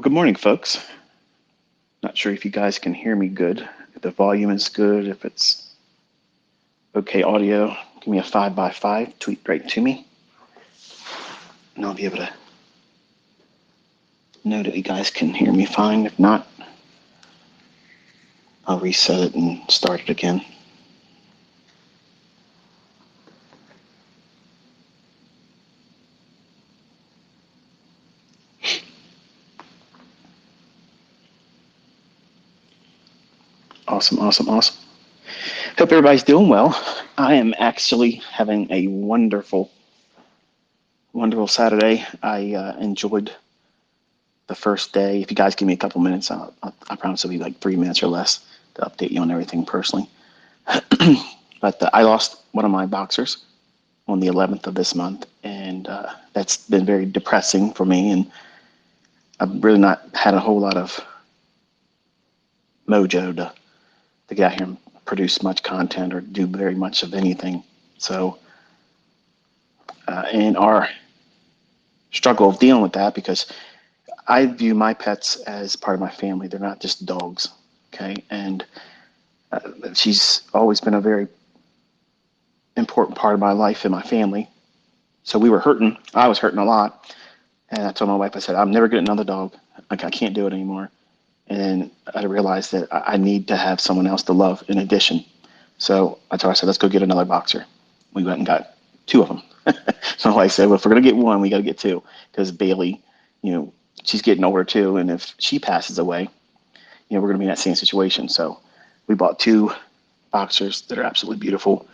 Well, good morning, folks. Not sure if you guys can hear me good, if the volume is good, if it's okay audio. Give me a 5x5, tweet right to me, and I'll be able to know that you guys can hear me fine. If not, I'll reset it and start it again. Awesome, awesome, awesome. Hope everybody's doing well. I am actually having a wonderful, wonderful Saturday. I enjoyed the first day. If you guys give me a couple minutes, I promise it'll be like 3 minutes or less to update you on everything personally. But I lost one of my boxers on the 11th of this month, and that's been very depressing for me. And I've really not had a whole lot of mojo to get out here and produce much content or do very much of anything. So, in our struggle of dealing with that, because I view my pets as part of my family, they're not just dogs, okay? And she's always been a very important part of my life and my family. So we were hurting. I was hurting a lot. And I told my wife, I said, I'm never getting another dog. Like, I can't do it anymore. And I realized that I need to have someone else to love in addition. So I told her, I said, let's go get another boxer. We went and got two of them. So I said, well, if we're going to get one, we got to get two. Because Bailey, she's getting older too. And if she passes away, we're going to be in that same situation. So we bought two boxers that are absolutely beautiful.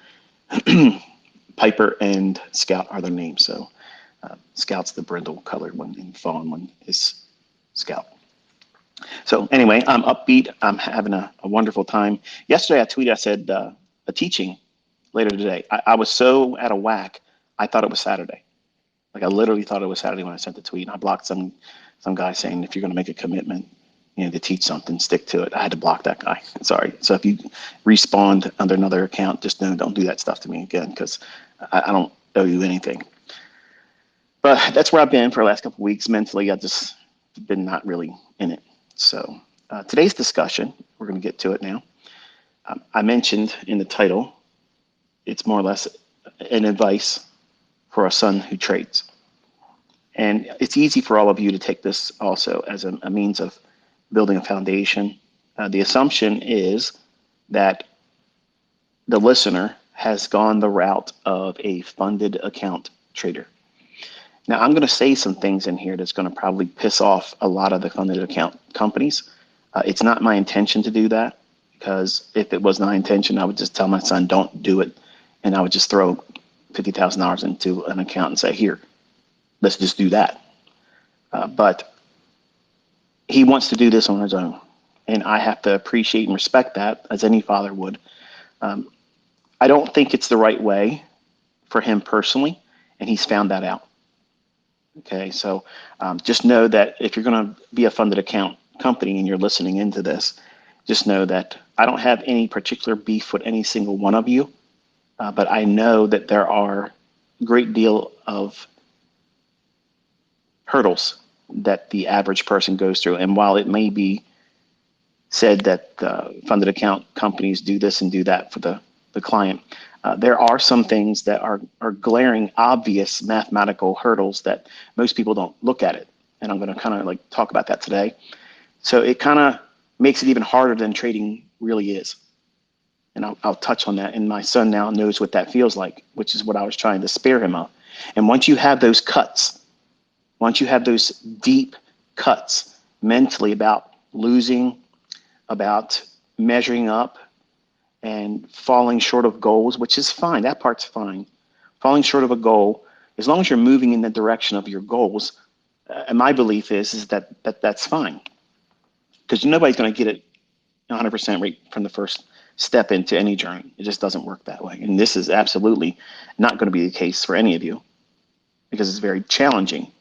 Piper and Scout are their names. So Scout's the brindle colored one, and fawn one is Scout. So anyway, I'm upbeat. I'm having a wonderful time. Yesterday I tweeted, I said, a teaching later today. I was so out of whack, I thought it was Saturday. Like, I literally thought it was Saturday when I sent the tweet. And I blocked some guy saying, if you're going to make a commitment, to teach something, stick to it. I had to block that guy. Sorry. So if you respond under another account, just don't do that stuff to me again, because I don't owe you anything. But that's where I've been for the last couple of weeks. Mentally, I've just been not really in it. So today's discussion, we're going to get to it now. I mentioned in the title, it's more or less an advice for a son who trades. And it's easy for all of you to take this also as a means of building a foundation. The assumption is that the listener has gone the route of a funded account trader. Now, I'm going to say some things in here that's going to probably piss off a lot of the funded account companies. It's not my intention to do that, because if it was my intention, I would just tell my son, don't do it. And I would just throw $50,000 into an account and say, here, let's just do that. But he wants to do this on his own. And I have to appreciate and respect that, as any father would. I don't think it's the right way for him personally, and he's found that out. Okay, so just know that if you're going to be a funded account company and you're listening into this, just know that I don't have any particular beef with any single one of you, but I know that there are a great deal of hurdles that the average person goes through. And while it may be said that funded account companies do this and do that for the client, there are some things that are glaring, obvious mathematical hurdles that most people don't look at it. And I'm going to kind of like talk about that today. So it kind of makes it even harder than trading really is. And I'll touch on that. And my son now knows what that feels like, which is what I was trying to spare him of. And once you have those cuts, once you have those deep cuts mentally about losing, about measuring up, and falling short of goals, which is fine. That part's fine. Falling short of a goal, as long as you're moving in the direction of your goals, and my belief is that that's fine. Because nobody's going to get it 100% right from the first step into any journey. It just doesn't work that way. And this is absolutely not going to be the case for any of you, because it's very challenging.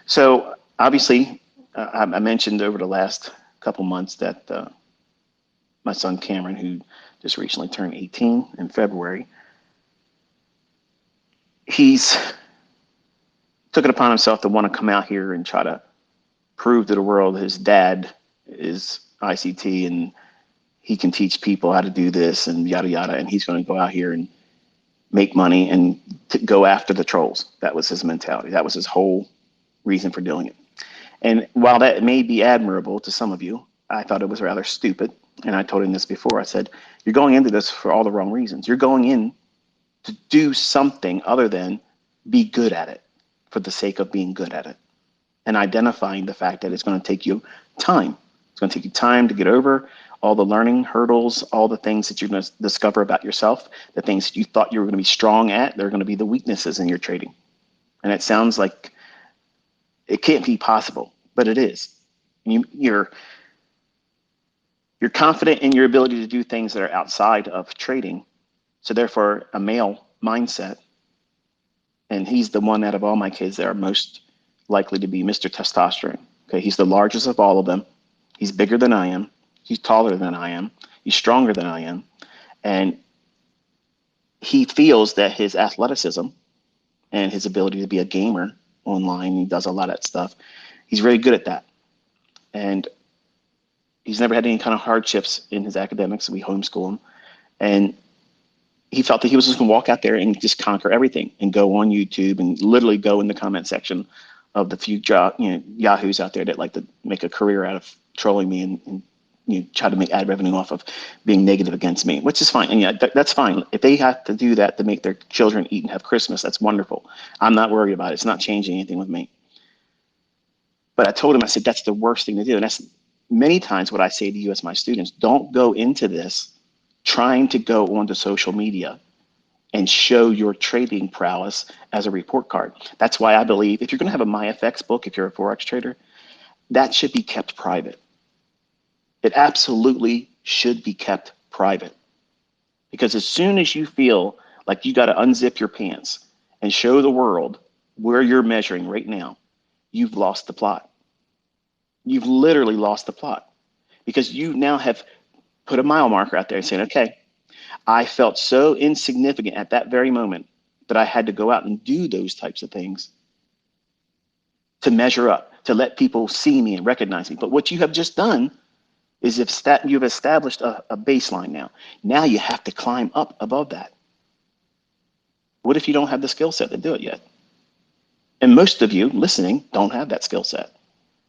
So obviously, I mentioned over the last couple months that my son Cameron, who just recently turned 18 in February, he's took it upon himself to want to come out here and try to prove to the world his dad is ICT and he can teach people how to do this and yada yada, and he's going to go out here and make money and go after the trolls. That was his mentality. That was his whole reason for doing it. And while that may be admirable to some of you, I thought it was rather stupid. And I told him this before. I said, you're going into this for all the wrong reasons. You're going in to do something other than be good at it for the sake of being good at it, and identifying the fact that it's going to take you time. It's going to take you time to get over all the learning hurdles, all the things that you're going to discover about yourself, the things that you thought you were going to be strong at, they're going to be the weaknesses in your trading. And it sounds like it can't be possible, but it is. You're confident in your ability to do things that are outside of trading. So therefore, a male mindset, and he's the one out of all my kids that are most likely to be Mr. Testosterone. Okay, he's the largest of all of them. He's bigger than I am. He's taller than I am. He's stronger than I am. And he feels that his athleticism and his ability to be a gamer online, he does a lot of that stuff, he's very good at that. And he's never had any kind of hardships in his academics. We homeschool him. And he felt that he was just going to walk out there and just conquer everything and go on YouTube and literally go in the comment section of the few yahoos out there that like to make a career out of trolling me and try to make ad revenue off of being negative against me, which is fine. And yeah, that's fine. If they have to do that to make their children eat and have Christmas, that's wonderful. I'm not worried about it. It's not changing anything with me. But I told him, I said, that's the worst thing to do. And that's many times what I say to you as my students, don't go into this trying to go onto social media and show your trading prowess as a report card. That's why I believe if you're going to have a MyFX book, if you're a Forex trader, that should be kept private. It absolutely should be kept private. Because as soon as you feel like you got to unzip your pants and show the world where you're measuring right now, you've lost the plot. You've literally lost the plot because you now have put a mile marker out there saying, okay, I felt so insignificant at that very moment that I had to go out and do those types of things to measure up, to let people see me and recognize me. But what you have just done is you've established a baseline now. Now you have to climb up above that. What if you don't have the skill set to do it yet? And most of you listening don't have that skill set.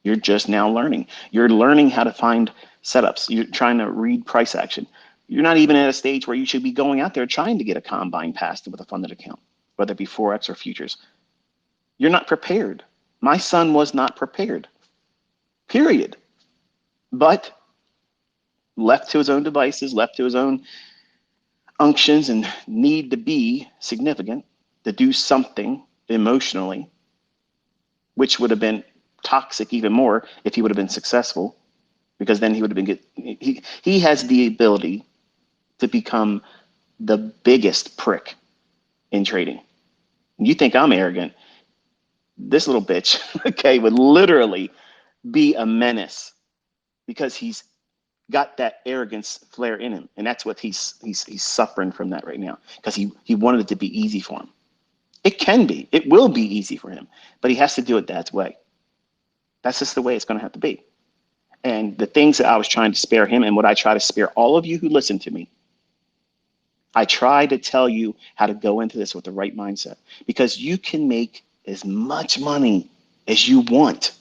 You're just now learning. You're learning how to find setups. You're trying to read price action. You're not even at a stage where you should be going out there trying to get a combine passed with a funded account, whether it be Forex or futures. You're not prepared. My son was not prepared, period. But left to his own devices, left to his own unctions and need to be significant, to do something emotionally, which would have been toxic even more if he would have been successful, because then he would have been he has the ability to become the biggest prick in trading. You think I'm arrogant? This little bitch, okay, would literally be a menace because he's got that arrogance flare in him, and that's what he's suffering from that right now because he wanted it to be easy for him. It can be, it will be easy for him, but he has to do it Dad's way. That's just the way it's going to have to be. And the things that I was trying to spare him and what I try to spare all of you who listen to me, I try to tell you how to go into this with the right mindset, because you can make as much money as you want,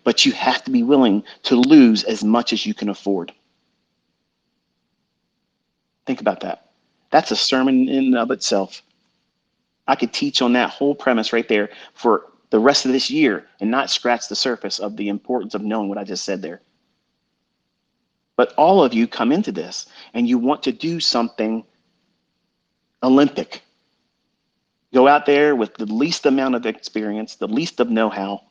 but you have to be willing to lose as much as you can afford. Think about that. That's a sermon in and of itself. I could teach on that whole premise right there for the rest of this year and not scratch the surface of the importance of knowing what I just said there. But all of you come into this and you want to do something Olympic. Go out there with the least amount of experience, the least of know-how,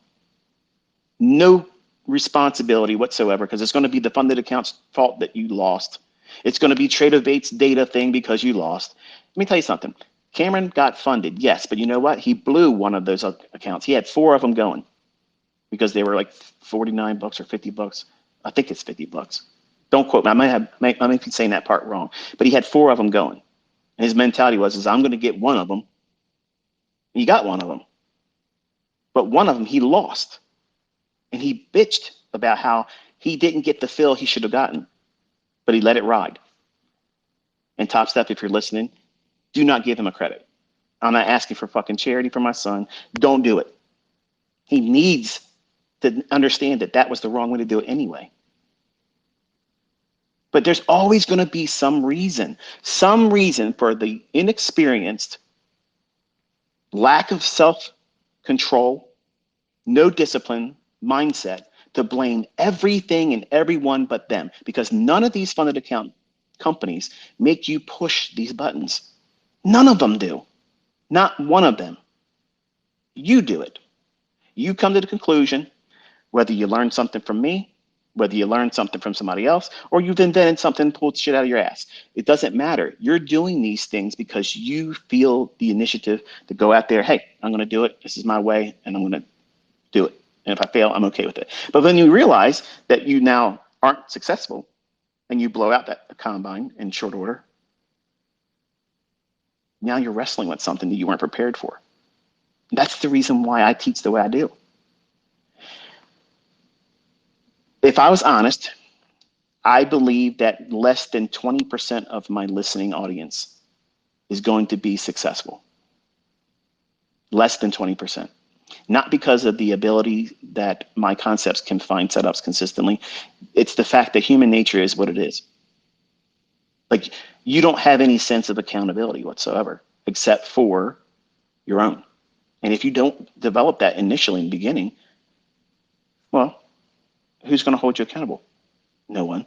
no responsibility whatsoever, because it's going to be the funded account's fault that you lost. It's going to be TradeOvate's data thing because you lost. Let me tell you something. Cameron got funded, yes, but you know what? He blew one of those accounts. He had 4 of them going because they were like $49 or $50. I think it's $50. Don't quote me. I might be saying that part wrong, but he had 4 of them going. And his mentality was, I'm going to get one of them. He got one of them, but one of them he lost. And he bitched about how he didn't get the fill he should have gotten, but he let it ride. And Top Step, if you're listening, do not give him a credit. I'm not asking for fucking charity for my son. Don't do it. He needs to understand that that was the wrong way to do it anyway. But there's always going to be some reason for the inexperienced, lack of self control, no discipline mindset to blame everything and everyone but them, because none of these funded account companies make you push these buttons. None of them do. Not one of them. You do it. You come to the conclusion, whether you learn something from me, whether you learn something from somebody else, or you've invented something and pulled shit out of your ass. It doesn't matter. You're doing these things because you feel the initiative to go out there. Hey, I'm going to do it. This is my way, and I'm going to do it. And if I fail, I'm okay with it. But when you realize that you now aren't successful and you blow out that combine in short order, now you're wrestling with something that you weren't prepared for. That's the reason why I teach the way I do. If I was honest, I believe that less than 20% of my listening audience is going to be successful. Less than 20%. Not because of the ability that my concepts can find setups consistently. It's the fact that human nature is what it is. Like, you don't have any sense of accountability whatsoever, except for your own. And if you don't develop that initially in the beginning, well, who's going to hold you accountable? No one.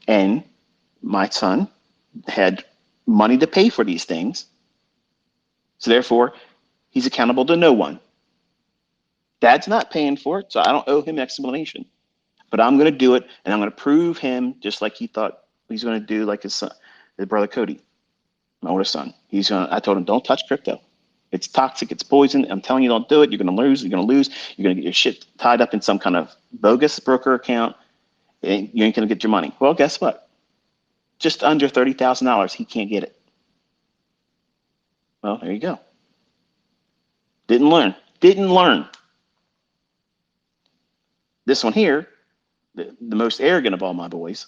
And my son had money to pay for these things. So therefore, he's accountable to no one. Dad's not paying for it, so I don't owe him an explanation. But I'm going to do it, and I'm going to prove him just like he thought he's going to do, like his son, his brother Cody, my oldest son. I told him, don't touch crypto. It's toxic. It's poison. I'm telling you, don't do it. You're going to lose. You're going to lose. You're going to get your shit tied up in some kind of bogus broker account, and you ain't going to get your money. Well, guess what? Just under $30,000, he can't get it. Well, there you go. Didn't learn. This one here, the most arrogant of all my boys,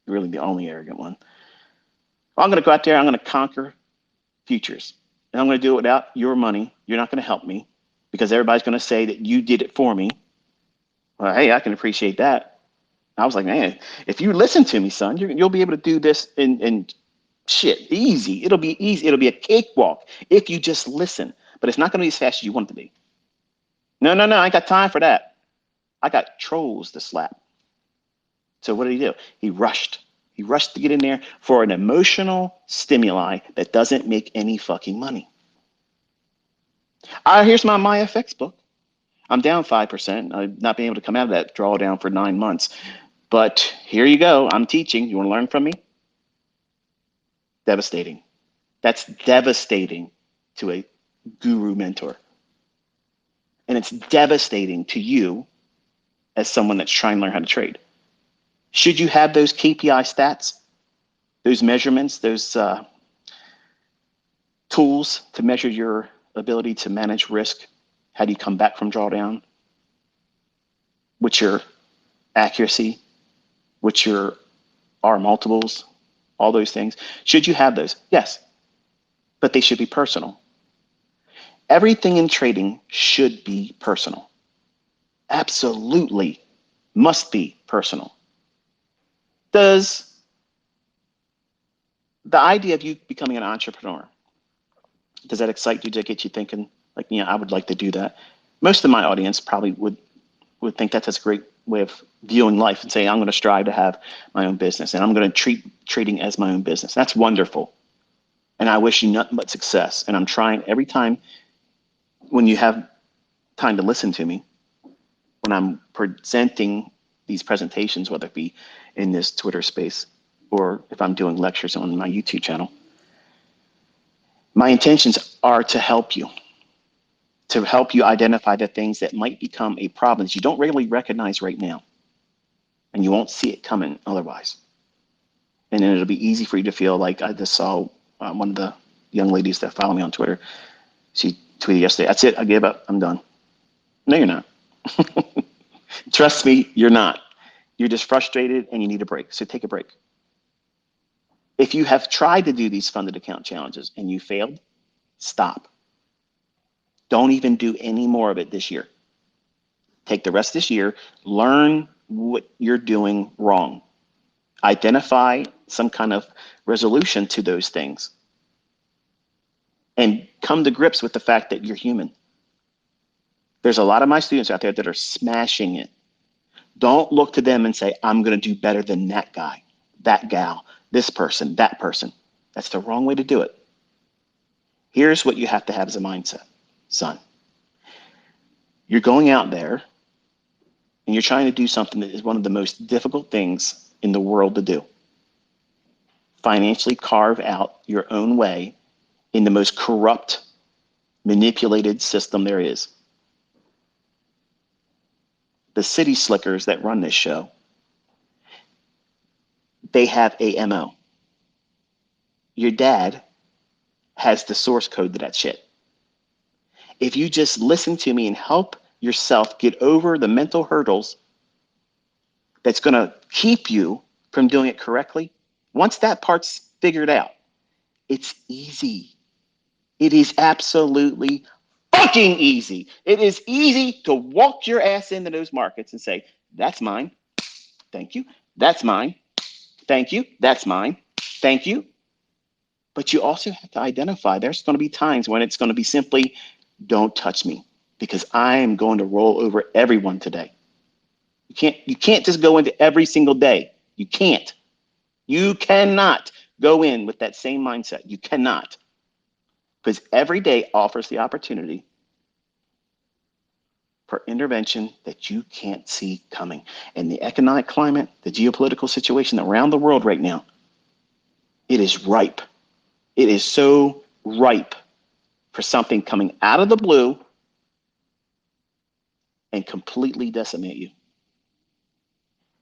really the only arrogant one. I'm going to go out there. I'm going to conquer futures. And I'm going to do it without your money. You're not going to help me because everybody's going to say that you did it for me. Well, hey, I can appreciate that. I was like, man, if you listen to me, son, you'll be able to do this in shit easy. It'll be easy. It'll be a cakewalk if you just listen. But it's not going to be as fast as you want it to be. No, I ain't got time for that. I got trolls to slap. So what did he do? He rushed. He rushed to get in there for an emotional stimuli that doesn't make any fucking money. Here's my MyFX book. I'm down 5%. I've not been able to come out of that drawdown for 9 months. But here you go. I'm teaching. You want to learn from me? Devastating. That's devastating to a guru mentor. And it's devastating to you as someone that's trying to learn how to trade. Should you have those KPI stats, those measurements, those tools to measure your ability to manage risk? How do you come back from drawdown? What's your accuracy? What's your R multiples? All those things. Should you have those? Yes, but they should be personal. Everything in trading should be personal. Absolutely must be personal. Does the idea of you becoming an entrepreneur, does that excite you? Does that get you thinking, like, I would like to do that? Most of my audience probably would think that's a great way of viewing life and say, I'm going to strive to have my own business and I'm going to treat trading as my own business. That's wonderful. And I wish you nothing but success. And I'm trying every time when you have time to listen to me, when I'm presenting these presentations, whether it be in this Twitter space or if I'm doing lectures on my YouTube channel, my intentions are to help you identify the things that might become a problem that you don't really recognize right now. And you won't see it coming otherwise. And then it'll be easy for you to feel like I just saw one of the young ladies that follow me on Twitter. She tweeted yesterday, that's it, I gave up, I'm done. No, you're not. Trust me, you're not. You're just frustrated and you need a break. So take a break. If you have tried to do these funded account challenges and you failed, stop. Don't even do any more of it this year. Take the rest of this year, learn what you're doing wrong. Identify some kind of resolution to those things and come to grips with the fact that you're human. There's a lot of my students out there that are smashing it. Don't look to them and say, I'm going to do better than that guy, that gal, this person, that person. That's the wrong way to do it. Here's what you have to have as a mindset, son. You're going out there and you're trying to do something that is one of the most difficult things in the world to do. Financially carve out your own way in the most corrupt, manipulated system there is. The city slickers that run this show, they have a MO. Your dad has the source code to that shit. If you just listen to me and help yourself get over the mental hurdles that's going to keep you from doing it correctly, once that part's figured out, it's easy. It is absolutely fucking easy. It is easy to walk your ass into those markets and say, that's mine. Thank you. That's mine. Thank you. That's mine. Thank you. But you also have to identify there's going to be times when it's going to be simply, don't touch me because I am going to roll over everyone today. You can't just go into every single day. You can't. You cannot go in with that same mindset. You cannot. Because every day offers the opportunity for intervention that you can't see coming. And the economic climate, the geopolitical situation around the world right now, it is ripe. It is so ripe for something coming out of the blue and completely decimate you.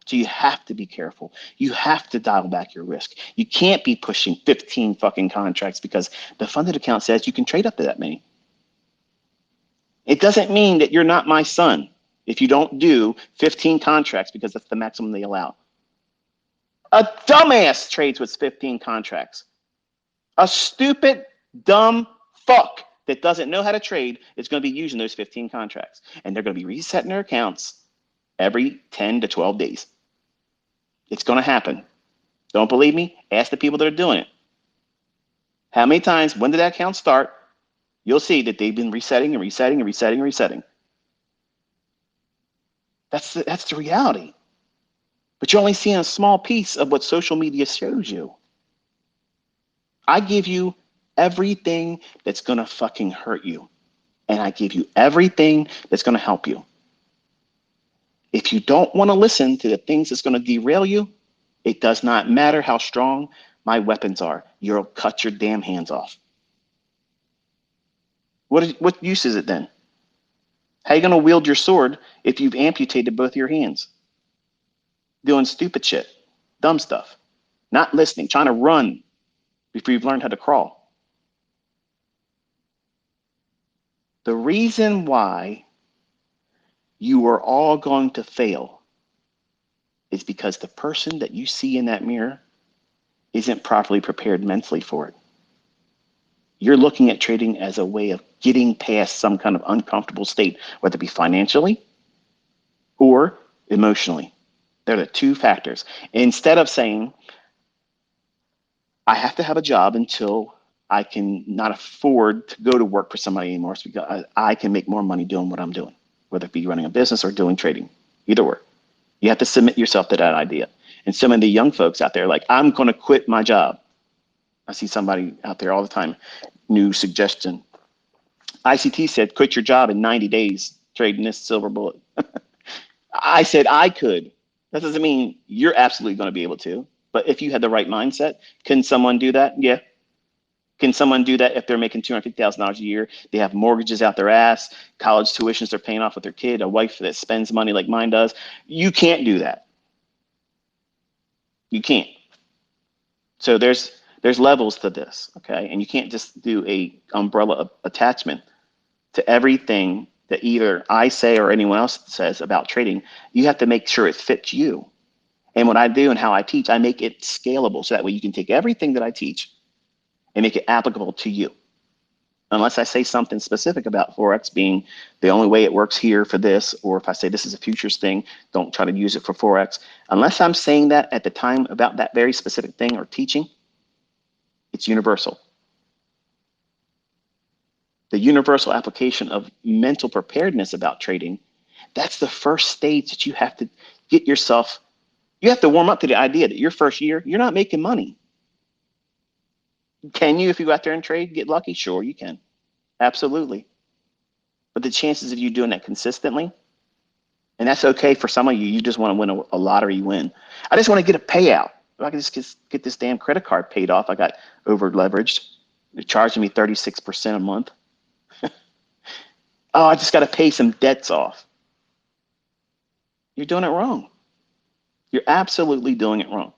So you have to be careful. You have to dial back your risk. You can't be pushing 15 fucking contracts because the funded account says you can trade up to that many. It doesn't mean that you're not my son if you don't do 15 contracts because that's the maximum they allow. A dumbass trades with 15 contracts. A stupid, dumb fuck that doesn't know how to trade is going to be using those 15 contracts. And they're going to be resetting their accounts every 10 to 12 days. It's going to happen. Don't believe me? Ask the people that are doing it. How many times, when did that account start? You'll see that they've been resetting and resetting and resetting and resetting. That's the reality. But you're only seeing a small piece of what social media shows you. I give you everything that's going to fucking hurt you. And I give you everything that's going to help you. If you don't want to listen to the things that's going to derail you, it does not matter how strong my weapons are. You'll cut your damn hands off. What use is it then? How are you going to wield your sword if you've amputated both your hands? Doing stupid shit, dumb stuff, not listening, trying to run before you've learned how to crawl. The reason why you are all going to fail is because the person that you see in that mirror isn't properly prepared mentally for it. You're looking at trading as a way of getting past some kind of uncomfortable state, whether it be financially or emotionally. They're the two factors. Instead of saying, I have to have a job until I can not afford to go to work for somebody anymore so because I can make more money doing what I'm doing, whether it be running a business or doing trading, either or. You have to submit yourself to that idea. And some of the young folks out there, like, I'm going to quit my job. I see somebody out there all the time, new suggestion. ICT said, quit your job in 90 days, trading this silver bullet. I said I could. That doesn't mean you're absolutely going to be able to. But if you had the right mindset, can someone do that? Yeah. Can someone do that if they're making $250,000 a year? They have mortgages out their ass, college tuitions they're paying off with their kid, a wife that spends money like mine does. You can't do that. You can't. So there's levels to this, okay? And you can't just do a umbrella attachment to everything that either I say or anyone else says about trading, you have to make sure it fits you. And what I do and how I teach, I make it scalable so that way you can take everything that I teach and make it applicable to you. Unless I say something specific about Forex being the only way it works here for this, or if I say this is a futures thing, don't try to use it for Forex. Unless I'm saying that at the time about that very specific thing or teaching, it's universal. The universal application of mental preparedness about trading, that's the first stage that you have to get yourself, you have to warm up to the idea that your first year, you're not making money. Can you, if you go out there and trade, get lucky? Sure, you can. Absolutely. But the chances of you doing that consistently, and that's okay for some of you, you just want to win a lottery win. I just want to get a payout. If I can just get this damn credit card paid off, I got over leveraged. They're charging me 36% a month. Oh, I just got to pay some debts off. You're doing it wrong. You're absolutely doing it wrong.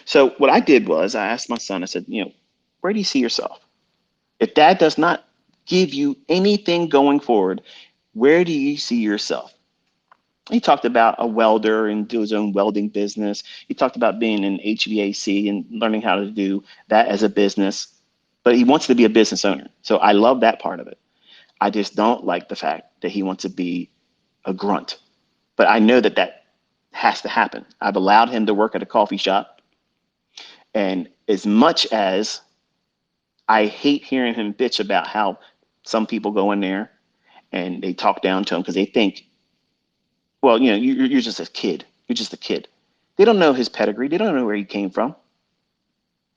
So what I did was I asked my son, I said, where do you see yourself? If dad does not give you anything going forward, where do you see yourself? He talked about a welder and do his own welding business. He talked about being in HVAC and learning how to do that as a business. But he wants to be a business owner. So I love that part of it. I just don't like the fact that he wants to be a grunt. But I know that that has to happen. I've allowed him to work at a coffee shop. And as much as I hate hearing him bitch about how some people go in there and they talk down to him because they think, well, you're just a kid. You're just a kid. They don't know his pedigree. They don't know where he came from.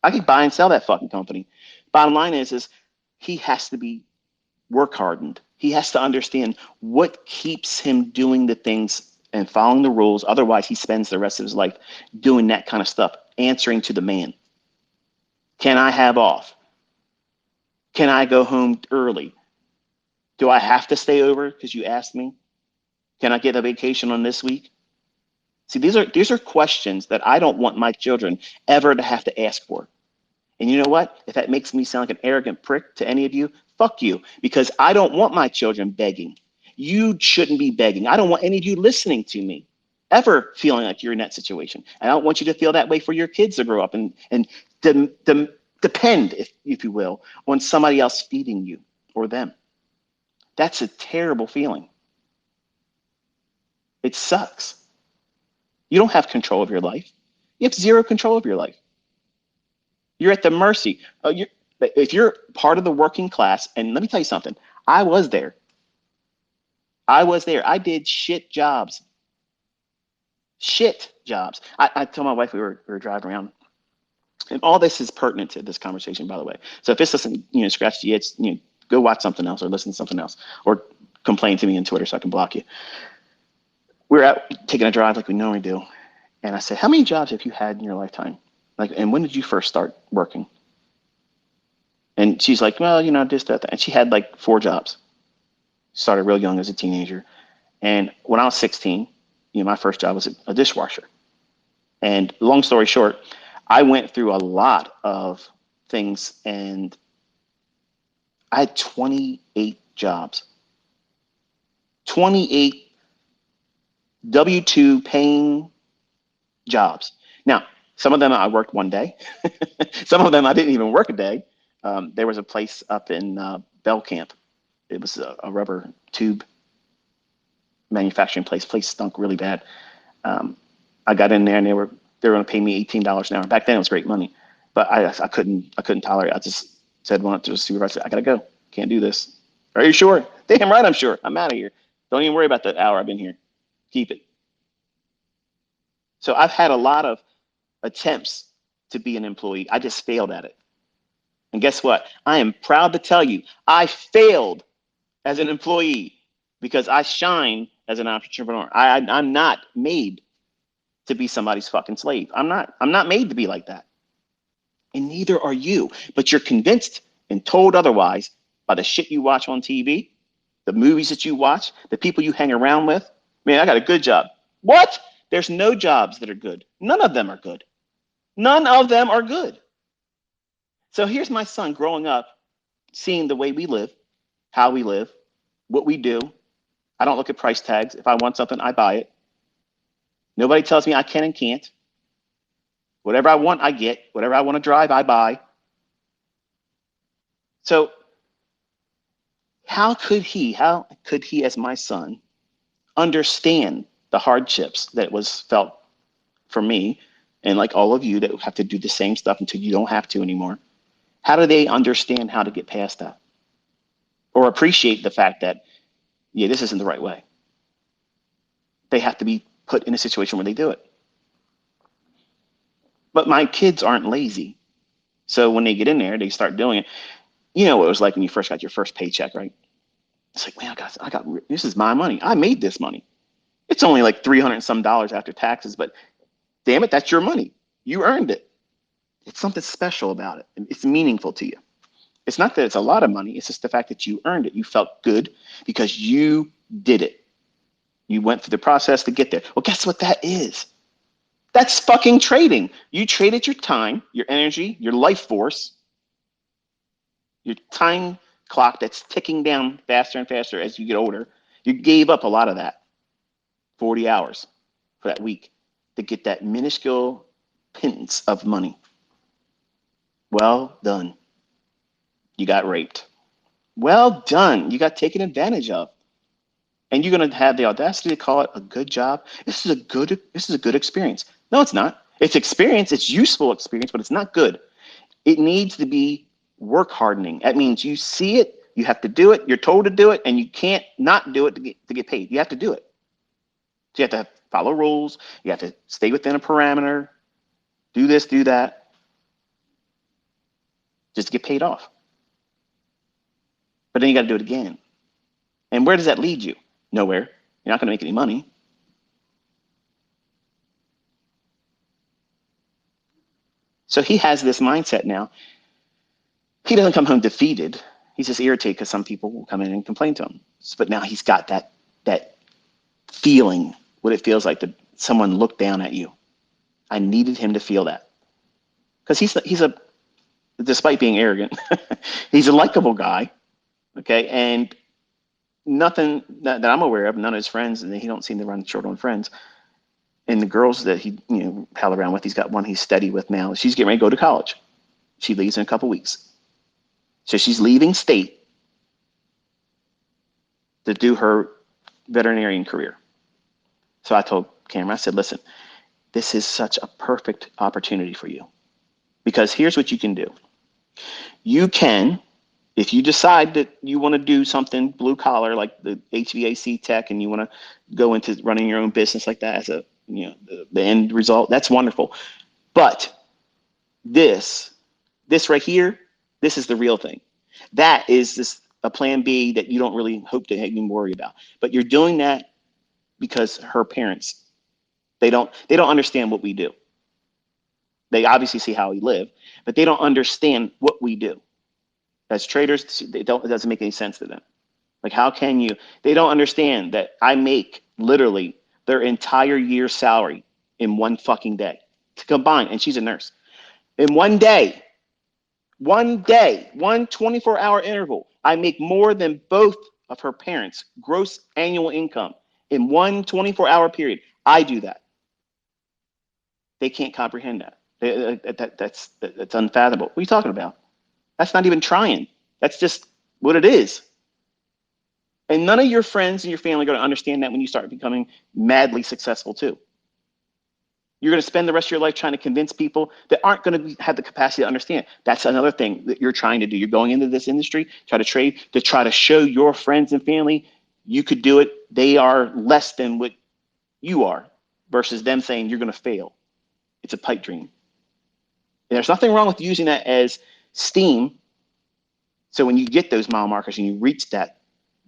I could buy and sell that fucking company. Bottom line is he has to be work hardened. He has to understand what keeps him doing the things and following the rules. Otherwise, he spends the rest of his life doing that kind of stuff, answering to the man. Can I have off? Can I go home early? Do I have to stay over because you asked me? Can I get a vacation on this week? See, these are questions that I don't want my children ever to have to ask for. And you know what? If that makes me sound like an arrogant prick to any of you, fuck you, because I don't want my children begging. You shouldn't be begging. I don't want any of you listening to me ever feeling like you're in that situation. And I don't want you to feel that way for your kids to grow up and depend, if you will, on somebody else feeding you or them. That's a terrible feeling. It sucks. You don't have control of your life. You have zero control of your life. You're at the mercy. If you're part of the working class, and let me tell you something, I was there. I did shit jobs. Shit jobs. I told my wife we were driving around, and all this is pertinent to this conversation, by the way. So if this doesn't, scratch the itch, go watch something else or listen to something else or complain to me on Twitter so I can block you. We're out taking a drive like we normally do. And I said, how many jobs have you had in your lifetime? And when did you first start working? And she's like, well, this, that. And she had like 4 jobs. Started real young as a teenager. And when I was 16, my first job was a dishwasher. And long story short, I went through a lot of things and I had 28 jobs. 28 W-2 paying jobs. Now, some of them I worked one day. Some of them I didn't even work a day. There was a place up in Bell Camp. It was a rubber tube manufacturing place. Place stunk really bad. I got in there and they were going to pay me $18 an hour. Back then it was great money, but I couldn't tolerate it. I just said, went up to the supervisor, I gotta go. Can't do this. Are you sure? Damn right I'm sure. I'm out of here. Don't even worry about the hour I've been here. Keep it. So I've had a lot of attempts to be an employee. I just failed at it. And guess what? I am proud to tell you, I failed as an employee because I shine as an entrepreneur. I'm not made to be somebody's fucking slave. I'm not made to be like that. And neither are you. But you're convinced and told otherwise by the shit you watch on TV, the movies that you watch, the people you hang around with. Man, I got a good job. What? There's no jobs that are good. None of them are good. None of them are good. So here's my son growing up, seeing the way we live, how we live, what we do, I don't look at price tags. If I want something, I buy it. Nobody tells me I can and can't. Whatever I want, I get. Whatever I want to drive, I buy. So how could he as my son understand the hardships that was felt for me and like all of you that have to do the same stuff until you don't have to anymore? How do they understand how to get past that or appreciate the fact that, yeah, this isn't the right way? They have to be put in a situation where they do it. But my kids aren't lazy. So when they get in there, they start doing it. You know what it was like when you first got your first paycheck, right? It's like, man, this is my money. I made this money. It's only like 300 and some dollars after taxes, but damn it, that's your money. You earned it. It's something special about it. It's meaningful to you. It's not that it's a lot of money. It's just the fact that you earned it. You felt good because you did it. You went through the process to get there. Well, guess what that is? That's fucking trading. You traded your time, your energy, your life force, your time clock that's ticking down faster and faster as you get older. You gave up a lot of that, 40 hours for that week to get that minuscule pittance of money. Well done. You got raped. Well done. You got taken advantage of. And you're going to have the audacity to call it a good job. This is a good experience. No, it's not. It's experience. It's useful experience, but it's not good. It needs to be work hardening. That means you see it, you have to do it, you're told to do it, and you can't not do it to get paid. You have to do it. So you have to follow rules. You have to stay within a parameter, do this, do that, just to get paid off. But then you got to do it again. And where does that lead you? Nowhere. You're not going to make any money. So he has this mindset now. He doesn't come home defeated. He's just irritated because some people will come in and complain to him. But now he's got that feeling, what it feels like to someone look down at you. I needed him to feel that because he's a despite being arrogant, he's a likable guy. Okay, and nothing that I'm aware of, none of his friends, and he don't seem to run short on friends. And the girls that he pal around with, he's got one he's steady with now. She's getting ready to go to college. She leaves in a couple weeks, so she's leaving state to do her veterinarian career. So I told Cameron, I said, listen, this is such a perfect opportunity for you because here's what you can do. You can, if you decide that you want to do something blue collar like the HVAC tech and you want to go into running your own business like that as a the end result, that's wonderful. But this right here, this is the real thing. That is this a plan B that you don't really hope to even worry about. But you're doing that because her parents, they don't understand what we do. They obviously see how we live, but they don't understand what we do. As traders, it doesn't make any sense to them. Like, how can you? They don't understand that I make literally their entire year's salary in one fucking day to combine. And she's a nurse. In one day, one 24-hour interval, I make more than both of her parents' gross annual income in one 24-hour period. I do that. They can't comprehend that. That's unfathomable. What are you talking about? That's not even trying. That's just what it is. And none of your friends and your family are going to understand that when you start becoming madly successful too. You're going to spend the rest of your life trying to convince people that aren't going to have the capacity to understand. That's another thing that you're trying to do. You're going into this industry, try to trade, to try to show your friends and family you could do it. They are less than what you are versus them saying you're going to fail. It's a pipe dream. And there's nothing wrong with using that as steam. So when you get those mile markers and you reach that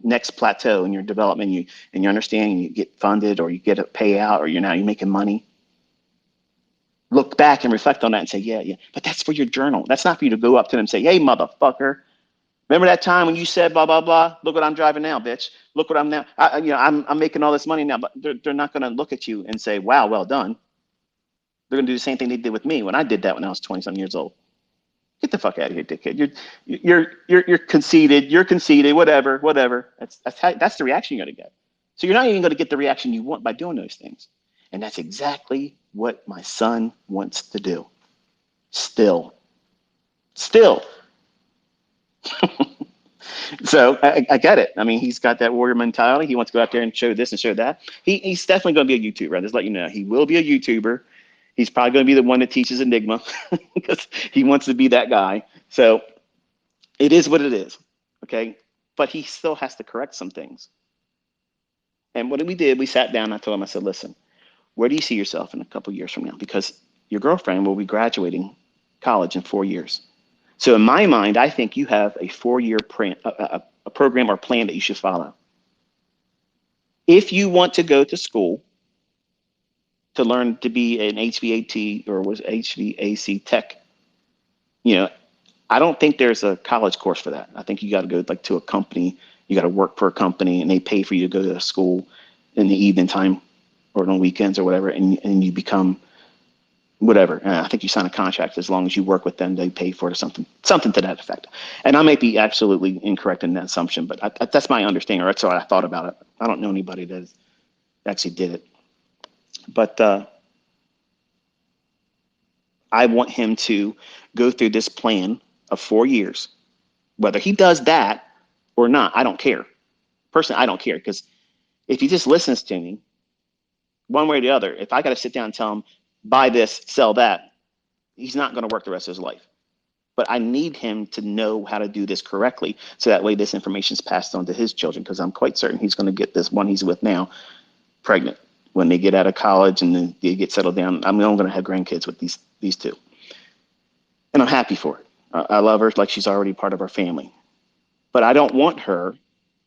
next plateau in your development, and you understand, you get funded or you get a payout or you're making money, look back and reflect on that and say, yeah. But that's for your journal. That's not for you to go up to them and say, hey, motherfucker, remember that time when you said blah, blah, blah? Look what I'm driving now, bitch. Look what I'm now. I'm making all this money now, but they're not going to look at you and say, wow, well done. They're going to do the same thing they did with me when I did that when I was 20-some years old. Get the fuck out of here, dickhead. You're conceited. You're conceited. Whatever. That's the reaction you're gonna get. So you're not even going to get the reaction you want by doing those things. And that's exactly what my son wants to do. Still, still. So I get it. I mean, he's got that warrior mentality. He wants to go out there and show this and show that. He's definitely going to be a YouTuber. I just let you know. He will be a YouTuber. He's probably going to be the one that teaches Enigma because he wants to be that guy. So it is what it is. Okay. But he still has to correct some things. And what we did, we sat down. I told him, I said, listen, where do you see yourself in a couple of years from now? Because your girlfriend will be graduating college in 4 years. So in my mind, I think you have a 4 year a program or plan that you should follow. If you want to go to school to learn to be an HVAC or was HVAC tech, you know, I don't think there's a college course for that. I think you got to go like to a company. You got to work for a company, and they pay for you to go to school in the evening time or on weekends or whatever, and you become whatever. I think you sign a contract as long as you work with them, they pay for it or something to that effect. And I may be absolutely incorrect in that assumption, but that's my understanding, or that's what I thought about it. I don't know anybody that actually did it, but I want him to go through this plan of 4 years, whether he does that or not. I don't care. Personally, I don't care because if he just listens to me, one way or the other, if I got to sit down and tell him buy this, sell that, he's not going to work the rest of his life. But I need him to know how to do this correctly so that way this information is passed on to his children, because I'm quite certain he's going to get this one he's with now pregnant when they get out of college and then they get settled down. I'm going to have grandkids with these two. And I'm happy for it. I love her like she's already part of our family. But I don't want her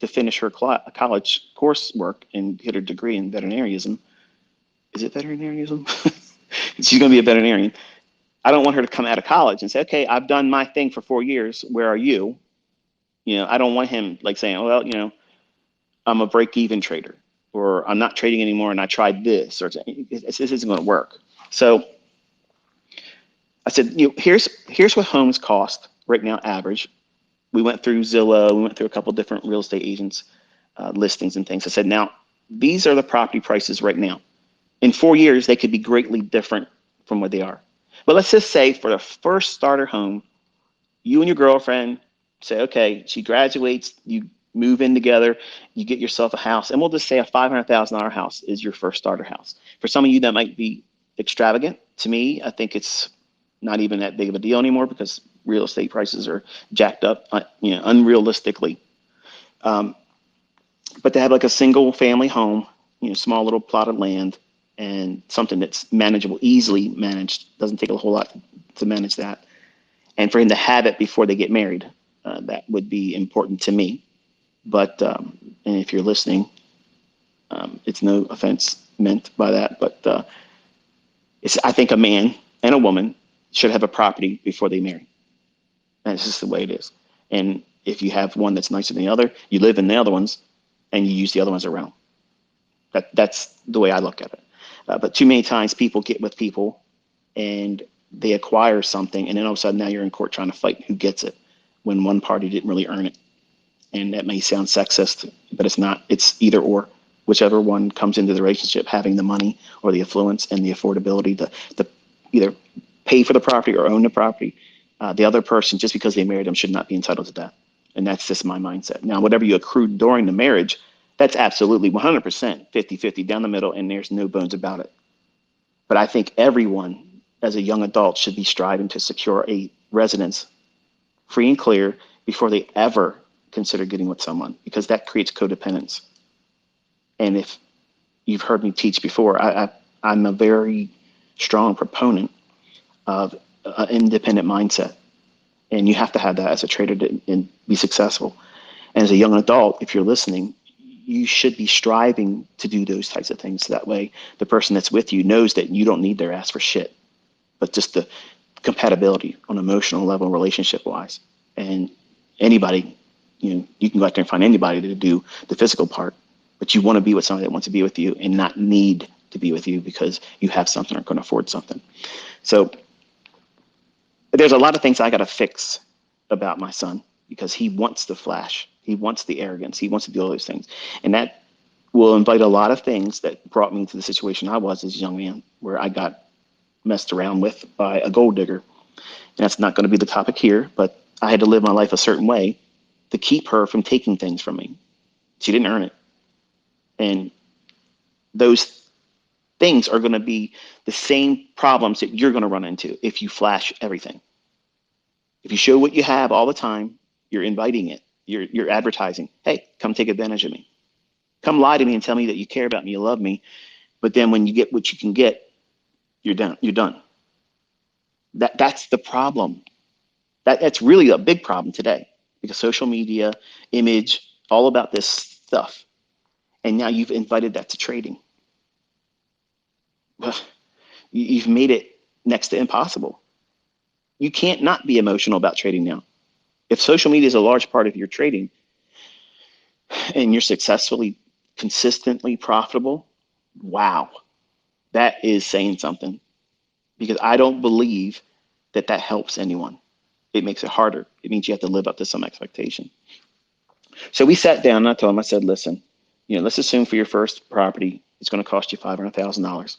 to finish her college coursework and get her degree in veterinarianism. Is it veterinarianism? She's going to be a veterinarian. I don't want her to come out of college and say, okay, I've done my thing for 4 years. Where are you? I don't want him like saying, well, I'm a break even trader, or I'm not trading anymore and I tried this, or this isn't going to work. So I said, here's what homes cost right now, average. We went through Zillow, we went through a couple of different real estate agents listings and things. I said, now these are the property prices right now. In 4 years, they could be greatly different from what they are. But let's just say for the first starter home, you and your girlfriend say, okay, she graduates, you move in together, you get yourself a house, and we'll just say a $500,000 house is your first starter house. For some of you, that might be extravagant. To me, I think it's not even that big of a deal anymore because real estate prices are jacked up, unrealistically. But to have like a single family home, small little plot of land and something that's manageable, easily managed, doesn't take a whole lot to manage that. And for him to have it before they get married, that would be important to me. But and if you're listening, it's no offense meant by that, but I think a man and a woman should have a property before they marry. And it's just the way it is. And if you have one that's nicer than the other, you live in the other ones and you use the other ones around. That's the way I look at it. But too many times people get with people and they acquire something, and then all of a sudden now you're in court trying to fight who gets it when one party didn't really earn it. And that may sound sexist, but it's not. It's either or. Whichever one comes into the relationship, having the money or the affluence and the affordability to either pay for the property or own the property, the other person, just because they married them, should not be entitled to that. And that's just my mindset. Now, whatever you accrued during the marriage, that's absolutely 100% 50-50 down the middle, and there's no bones about it. But I think everyone, as a young adult, should be striving to secure a residence free and clear before they ever consider getting with someone, because that creates codependence. And if you've heard me teach before, I'm a very strong proponent of an independent mindset. And you have to have that as a trader to be successful. And as a young adult, if you're listening, you should be striving to do those types of things. That way, the person that's with you knows that you don't need their ass for shit, but just the compatibility on an emotional level, relationship wise. And anybody, you can go out there and find anybody to do the physical part, but you want to be with somebody that wants to be with you and not need to be with you because you have something or can afford something. So there's a lot of things I got to fix about my son because he wants the flash. He wants the arrogance. He wants to do all those things. And that will invite a lot of things that brought me to the situation I was as a young man, where I got messed around with by a gold digger. And that's not going to be the topic here, but I had to live my life a certain way to keep her from taking things from me. She didn't earn it. And those things are going to be the same problems that you're going to run into if you flash everything. If you show what you have all the time, you're inviting it. You're advertising. Hey, come take advantage of me. Come lie to me and tell me that you care about me, you love me. But then when you get what you can get, you're done. You're done. That's the problem. That's really a big problem today, because social media, image, all about this stuff. And now you've invited that to trading. You've made it next to impossible. You can't not be emotional about trading now. If social media is a large part of your trading and you're successfully, consistently profitable, wow, that is saying something, because I don't believe that that helps anyone. It makes it harder. It means you have to live up to some expectation. So we sat down and I told him, I said, listen, let's assume for your first property, it's going to cost you $500,000,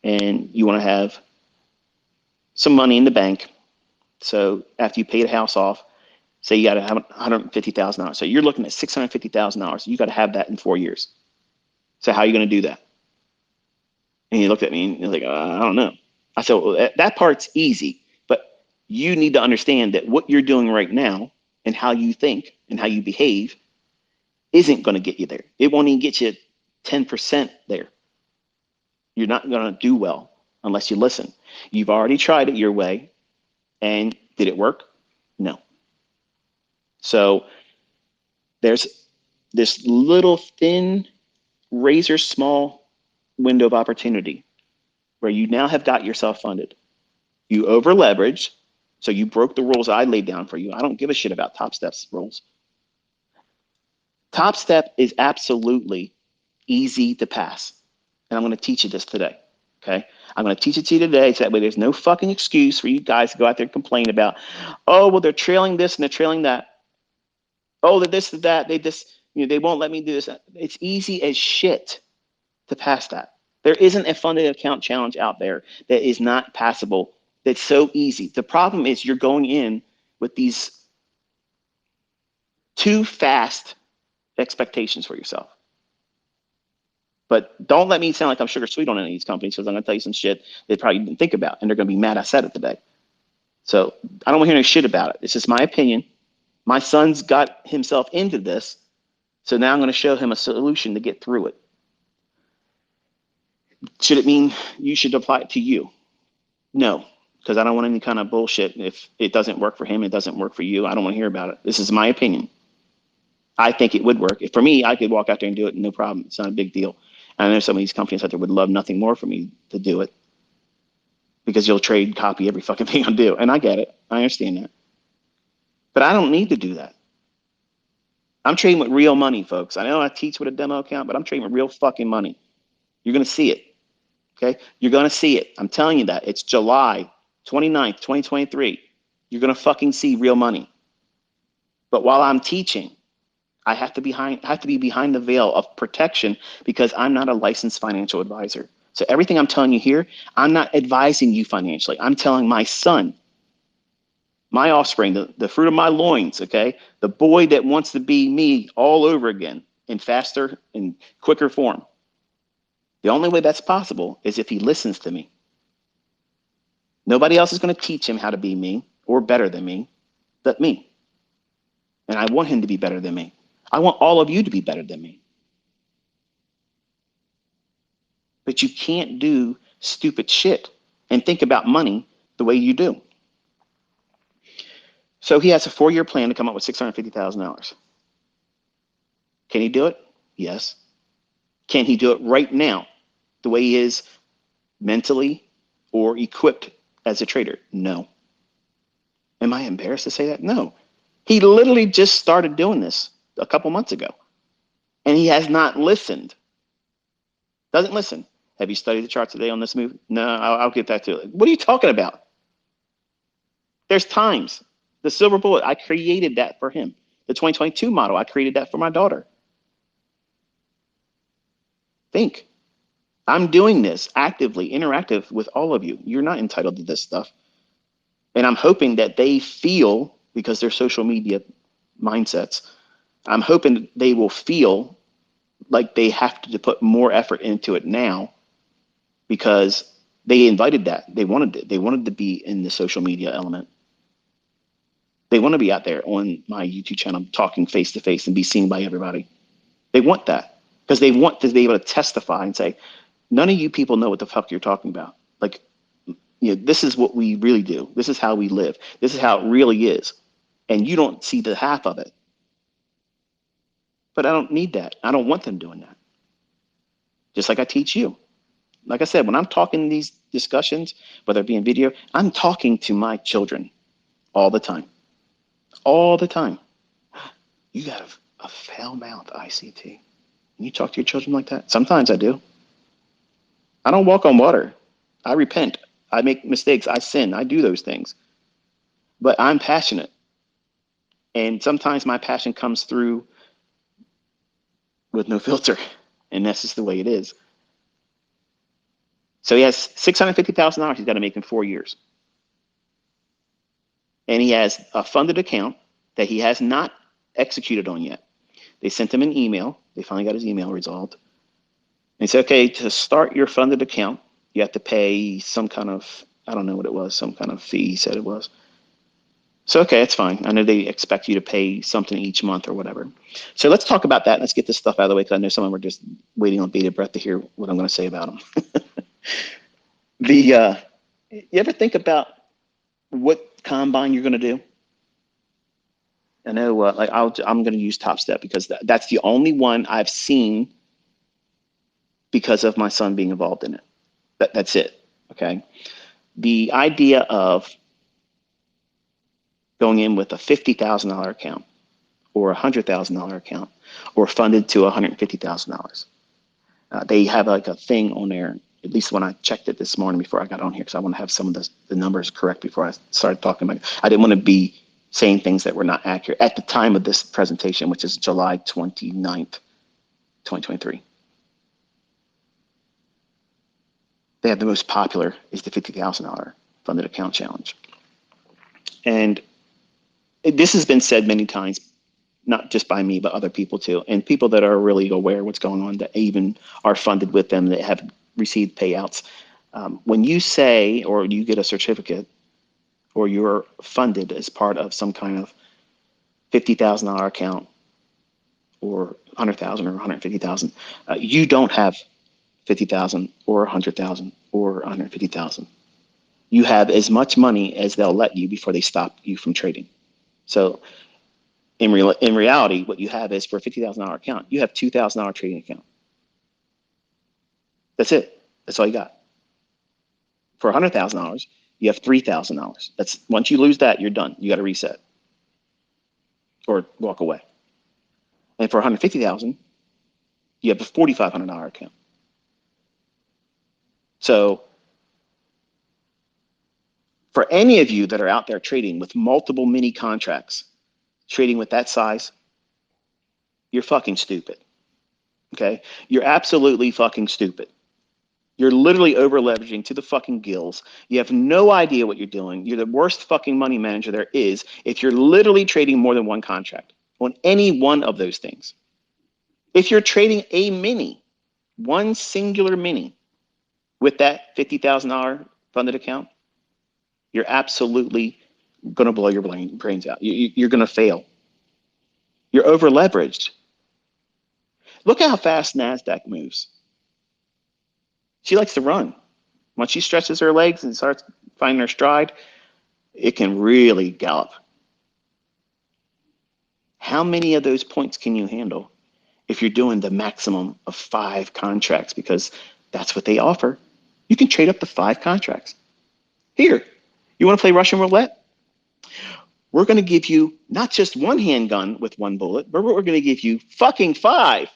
and you want to have some money in the bank. So after you pay the house off, say you got to have $150,000. So you're looking at $650,000. You got to have that in 4 years. So how are you going to do that? And he looked at me and he was like, I don't know. I said, well, that part's easy, but you need to understand that what you're doing right now and how you think and how you behave isn't going to get you there. It won't even get you 10% there. You're not going to do well unless you listen. You've already tried it your way, and did it work? No. So there's this little thin, razor small window of opportunity where you now have got yourself funded. You over leveraged, so you broke the rules I laid down for you. I don't give a shit about Top Step's rules. Top Step is absolutely easy to pass. And I'm going to teach you this today. Okay. I'm going to teach it to you today, so that way there's no fucking excuse for you guys to go out there and complain about, oh, well, they're trailing this and they're trailing that. Oh, they're this, that. They just, they won't let me do this. It's easy as shit to pass that. There isn't a funded account challenge out there that is not passable. That's so easy. The problem is you're going in with these too fast expectations for yourself. But don't let me sound like I'm sugar sweet on any of these companies, because I'm going to tell you some shit they probably didn't think about, and they're going to be mad I said it today. So I don't want to hear any shit about it. It's just my opinion. My son's got himself into this, so now I'm going to show him a solution to get through it. Should it mean you should apply it to you? No, because I don't want any kind of bullshit. If it doesn't work for him, it doesn't work for you. I don't want to hear about it. This is my opinion. I think it would work. If for me, I could walk out there and do it, no problem. It's not a big deal. And I know some of these companies out there would love nothing more for me to do it, because you'll trade copy every fucking thing I do. And I get it. I understand that. But I don't need to do that. I'm trading with real money, folks. I know I teach with a demo account, but I'm trading with real fucking money. You're going to see it. Okay? You're going to see it. I'm telling you that. It's July 29th, 2023. You're going to fucking see real money. But while I'm teaching, I have to be behind the veil of protection, because I'm not a licensed financial advisor. So everything I'm telling you here, I'm not advising you financially. I'm telling my son, my offspring, the fruit of my loins, okay? The boy that wants to be me all over again in faster and quicker form. The only way that's possible is if he listens to me. Nobody else is going to teach him how to be me or better than me but me. And I want him to be better than me. I want all of you to be better than me. But you can't do stupid shit and think about money the way you do. So he has a 4-year plan to come up with $650,000. Can he do it? Yes. Can he do it right now the way he is mentally or equipped as a trader? No. Am I embarrassed to say that? No. He literally just started doing this a couple months ago, and he has not listened. Doesn't listen. Have you studied the charts today on this move? No, I'll get that to it. What are you talking about? There's times. The silver bullet, I created that for him. The 2022 model, I created that for my daughter. Think. I'm doing this actively, interactive with all of you. You're not entitled to this stuff. And I'm hoping that they feel, because they're social media mindsets, I'm hoping they will feel like they have to put more effort into it now because they invited that. They wanted it. They wanted to be in the social media element. They want to be out there on my YouTube channel talking face to face and be seen by everybody. They want that because they want to be able to testify and say, none of you people know what the fuck you're talking about. Like, this is what we really do. This is how we live. This is how it really is. And you don't see the half of it. But I don't need that. I don't want them doing that. Just like I teach you. Like I said, when I'm talking these discussions, whether it be in video, I'm talking to my children all the time. All the time. You got a foul mouth, ICT. You talk to your children like that? Sometimes I do. I don't walk on water. I repent. I make mistakes. I sin. I do those things. But I'm passionate. And sometimes my passion comes through with no filter. And that's just the way it is. So he has $650,000 he's got to make in 4 years. And he has a funded account that he has not executed on yet. They sent him an email. They finally got his email resolved. And he said, okay, to start your funded account, you have to pay some kind of, I don't know what it was, some kind of fee, he said it was. So, okay, it's fine. I know they expect you to pay something each month or whatever. So let's talk about that. Let's get this stuff out of the way because I know some of them are just waiting on bated breath to hear what I'm going to say about them. You ever think about what combine you're going to do? I know, like I'm going to use Top Step because that's the only one I've seen because of my son being involved in it. That's it. Okay. The idea of going in with a $50,000 account or a $100,000 account or funded to $150,000. They have like a thing on there, at least when I checked it this morning before I got on here, because I want to have some of the numbers correct before I started talking about it. I didn't want to be saying things that were not accurate at the time of this presentation, which is July 29th, 2023. They have the most popular is the $50,000 funded account challenge. And this has been said many times, not just by me, but other people too. And people that are really aware of what's going on, that even are funded with them, that have received payouts. When you say, or you get a certificate, or you're funded as part of some kind of $50,000 account, or 100,000 or 150,000, you don't have 50,000 or 100,000 or 150,000. You have as much money as they'll let you before they stop you from trading. So in reality, what you have is for a $50,000 account, you have $2,000 trading account. That's it. That's all you got. For $100,000, you have $3,000. That's once you lose that, you're done. You got to reset or walk away. And for 150,000, you have a $4,500 account. So for any of you that are out there trading with multiple mini contracts, trading with that size, you're fucking stupid. Okay? You're absolutely fucking stupid. You're literally over leveraging to the fucking gills. You have no idea what you're doing. You're the worst fucking money manager there is if you're literally trading more than one contract on any one of those things. If you're trading a mini, one singular mini with that $50,000 funded account, you're absolutely going to blow your brains out. You're going to fail. You're over leveraged. Look how fast NASDAQ moves. She likes to run. Once she stretches her legs and starts finding her stride, it can really gallop. How many of those points can you handle if you're doing the maximum of 5 contracts? Because that's what they offer. You can trade up to 5 contracts. Here, you want to play Russian roulette? We're going to give you not just one handgun with one bullet, but we're going to give you fucking 5.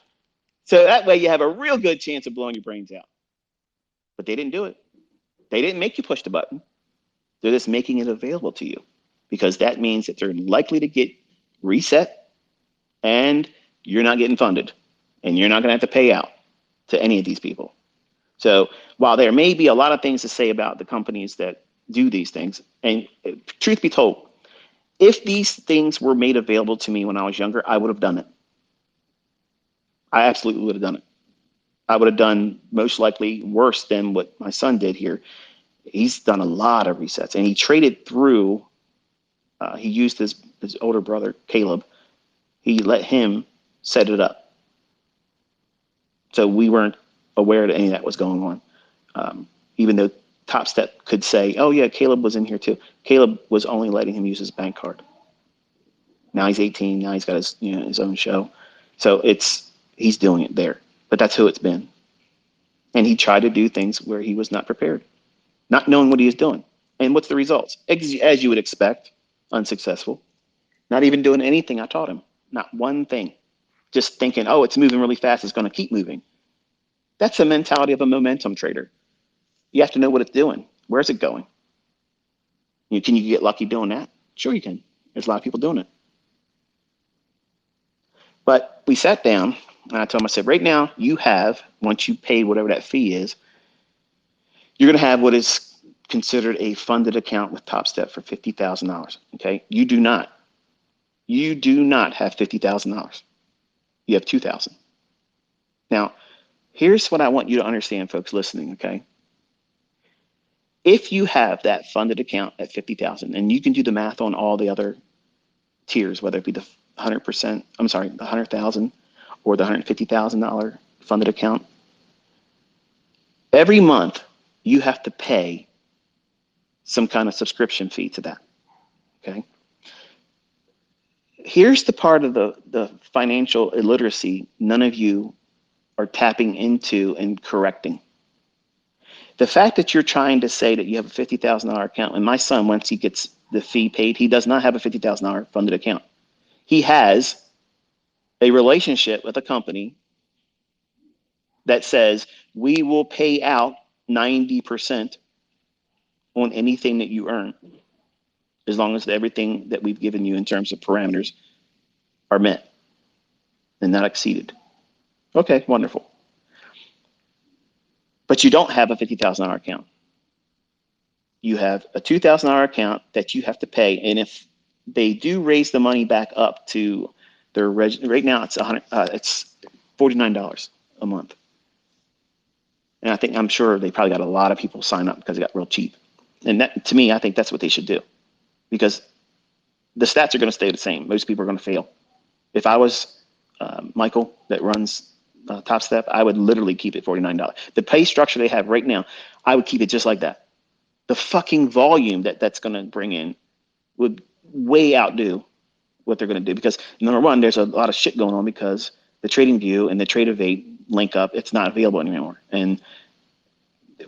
So that way you have a real good chance of blowing your brains out. But they didn't do it. They didn't make you push the button. They're just making it available to you because that means that they're likely to get reset and you're not getting funded and you're not going to have to pay out to any of these people. So while there may be a lot of things to say about the companies that do these things, and truth be told, if these things were made available to me when I was younger, I would have done it. I absolutely would have done it. I would have done most likely worse than what my son did here. He's done a lot of resets, and he traded through. He used his older brother Caleb. He let him set it up, so we weren't aware that any of that was going on. Even though Top Step could say, "Oh yeah, Caleb was in here too." Caleb was only letting him use his bank card. Now he's 18. Now he's got his own show, so he's doing it there. But that's who it's been. And he tried to do things where he was not prepared, not knowing what he was doing. And what's the results? As you would expect, unsuccessful. Not even doing anything I taught him. Not one thing. Just thinking, oh, it's moving really fast. It's going to keep moving. That's the mentality of a momentum trader. You have to know what it's doing. Where's it going? Can you get lucky doing that? Sure you can. There's a lot of people doing it. But we sat down and I told him, I said, right now you have, once you pay whatever that fee is, you're going to have what is considered a funded account with Top Step for $50,000. Okay. You do not have $50,000. You have 2,000. Now, here's what I want you to understand, folks listening. Okay. If you have that funded account at 50,000, and you can do the math on all the other tiers, whether it be the 100%, I'm sorry, the 100,000 or the $150,000 funded account, every month you have to pay some kind of subscription fee to that. Okay. Here's the part of the financial illiteracy none of you are tapping into and correcting. The fact that you're trying to say that you have a $50,000 account, and my son, once he gets the fee paid, he does not have a $50,000 funded account. He has a relationship with a company that says we will pay out 90% on anything that you earn, as long as everything that we've given you in terms of parameters are met and not exceeded. Okay, wonderful. But you don't have a $50,000 account. You have a $2,000 account that you have to pay. And if they do raise the money back up to their right now, it's it's $49 a month. And I'm sure they probably got a lot of people sign up because it got real cheap. And that, to me, I think that's what they should do, because the stats are going to stay the same. Most people are going to fail. If I was Michael that runs Top Step, I would literally keep it $49. The pay structure they have right now, I would keep it just like that. The fucking volume that's going to bring in would way outdo what they're going to do, because number one, there's a lot of shit going on because the TradingView and the Trade-Evade link up, it's not available anymore. And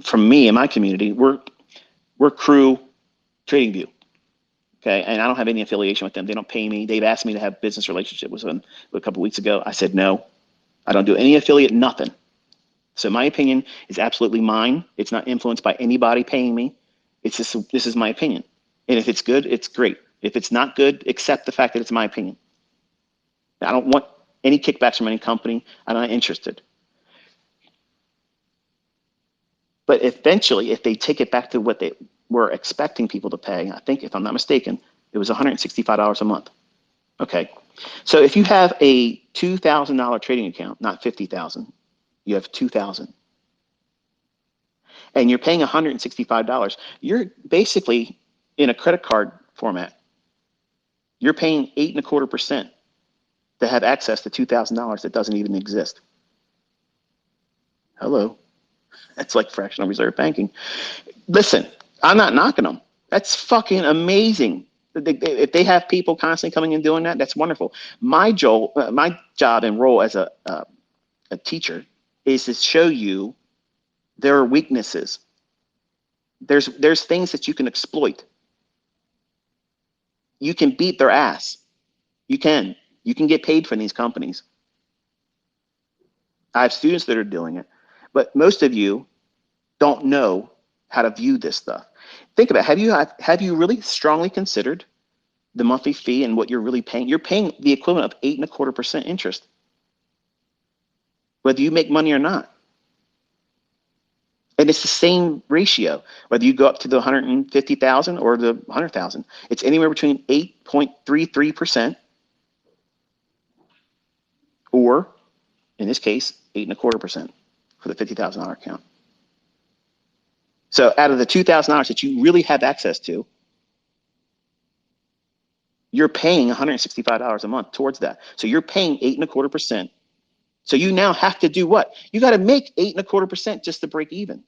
from me and my community, we're crew TradingView. Okay, and I don't have any affiliation with them. They don't pay me. They've asked me to have business relationship with them a couple of weeks ago. I said no. I don't do any affiliate, nothing. So my opinion is absolutely mine. It's not influenced by anybody paying me. It's just, this is my opinion. And if it's good, it's great. If it's not good, accept the fact that it's my opinion. I don't want any kickbacks from any company. I'm not interested. But eventually, if they take it back to what they were expecting people to pay, I think, if I'm not mistaken, it was $165 a month. Okay. So if you have a $2,000 trading account, not $50,000, you have $2,000. And you're paying $165, you're basically in a credit card format. You're paying 8.25% to have access to $2,000 that doesn't even exist. Hello. That's like fractional reserve banking. Listen, I'm not knocking them. That's fucking amazing. If they have people constantly coming and doing that, that's wonderful. My job and role as a teacher is to show you there are weaknesses. There's things that you can exploit. You can beat their ass. You can get paid from these companies. I have students that are doing it, but most of you don't know how to view this stuff. Think about it. Have you really strongly considered the monthly fee and what you're really paying? You're paying the equivalent of 8.25% interest, whether you make money or not. And it's the same ratio, whether you go up to the 150,000 or the 100,000. It's anywhere between 8.33% or, in this case, 8.25% for the $50,000 account. So out of the $2,000 that you really have access to, you're paying $165 a month towards that. So you're paying 8.25%. So you now have to do what? You got to make 8.25% just to break even.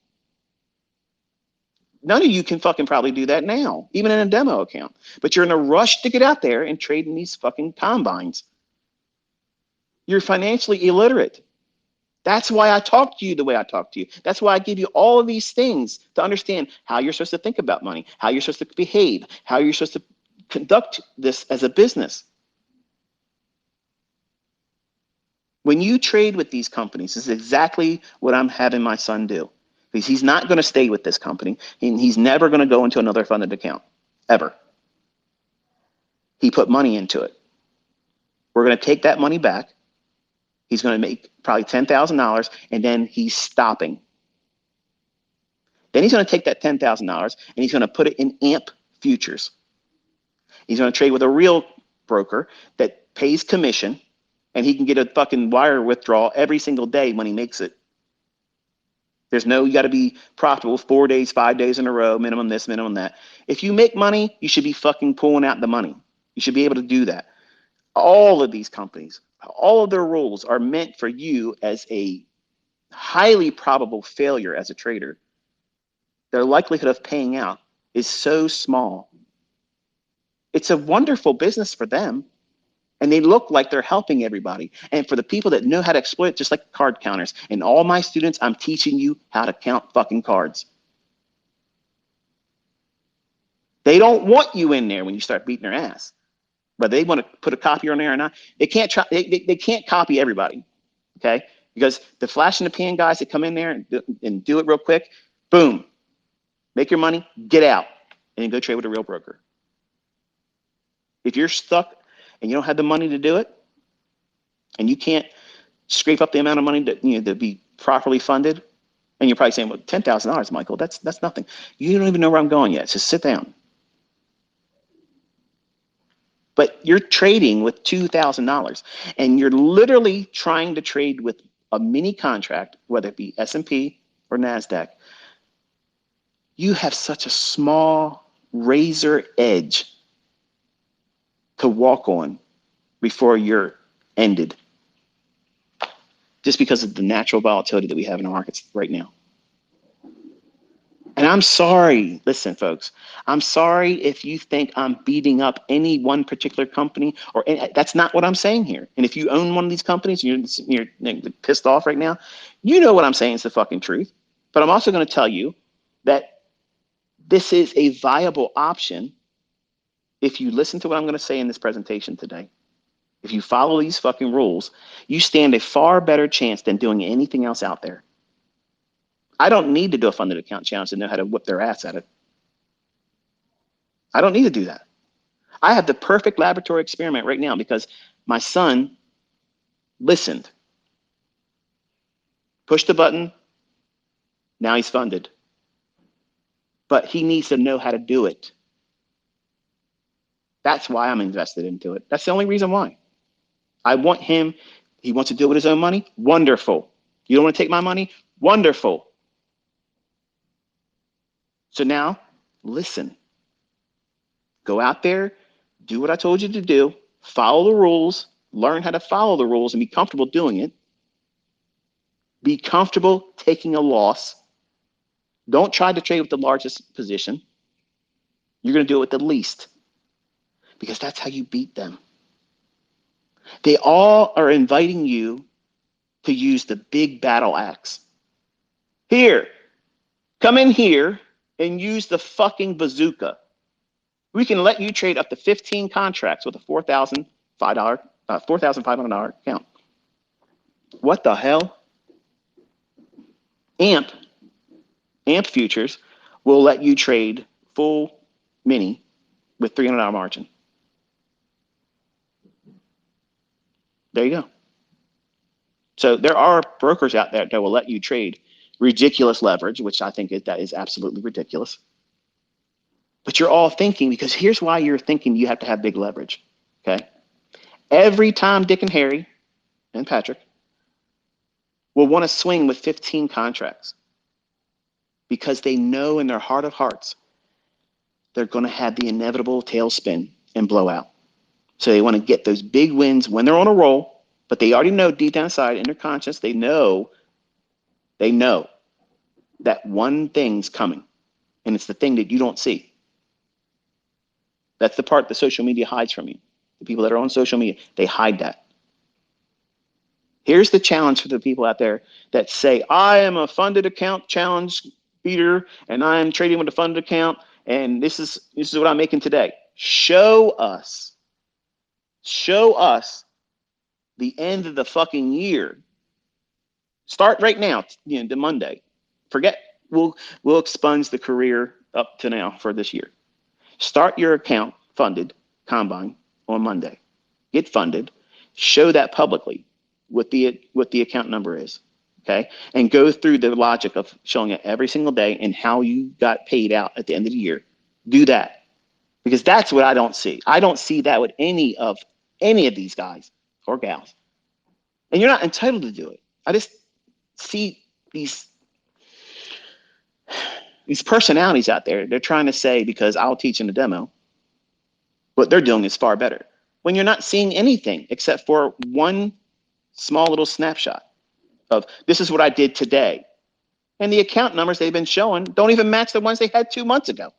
None of you can fucking probably do that now, even in a demo account. But you're in a rush to get out there and trade in these fucking combines. You're financially illiterate. That's why I talk to you the way I talk to you. That's why I give you all of these things to understand how you're supposed to think about money, how you're supposed to behave, how you're supposed to conduct this as a business. When you trade with these companies, this is exactly what I'm having my son do. Because he's not going to stay with this company, and he's never going to go into another funded account, ever. He put money into it. We're going to take that money back. He's going to make probably $10,000, and then he's stopping. Then he's going to take that $10,000 and he's going to put it in AMP futures. He's going to trade with a real broker that pays commission, and he can get a fucking wire withdrawal every single day when he makes it. There's no, you got to be profitable 4 days, 5 days in a row, minimum this, minimum that. If you make money, you should be fucking pulling out the money. You should be able to do that. All of these companies, all of their rules are meant for you as a highly probable failure as a trader. Their likelihood of paying out is so small. It's a wonderful business for them. And they look like they're helping everybody. And for the people that know how to exploit, just like card counters. And all my students, I'm teaching you how to count fucking cards. They don't want you in there when you start beating their ass. But they want to put a copier on there or not. They can't try, they can't copy everybody. Okay? Because the flash in the pan guys that come in there and do it real quick, boom, make your money, get out, and then go trade with a real broker. If you're stuck and you don't have the money to do it, and you can't scrape up the amount of money to be properly funded, and you're probably saying, well, $10,000, Michael, that's nothing. You don't even know where I'm going yet. Just sit down. But you're trading with $2,000, and you're literally trying to trade with a mini contract, whether it be S&P or NASDAQ. You have such a small razor edge to walk on before you're ended, just because of the natural volatility that we have in the markets right now. And I'm sorry, listen, folks, I'm sorry if you think I'm beating up any one particular company, or that's not what I'm saying here. And if you own one of these companies and you're pissed off right now, you know what I'm saying is the fucking truth. But I'm also going to tell you that this is a viable option if you listen to what I'm going to say in this presentation today. If you follow these fucking rules, you stand a far better chance than doing anything else out there. I don't need to do a funded account challenge to know how to whip their ass at it. I don't need to do that. I have the perfect laboratory experiment right now because my son listened, pushed the button, now he's funded. But he needs to know how to do it. That's why I'm invested into it. That's the only reason why. I want him, he wants to do it with his own money? Wonderful. You don't want to take my money? Wonderful. So now, listen. Go out there, do what I told you to do, follow the rules, learn how to follow the rules and be comfortable doing it. Be comfortable taking a loss. Don't try to trade with the largest position. You're going to do it with the least because that's how you beat them. They all are inviting you to use the big battle axe. Here, come in here and use the fucking bazooka. We can let you trade up to 15 contracts with a $4,500 account. What the hell? AMP futures will let you trade full mini with $300 margin. There you go. So there are brokers out there that will let you trade ridiculous leverage, which I think that is absolutely ridiculous. But you're all thinking, because here's why you're thinking you have to have big leverage. Okay. Every time Dick and Harry and Patrick will want to swing with 15 contracts because they know in their heart of hearts they're going to have the inevitable tailspin and blowout. So they want to get those big wins when they're on a roll, but they already know deep down inside in their conscience, they know that one thing's coming, and it's the thing that you don't see. That's the part that social media hides from you. The people that are on social media, they hide that. Here's the challenge for the people out there that say, I am a funded account challenge beater, and I am trading with a funded account, and this is what I'm making today. Show us the end of the fucking year. Start right now, the Monday. Forget, we'll expunge the career up to now for this year. Start your account funded combine on Monday. Get funded. Show that publicly what the account number is. Okay. And go through the logic of showing it every single day and how you got paid out at the end of the year. Do that. Because that's what I don't see. I don't see that with any of these guys or gals. And you're not entitled to do it. I just see these personalities out there. They're trying to say, because I'll teach in the demo, what they're doing is far better. When you're not seeing anything except for one small little snapshot of this is what I did today. And the account numbers they've been showing don't even match the ones they had 2 months ago.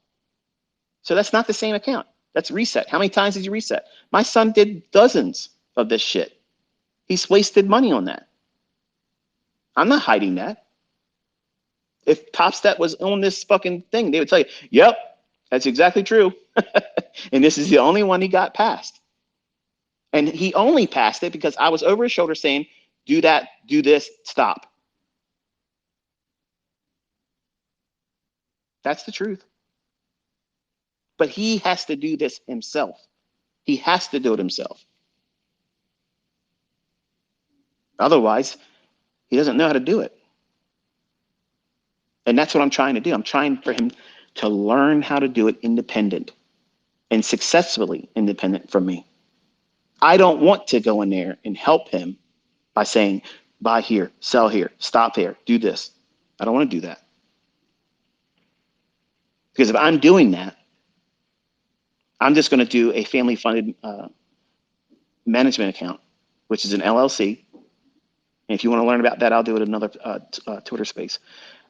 So that's not the same account. That's reset. How many times did you reset? My son did dozens of this shit. He's wasted money on that. I'm not hiding that. If Top Step was on this fucking thing, they would tell you, yep, that's exactly true. And this is the only one he got past. And he only passed it because I was over his shoulder saying, do that, do this, stop. That's the truth. But he has to do this himself. He has to do it himself. Otherwise, he doesn't know how to do it. And that's what I'm trying to do. I'm trying for him to learn how to do it independent and successfully independent from me. I don't want to go in there and help him by saying, buy here, sell here, stop here, do this. I don't want to do that. Because if I'm doing that, I'm just going to do a family funded management account, which is an LLC. And if you want to learn about that, I'll do it in another Twitter space.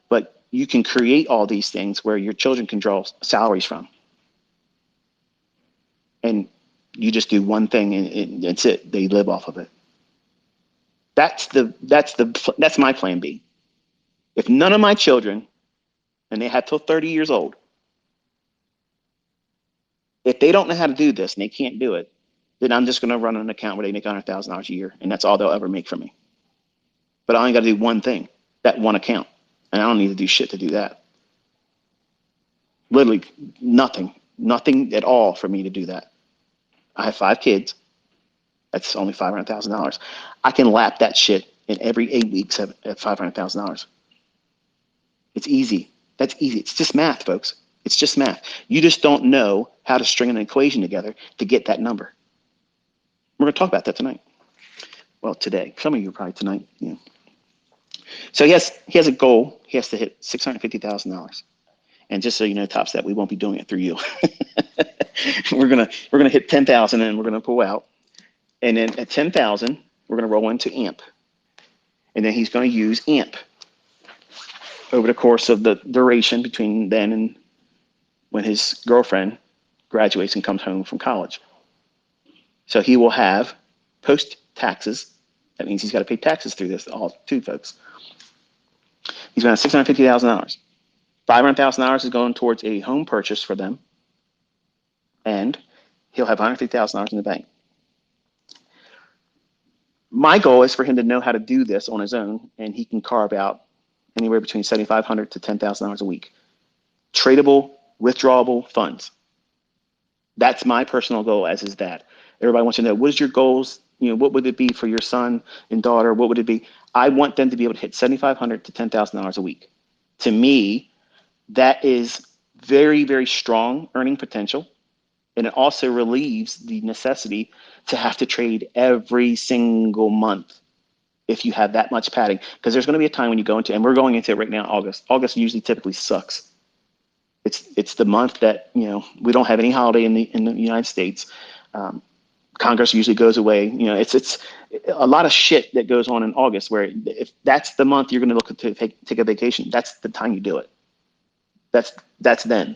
But you can create all these things where your children can draw salaries from. And you just do one thing and that's it. They live off of it. That's my plan B. If none of my children, and they have till 30 years old, if they don't know how to do this and they can't do it, then I'm just going to run an account where they make $100,000 a year, and that's all they'll ever make from me. But I only got to do one thing, that one account, and I don't need to do shit to do that. Literally nothing at all for me to do that. I have 5 kids. That's only $500,000. I can lap that shit in every 8 weeks at $500,000. It's easy. That's easy. It's just math, folks. It's just math. You just don't know how to string an equation together to get that number. We're going to talk about that tonight. Well, today. Some of you probably tonight. Yeah. So he has a goal. He has to hit $650,000. And just so you know, Top Step, we won't be doing it through you. we're gonna hit 10,000 and we're gonna pull out. And then at 10,000, we're gonna roll into AMP. And then he's gonna use AMP over the course of the duration between then and when his girlfriend graduates and comes home from college. So he will have post taxes. That means he's got to pay taxes through this, all too, folks. He's going to have $650,000. $500,000 is going towards a home purchase for them, and he'll have $150,000 in the bank. My goal is for him to know how to do this on his own, and he can carve out anywhere between $7,500 to $10,000 a week. Tradable, withdrawable funds. That's my personal goal as his dad. Everybody wants to know, what is your goals? What would it be for your son and daughter? What would it be? I want them to be able to hit $7,500 to $10,000 a week. To me, that is very, very strong earning potential. And it also relieves the necessity to have to trade every single month if you have that much padding. Because there's going to be a time when you go into, and we're going into it right now, August. August usually typically sucks. It's the month that, we don't have any holiday in the United States. Congress usually goes away. It's a lot of shit that goes on in August. Where if that's the month you're going to look to take a vacation, that's the time you do it. That's then,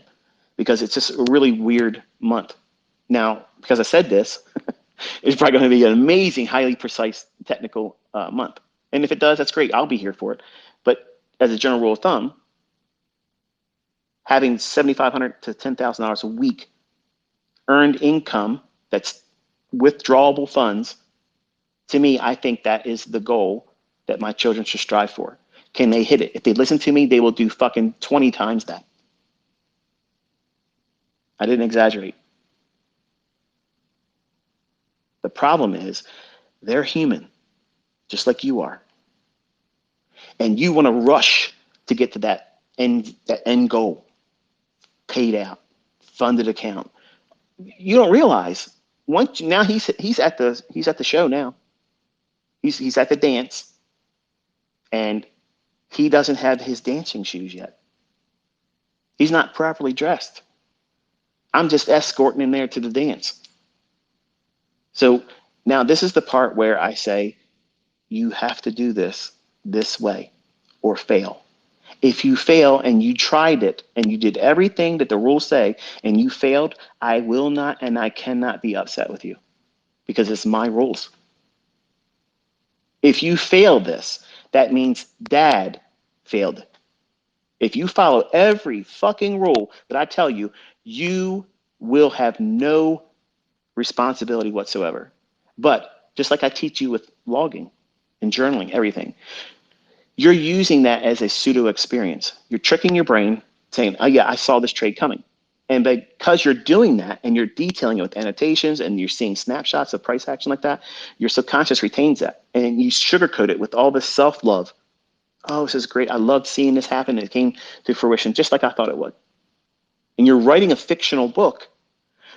because it's just a really weird month. Now, because I said this, it's probably going to be an amazing, highly precise, technical month. And if it does, that's great. I'll be here for it. But as a general rule of thumb, having $7,500 to $10,000 a week earned income that's withdrawable funds, to me, I think that is the goal that my children should strive for. Can they hit it? If they listen to me, they will do fucking 20 times that. I didn't exaggerate. The problem is they're human, just like you are. And you want to rush to get to that end goal, paid out, funded account. You don't realize once now he's at the show now. He's at the dance, and he doesn't have his dancing shoes yet. He's not properly dressed. I'm just escorting him there to the dance. So now this is the part where I say you have to do this way or fail. If you fail and you tried it and you did everything that the rules say and you failed, I will not and I cannot be upset with you because it's my rules. If you fail this, that means dad failed it. If you follow every fucking rule that I tell you, you will have no responsibility whatsoever. But just like I teach you with logging and journaling, everything, you're using that as a pseudo experience. You're tricking your brain saying, oh yeah, I saw this trade coming. And because you're doing that and you're detailing it with annotations and you're seeing snapshots of price action like that, your subconscious retains that and you sugarcoat it with all this self-love. Oh, this is great. I loved seeing this happen. It came to fruition just like I thought it would. And you're writing a fictional book,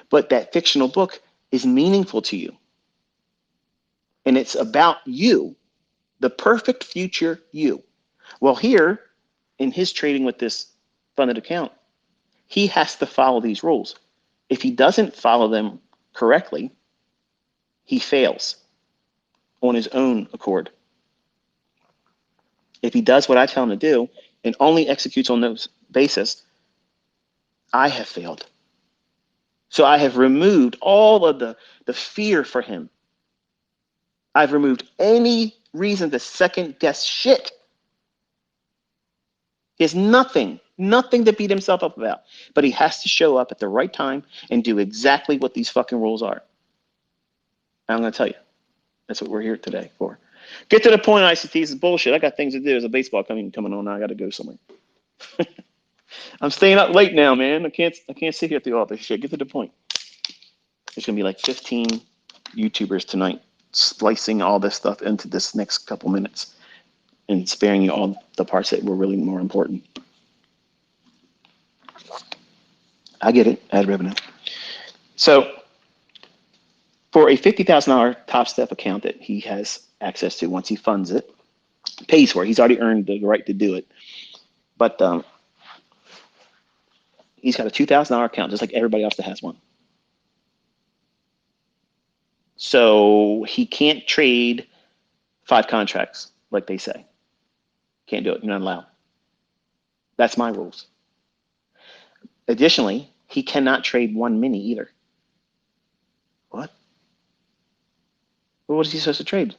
but that fictional book is meaningful to you. And it's about you, the perfect future you. Well, here in his trading with this funded account, he has to follow these rules. If he doesn't follow them correctly, he fails on his own accord. If he does what I tell him to do and only executes on those basis, I have failed. So I have removed all of the fear for him. I've removed any reason to second guess shit. He has nothing to beat himself up about. But he has to show up at the right time and do exactly what these fucking rules are. I'm going to tell you. That's what we're here today for. Get to the point, ICTs is bullshit. I got things to do. There's a baseball coming on. I got to go somewhere. I'm staying up late now, man. I can't sit here through all this shit. Get to the point. There's going to be like 15 YouTubers tonight splicing all this stuff into this next couple minutes and sparing you all the parts that were really more important. I get it. Ad revenue. So for a $50,000 Top Step account that he has access to once he funds it, pays for it. He's already earned the right to do it. But he's got a $2,000 account just like everybody else that has one. So he can't trade 5 contracts like they say. Can't do it. You're not allowed. That's my rules. Additionally, he cannot trade 1 mini either. What? Well, what is he supposed to trade?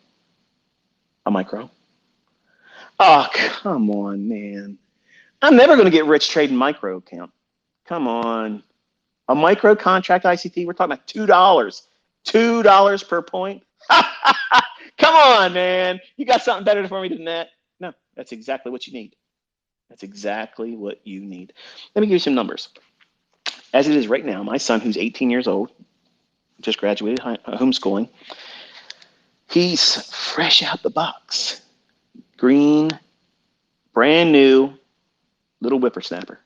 A micro. Oh, come on, man. I'm never going to get rich trading micro account. Come on. A micro contract ICT, we're talking about $2. $2 per point. Come on, man. You got something better for me than that? No, that's exactly what you need. That's exactly what you need. Let me give you some numbers. As it is right now, my son, who's 18 years old, just graduated homeschooling, he's fresh out the box green, brand new little whippersnapper.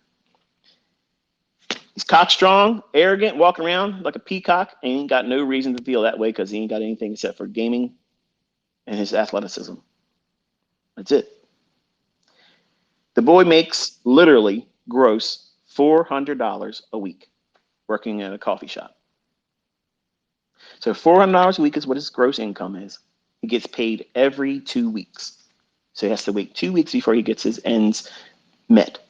He's cock strong, arrogant, walking around like a peacock, and he ain't got no reason to feel that way because he ain't got anything except for gaming and his athleticism. That's it. The boy makes literally gross $400 a week working at a coffee shop. So $400 a week is what his gross income is. He gets paid every 2 weeks. So he has to wait 2 weeks before he gets his ends met.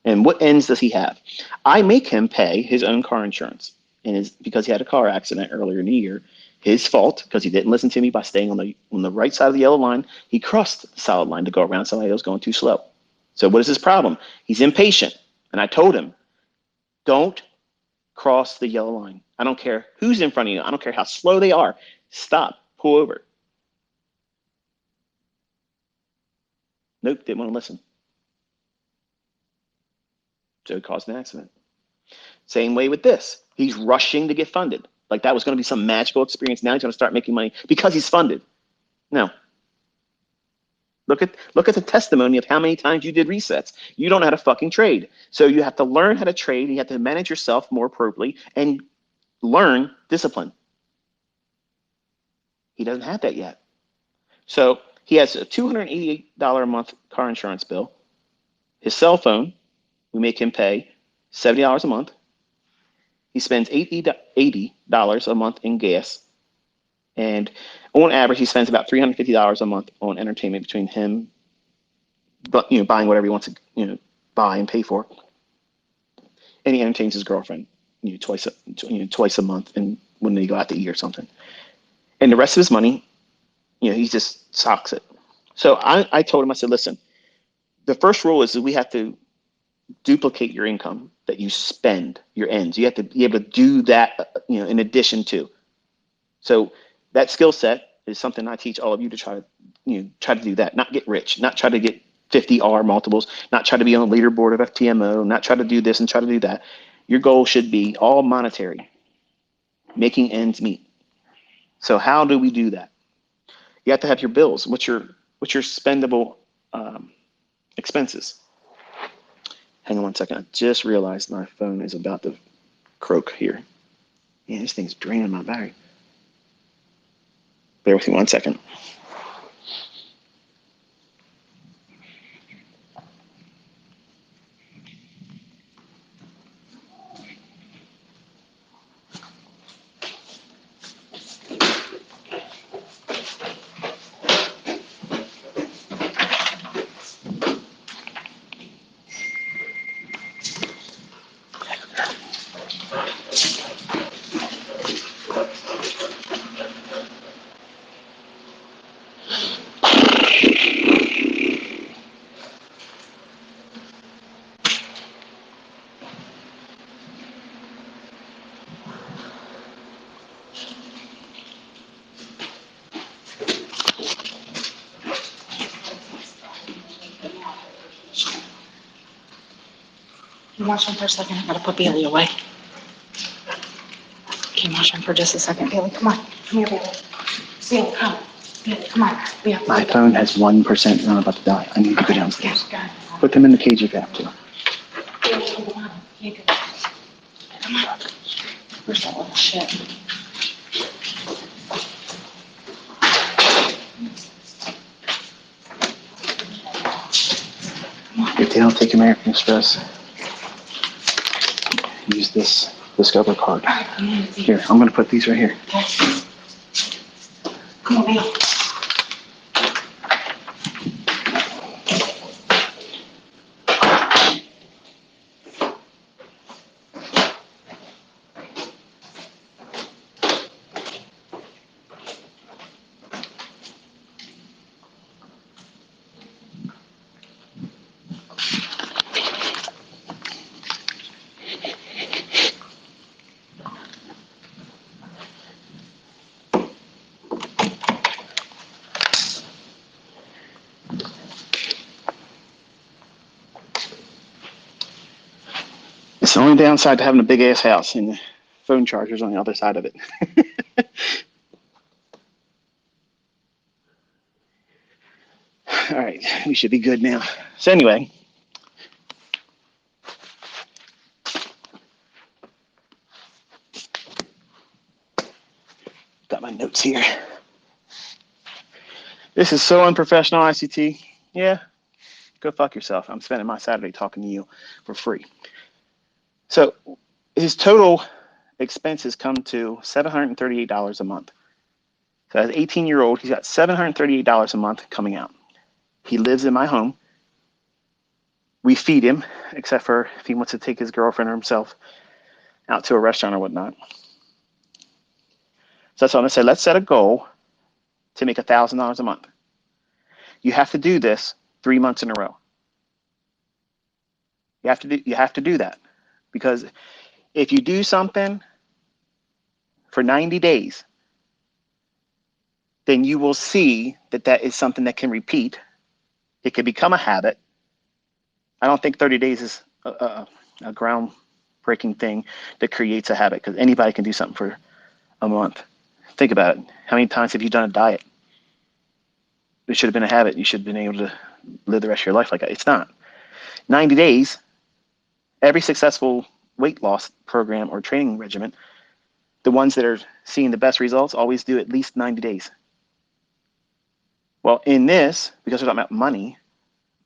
And what ends does he have? I make him pay his own car insurance. And because he had a car accident earlier in the year, his fault, because he didn't listen to me by staying on the right side of the yellow line, he crossed the solid line to go around somebody that was going too slow. So what is his problem? He's impatient. And I told him, don't cross the yellow line. I don't care who's in front of you. I don't care how slow they are. Stop. Pull over. Nope, didn't want to listen. So it caused an accident. Same way with this. He's rushing to get funded. Like that was going to be some magical experience. Now he's going to start making money because he's funded. No. Look at the testimony of how many times you did resets. You don't know how to fucking trade. So you have to learn how to trade. You have to manage yourself more appropriately and learn discipline. He doesn't have that yet. So he has a $288 a month car insurance bill. His cell phone, we make him pay $70 a month. He spends $80 a month in gas. And on average, he spends about $350 a month on entertainment between him, but buying whatever he wants to buy and pay for. And he entertains his girlfriend twice a month, and when they go out to eat or something. And the rest of his money, he just socks it. So I told him, I said, listen, the first rule is that we have to duplicate your income that you spend, your ends. You have to be able to do that, in addition to. So that skill set is something I teach all of you to try to do that, not get rich, not try to get 50 R multiples, not try to be on the leaderboard of FTMO, not try to do this and try to do that. Your goal should be all monetary, making ends meet. So how do we do that? You have to have your bills. What's your spendable expenses? Hang on one second. I just realized my phone is about to croak here. Man, this thing's draining my battery. Bear with me one second. Can you watch him for a second? I gotta put Bailey away. Can you watch him for just a second? Bailey, come on. Come here, Bailey. Bailey, come. Bailey, come on. My phone has 1% and I'm about to die. I need to go downstairs. Put them in the cage if you have to. Bailey, come on. Come on. Where's that little shit? If they don't take American Express, use this Discover card. Here, I'm going to put these right here. Okay. Come on, Bailey. It's the only downside to having a big ass house and the phone charger's on the other side of it. All we should be good now. So anyway, got my notes here. This is so unprofessional, ICT. Yeah, go fuck yourself. I'm spending my Saturday talking to you for free. So his total expenses come to $738 a month. So as an 18-year-old, he's got $738 a month coming out. He lives in my home. We feed him, except for if he wants to take his girlfriend or himself out to a restaurant or whatnot. So that's what I'm gonna say. Let's set a goal to make $1,000 a month. You have to do this 3 months in a row. You have to do that, because if you do something for 90 days, then you will see that that is something that can repeat. It can become a habit. I don't think 30 days is a groundbreaking thing that creates a habit, because anybody can do something for a month. Think about it. How many times have you done a diet? It should have been a habit. You should have been able to live the rest of your life like that. It's not. 90 days, every successful weight loss program or training regimen, the ones that are seeing the best results always do at least 90 days. Well, in this, because we're talking about money,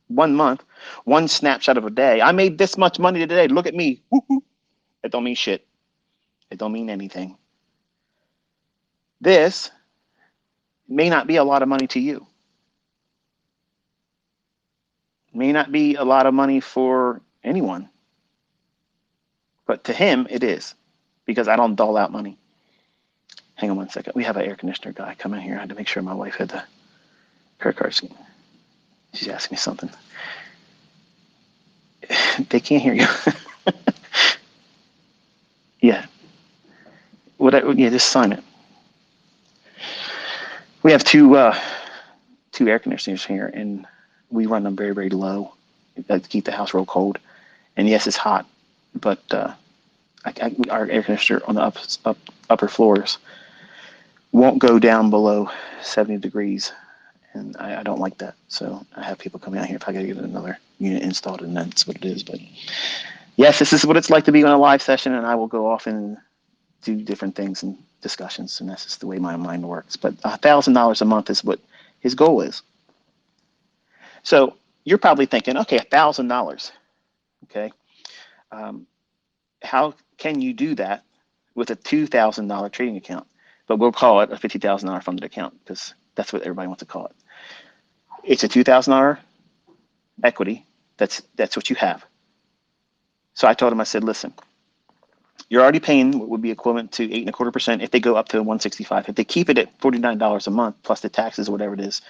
1 month, one snapshot of a day, I made this much money today. Look at me. Woo-hoo. It don't mean shit. It don't mean anything. This may not be a lot of money to you. It may not be a lot of money for anyone. But to him, it is, because I don't dole out money. Hang on 1 second. We have an air conditioner guy come in here. I had to make sure my wife had the credit card scheme. She's asking me something. They can't hear you. Yeah. Yeah, just sign it. We have two air conditioners here, and we run them very, very low to keep the house real cold. And yes, it's hot, but our air conditioner on the upper floors won't go down below 70 degrees, and I don't like that. So I have people coming out here if I got to get another unit installed, and that's what it is. But yes, this is what it's like to be on a live session, and I will go off and do different things and discussions, and that's just the way my mind works. But $1,000 a month is what his goal is. So you're probably thinking, okay, $1,000. Okay, how can you do that with a $2,000 trading account? But we'll call it a $50,000 funded account, because that's what everybody wants to call it. It's a $2,000 equity. That's what you have. So I told him, I said, listen, you're already paying what would be equivalent to 8.25% if they go up to 165. If they keep it at $49 a month plus the taxes or whatever it is,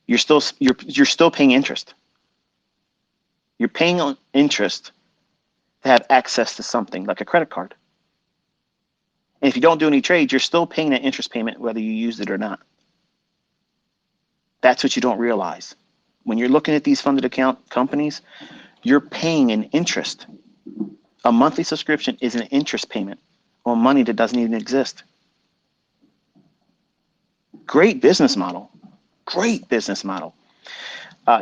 you're still paying interest. You're paying on interest to have access to something like a credit card. And if you don't do any trades, you're still paying that interest payment whether you use it or not. That's what you don't realize. When you're looking at these funded account companies, you're paying an interest. A monthly subscription is an interest payment on money that doesn't even exist. Great business model. Great business model.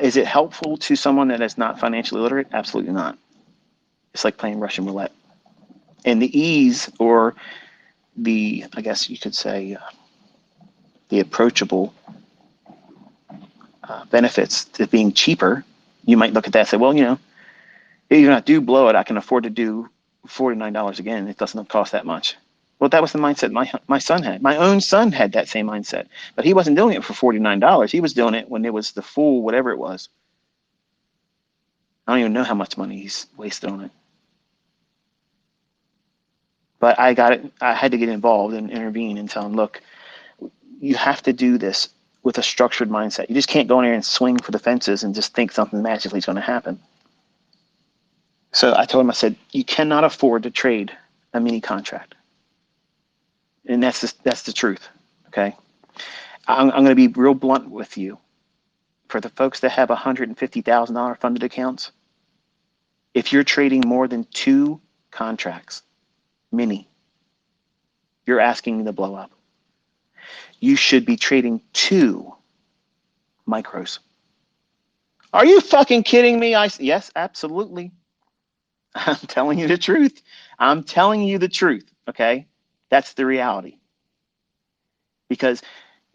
Is it helpful to someone that is not financially literate? Absolutely not. It's like playing Russian roulette. And the ease, or I guess you could say, the approachable benefits to being cheaper, you might look at that and say, well, even if I do blow it, I can afford to do $49 again. It doesn't cost that much. Well, that was the mindset my son had. My own son had that same mindset, but he wasn't doing it for $49. He was doing it when it was the full whatever it was. I don't even know how much money he's wasted on it. But I had to get involved and intervene and tell him, look, you have to do this with a structured mindset. You just can't go in there and swing for the fences and just think something magically is going to happen. So I told him, I said, you cannot afford to trade a mini contract. And that's the truth, okay? I'm going to be real blunt with you. For the folks that have $150,000 funded accounts, if you're trading more than 2 contracts, mini, you're asking to blow up. You should be trading 2 micros. Are you fucking kidding me? Yes, absolutely. I'm telling you the truth. I'm telling you the truth. Okay, that's the reality. Because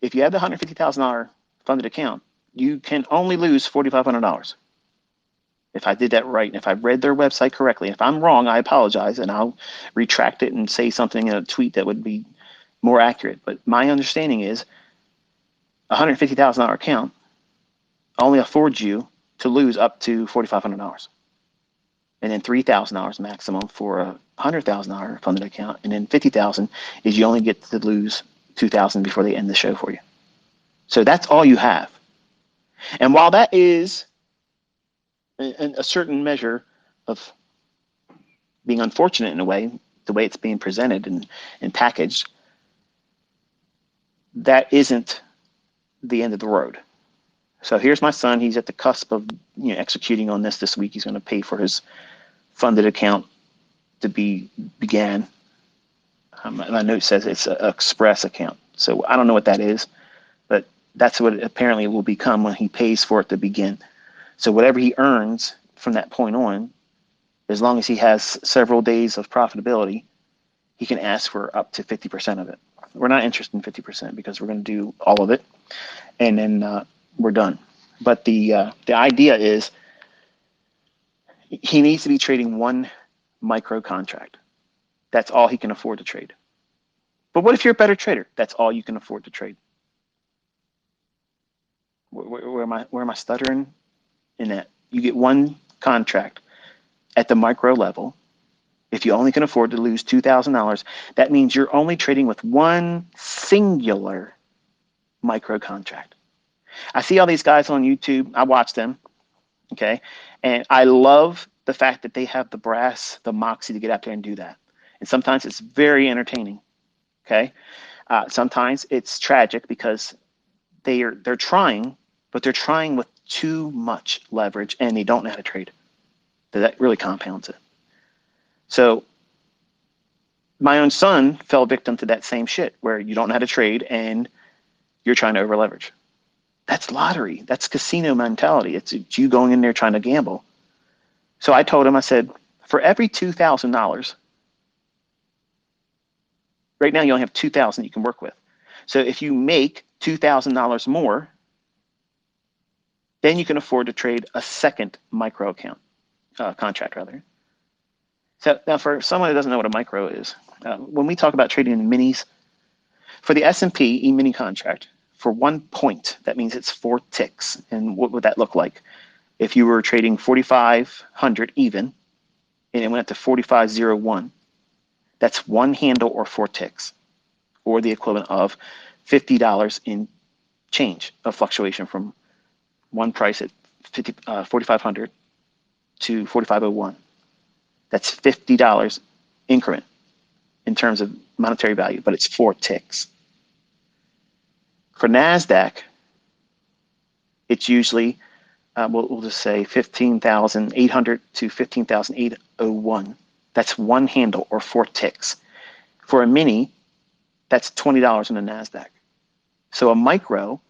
if you have the $150,000 funded account, you can only lose $4,500. If I did that right, and if I read their website correctly, if I'm wrong, I apologize, and I'll retract it and say something in a tweet that would be more accurate. But my understanding is a $150,000 account only affords you to lose up to $4,500, and then $3,000 maximum for a $100,000 funded account, and then $50,000 is you only get to lose $2,000 before they end the show for you. So that's all you have. And while that is a certain measure of being unfortunate in a way, the way it's being presented and packaged, that isn't the end of the road. So here's my son. He's at the cusp of executing on this week. He's going to pay for his funded account to be began. My note says it's an express account. So I don't know what that is, but that's what it apparently will become when he pays for it to begin. So whatever he earns from that point on, as long as he has several days of profitability, he can ask for up to 50% of it. We're not interested in 50% because we're going to do all of it, and then we're done. But the idea is he needs to be trading one micro contract. That's all he can afford to trade. But what if you're a better trader? That's all you can afford to trade. Where am I stuttering in that? You get one contract at the micro level. If you only can afford to lose $2,000, that means you're only trading with one singular micro contract. I see all these guys on YouTube. I watch them, okay? And I love the fact that they have the brass, the moxie to get out there and do that. And sometimes it's very entertaining, okay? Sometimes it's tragic because they're trying, but they're trying with too much leverage and they don't know how to trade. That really compounds it. So my own son fell victim to that same shit where you don't know how to trade and you're trying to over leverage. That's lottery. That's casino mentality. It's you going in there trying to gamble. So I told him, I said, for every $2,000, right now you only have $2,000 you can work with. So if you make $2,000 more, then you can afford to trade a second micro account, contract rather. So now for someone who doesn't know what a micro is, when we talk about trading in minis, for the S&P E-mini contract, for 1 point, that means it's 4 ticks. And what would that look like? If you were trading 4,500 even, and it went up to 4,501, that's one handle or 4 ticks, or the equivalent of $50 in change of fluctuation from one price at 4,500 to 4,501. That's $50 increment in terms of monetary value, but it's 4 ticks. For NASDAQ, it's usually, we'll just say 15,800 to 15,801. That's one handle or 4 ticks. For a mini, that's $20 in the NASDAQ. So a micro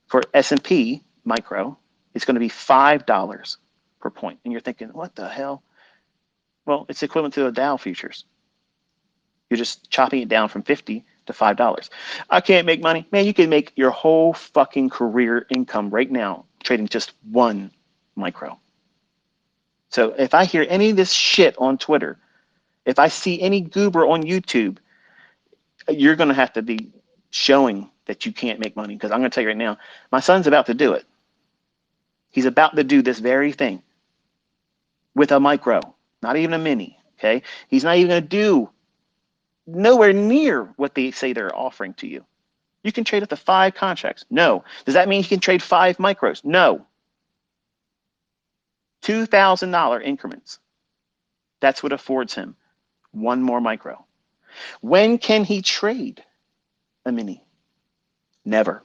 for S&P micro is going to be $5 per point. And you're thinking, what the hell? Well, it's equivalent to the Dow futures. You're just chopping it down from 50 to $5. I can't make money. Man, you can make your whole fucking career income right now trading just one micro. So if I hear any of this shit on Twitter, if I see any goober on YouTube, you're going to have to be showing that you can't make money, because I'm going to tell you right now, my son's about to do it. He's about to do this very thing with a micro, not even a mini, okay? He's not even going to do nowhere near what they say they're offering to you. You can trade up to 5 contracts. No. Does that mean he can trade 5 micros? No. $2,000 increments. That's what affords him one more micro. When can he trade a mini? Never.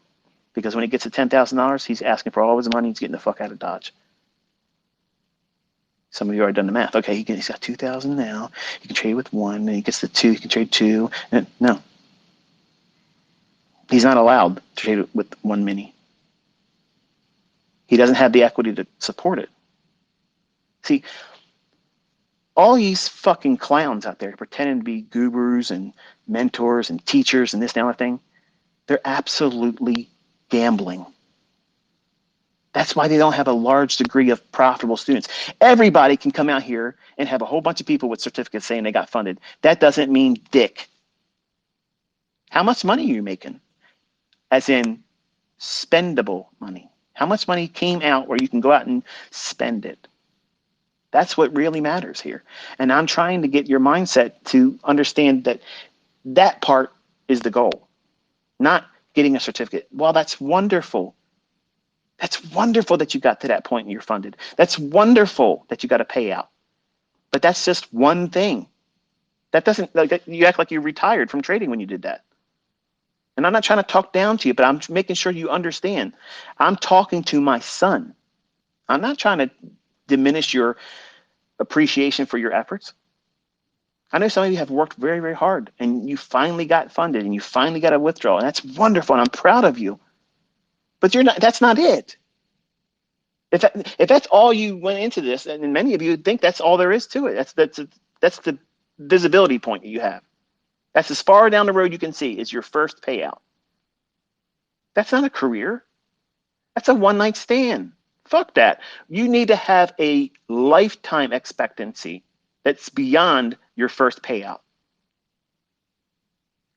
Because when he gets to $10,000, he's asking for all his money. He's getting the fuck out of Dodge. Some of you already done the math. Okay, he's got 2,000 now. He can trade with 1. And he gets to 2. He can trade 2. No. He's not allowed to trade with 1 mini. He doesn't have the equity to support it. See, all these fucking clowns out there pretending to be gurus and mentors and teachers and this and that thing, they're absolutely gambling. That's why they don't have a large degree of profitable students. Everybody can come out here and have a whole bunch of people with certificates saying they got funded. That doesn't mean dick. How much money are you making? As in spendable money. How much money came out where you can go out and spend it? That's what really matters here. And I'm trying to get your mindset to understand that that part is the goal, not getting a certificate. While that's wonderful that you got to that point and you're funded. That's wonderful that you got a payout. But that's just one thing. That doesn't, like, you act like you retired from trading when you did that. And I'm not trying to talk down to you, but I'm making sure you understand. I'm talking to my son. I'm not trying to diminish your appreciation for your efforts. I know some of you have worked very, very hard and you finally got funded and you finally got a withdrawal. And that's wonderful. And I'm proud of you. But that's not it. If that's all you went into this, and many of you think that's all there is to it, that's the visibility point that you have. That's as far down the road you can see is your first payout. That's not a career. That's a one-night stand. Fuck that. You need to have a lifetime expectancy that's beyond your first payout.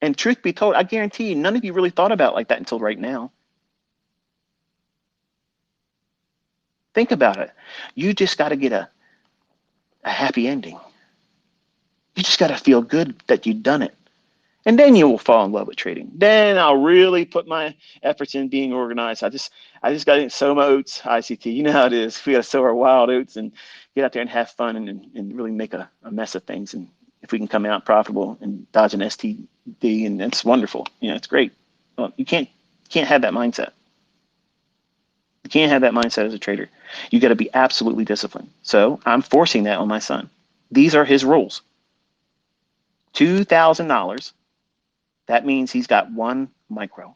And truth be told, I guarantee you, none of you really thought about it like that until right now. Think about it. You just got to get a happy ending. You just got to feel good that you've done it. And then you will fall in love with trading. Then I'll really put my efforts in being organized. I just got to sow my oats, ICT. You know how it is. We got to sow our wild oats and get out there and have fun and really make a mess of things. And if we can come out profitable and dodge an STD, and it's wonderful. It's great. Well, you can't have that mindset. You can't have that mindset as a trader. You got to be absolutely disciplined. So I'm forcing that on my son. These are his rules. $2,000. That means he's got one micro.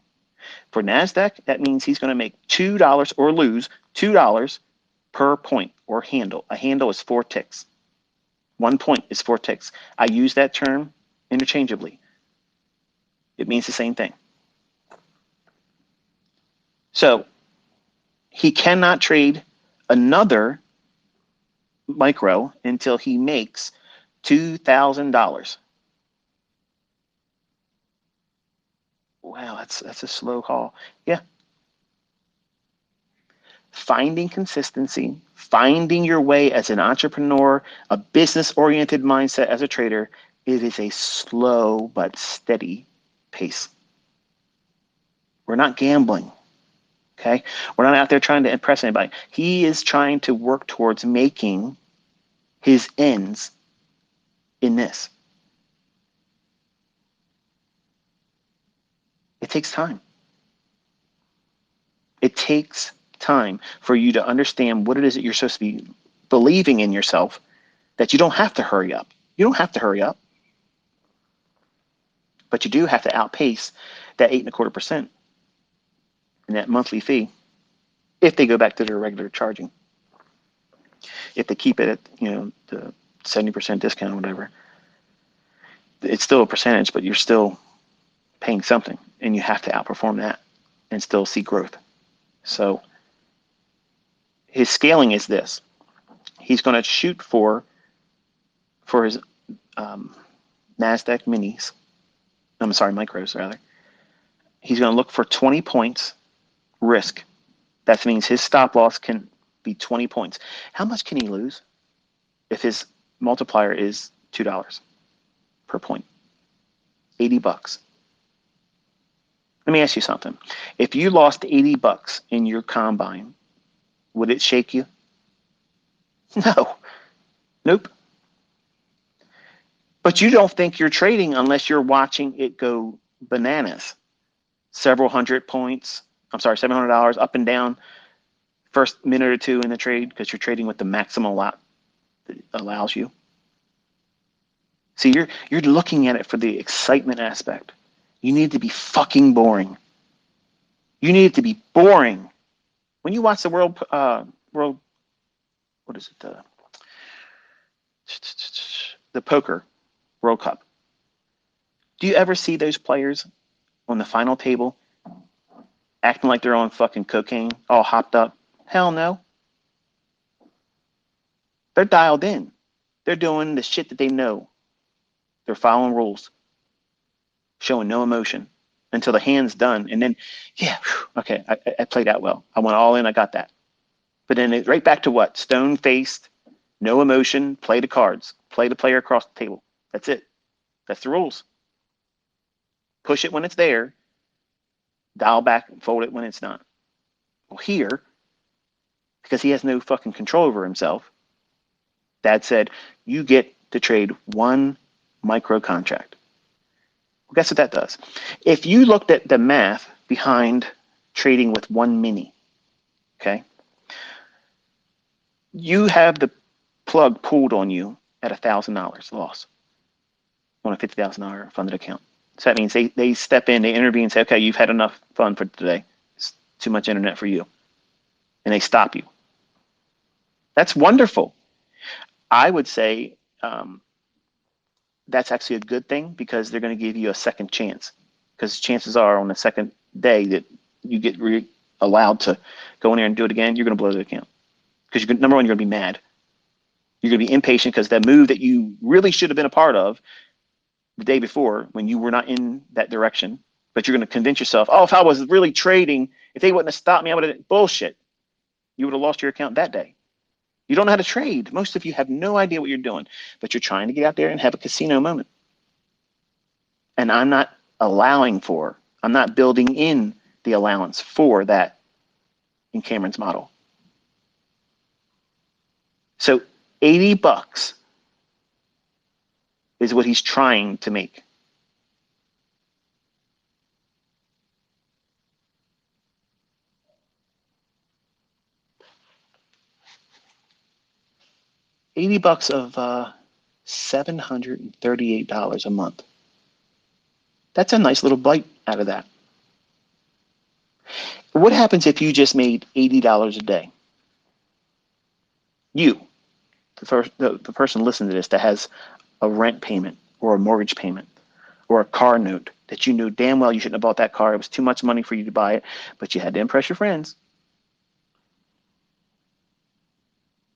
For NASDAQ, that means he's going to make $2 or lose $2 per point or handle. A handle is 4 ticks. 1 point is 4 ticks. I use that term interchangeably. It means the same thing. So he cannot trade another micro until he makes $2,000. Wow, that's a slow haul. Yeah. Finding consistency, finding your way as an entrepreneur, a business-oriented mindset as a trader, it is a slow but steady pace. We're not gambling, okay? We're not out there trying to impress anybody. He is trying to work towards making his ends in this. It takes time. It takes time for you to understand what it is that you're supposed to be believing in yourself, that you don't have to hurry up. You don't have to hurry up. But you do have to outpace that 8.25% in that monthly fee if they go back to their regular charging. If they keep it at, the 70% discount or whatever, it's still a percentage, but you're still paying something, and you have to outperform that and still see growth. So his scaling is this. He's going to shoot for his NASDAQ minis. I'm sorry, micros rather. He's going to look for 20 points risk. That means his stop loss can be 20 points. How much can he lose if his multiplier is $2 per point? $80. Let me ask you something. If you lost $80 in your combine, would it shake you? No. Nope. But you don't think you're trading unless you're watching it go bananas. Several hundred points. I'm sorry, $700 up and down first minute or two in the trade because you're trading with the maximum lot that allows you. See, you're looking at it for the excitement aspect. You need to be fucking boring. You need it to be boring. When you watch the world, what is it? The poker World Cup. Do you ever see those players on the final table acting like they're on fucking cocaine, all hopped up? Hell no. They're dialed in. They're doing the shit that they know. They're following rules, showing no emotion until the hand's done. And then, yeah, okay, I played that well. I went all in. I got that. But then right back to what? Stone faced, no emotion, play the cards, play the player across the table. That's it. That's the rules. Push it when it's there, dial back and fold it when it's not. Well, here, because he has no fucking control over himself, Dad said, you get to trade one micro contract. Well, guess what that does? If you looked at the math behind trading with one mini, okay, you have the plug pulled on you at $1,000 loss on a $50,000 funded account. So that means they step in, they intervene and say, okay, you've had enough fun for today. It's too much internet for you. And they stop you. That's wonderful. I would say that's actually a good thing because they're going to give you a second chance. Because chances are on the second day that you get allowed to go in there and do it again, you're going to blow the account. Because number one, you're going to be mad. You're going to be impatient because that move that you really should have been a part of the day before when you were not in that direction, but you're going to convince yourself, oh, if I was really trading, if they wouldn't have stopped me, I would have, bullshit. You would have lost your account that day. You don't know how to trade. Most of you have no idea what you're doing, but you're trying to get out there and have a casino moment. And I'm not I'm not building in the allowance for that in Cameron's model. So $80 is what he's trying to make. $80 of $738 a month. That's a nice little bite out of that. What happens if you just made $80 a day? You, the person listening to this that has a rent payment or a mortgage payment or a car note that you knew damn well you shouldn't have bought that car. It was too much money for you to buy it, but you had to impress your friends.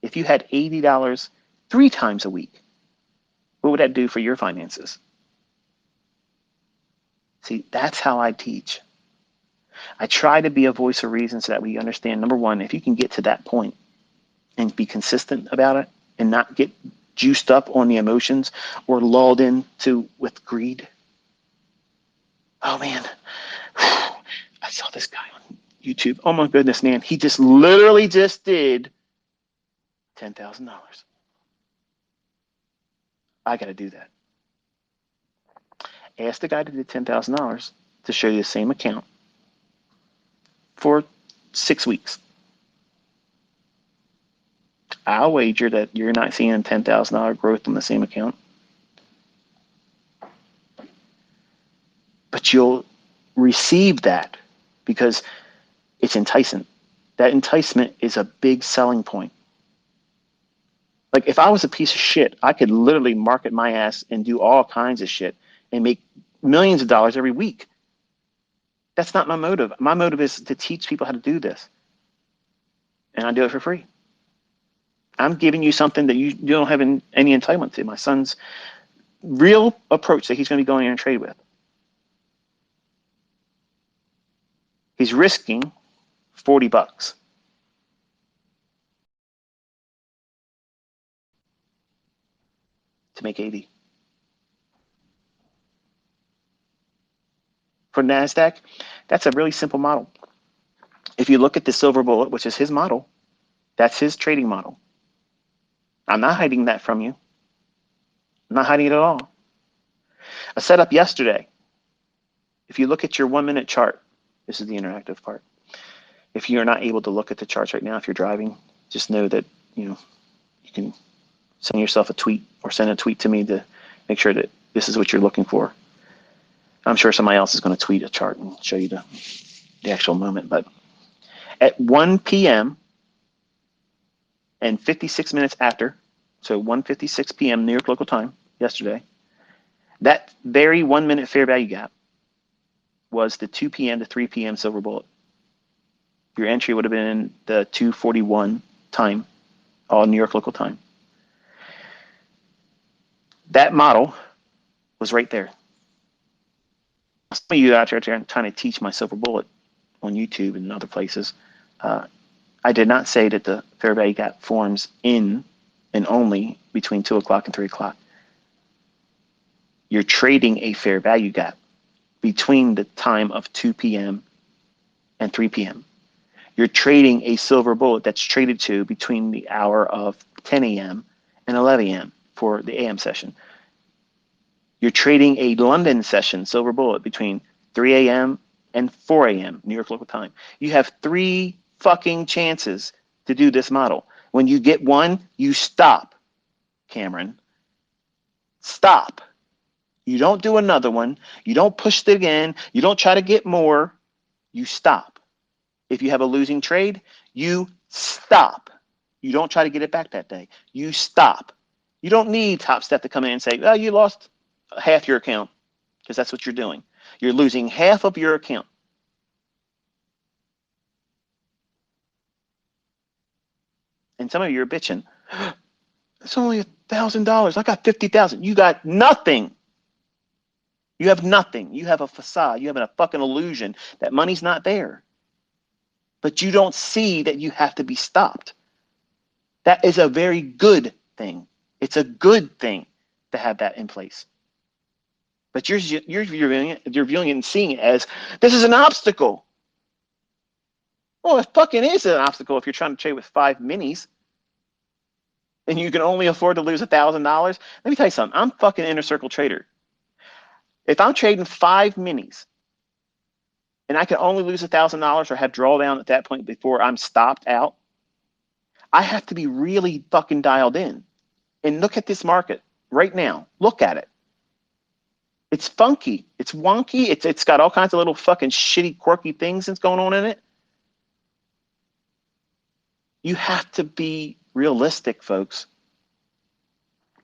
If you had $80 3 times a week, what would that do for your finances? See, that's how I teach. I try to be a voice of reason so that we understand, number one, if you can get to that point and be consistent about it and not get juiced up on the emotions or lulled into with greed. Oh man, I saw this guy on YouTube. Oh my goodness, man. He just literally just did $10,000. I got to do that. Ask the guy that did $10,000 to show you the same account for 6 weeks. I'll wager that you're not seeing $10,000 growth on the same account. But you'll receive that because it's enticing. That enticement is a big selling point. Like if I was a piece of shit, I could literally market my ass and do all kinds of shit and make millions of dollars every week. That's not my motive. My motive is to teach people how to do this. And I do it for free. I'm giving you something that you don't have any entitlement to. My son's real approach that he's going to be going in and trade with. He's risking $40 to make 80. For NASDAQ, that's a really simple model. If you look at the silver bullet, which is his model, that's his trading model. I'm not hiding that from you. I'm not hiding it at all. A setup yesterday. If you look at your 1 minute chart, this is the interactive part. If you're not able to look at the charts right now, if you're driving, just know that you can send yourself a tweet or send a tweet to me to make sure that this is what you're looking for. I'm sure somebody else is going to tweet a chart and show you the actual moment. But At 1 p.m. and 56 minutes after, so 1:56 p.m. New York local time yesterday, that very 1 minute fair value gap was the 2 p.m. to 3 p.m. silver bullet. Your entry would have been the 2:41 time, all New York local time. That model was right there. Some of you out there trying to teach my silver bullet on YouTube and other places, I did not say that the fair value gap forms in and only between 2 o'clock and 3 o'clock. You're trading a fair value gap between the time of 2 p.m. and 3 p.m. You're trading a silver bullet that's traded to between the hour of 10 a.m. and 11 a.m. for the AM session. You're trading a London session silver bullet between 3 a.m. and 4 a.m. New York local time. You have 3 fucking chances to do this model. When you get one, you stop, Cameron. Stop. You don't do another one. You don't push it again. You don't try to get more. You stop. If you have a losing trade, you stop. You don't try to get it back that day. You stop. You don't need Top Step to come in and say, oh, you lost half your account, because that's what you're doing. You're losing half of your account. And some of you are bitching. It's only $1,000. I got 50,000. You got nothing. You have nothing. You have a facade. You have a fucking illusion that money's not there. But you don't see that you have to be stopped. That is a very good thing. It's a good thing to have that in place. But you're viewing it and seeing it as this is an obstacle. Well, it fucking is an obstacle if you're trying to trade with 5 minis and you can only afford to lose $1,000. Let me tell you something. I'm fucking inner circle trader. If I'm trading 5 minis and I can only lose $1,000 or have drawdown at that point before I'm stopped out, I have to be really fucking dialed in. And look at this market right now. Look at it. It's funky. It's wonky. It's got all kinds of little fucking shitty, quirky things that's going on in it. You have to be realistic, folks.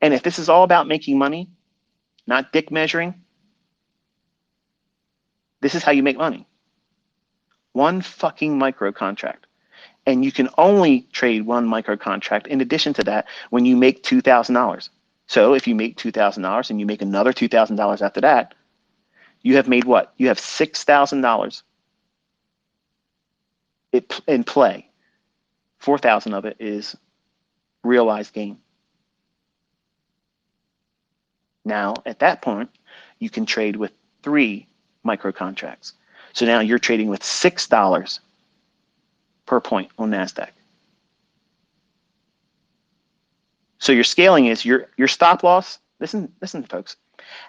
And if this is all about making money, not dick measuring, this is how you make money. One fucking micro contract. And you can only trade one micro contract in addition to that when you make $2,000. So if you make $2,000 and you make another $2,000 after that, you have made what? You have $6,000 in play. 4,000 of it is realized gain. Now, at that point, you can trade with 3 micro contracts. So now you're trading with $6 per point on NASDAQ. So your scaling is your stop loss. Listen, folks.